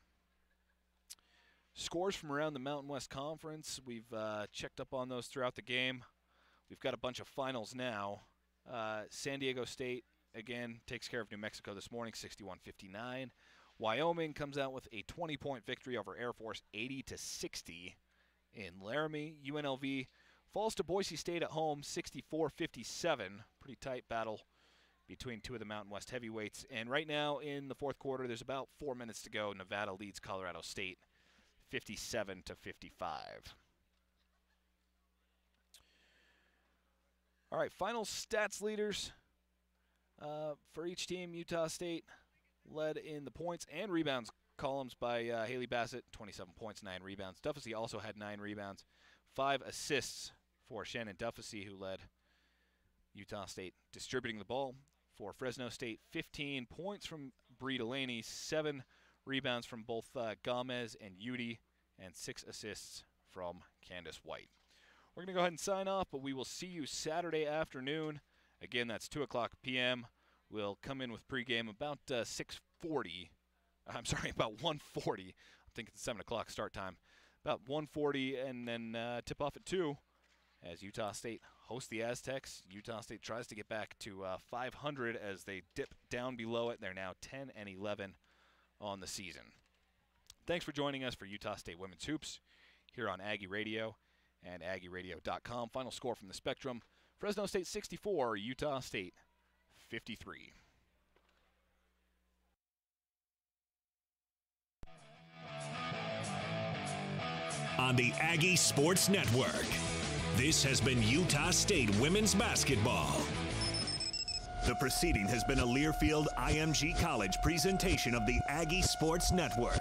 Scores from around the Mountain West Conference, we've checked up on those throughout the game. We've got a bunch of finals now. San Diego State, again, takes care of New Mexico this morning, 61-59. Wyoming comes out with a 20-point victory over Air Force, 80-60 in Laramie. UNLV falls to Boise State at home, 64-57. Pretty tight battle between two of the Mountain West heavyweights. And right now in the fourth quarter, there's about 4 minutes to go. Nevada leads Colorado State, 57-55. All right, final stats leaders for each team. Utah State led in the points and rebounds columns by Haley Bassett, 27 points, 9 rebounds. Duffy also had 9 rebounds, 5 assists for Shannon Duffy, who led Utah State distributing the ball. For Fresno State, 15 points from Bree Delaney, 7 rebounds from both Gomez and Udi, and 6 assists from Candace White. We're going to go ahead and sign off, but we will see you Saturday afternoon. Again, that's 2 o'clock p.m. We'll come in with pregame about 6:40. I'm sorry, about 1:40. I'm thinking 7 o'clock start time. About 1:40, and then tip off at 2 as Utah State hosts the Aztecs. Utah State tries to get back to 500 as they dip down below it. They're now 10-11 on the season. Thanks for joining us for Utah State Women's Hoops here on Aggie Radio and AggieRadio.com. Final score from the Spectrum: Fresno State 64, Utah State 53. On the Aggie Sports Network, this has been Utah State Women's Basketball. The proceeding has been a Learfield IMG College presentation of the Aggie Sports Network.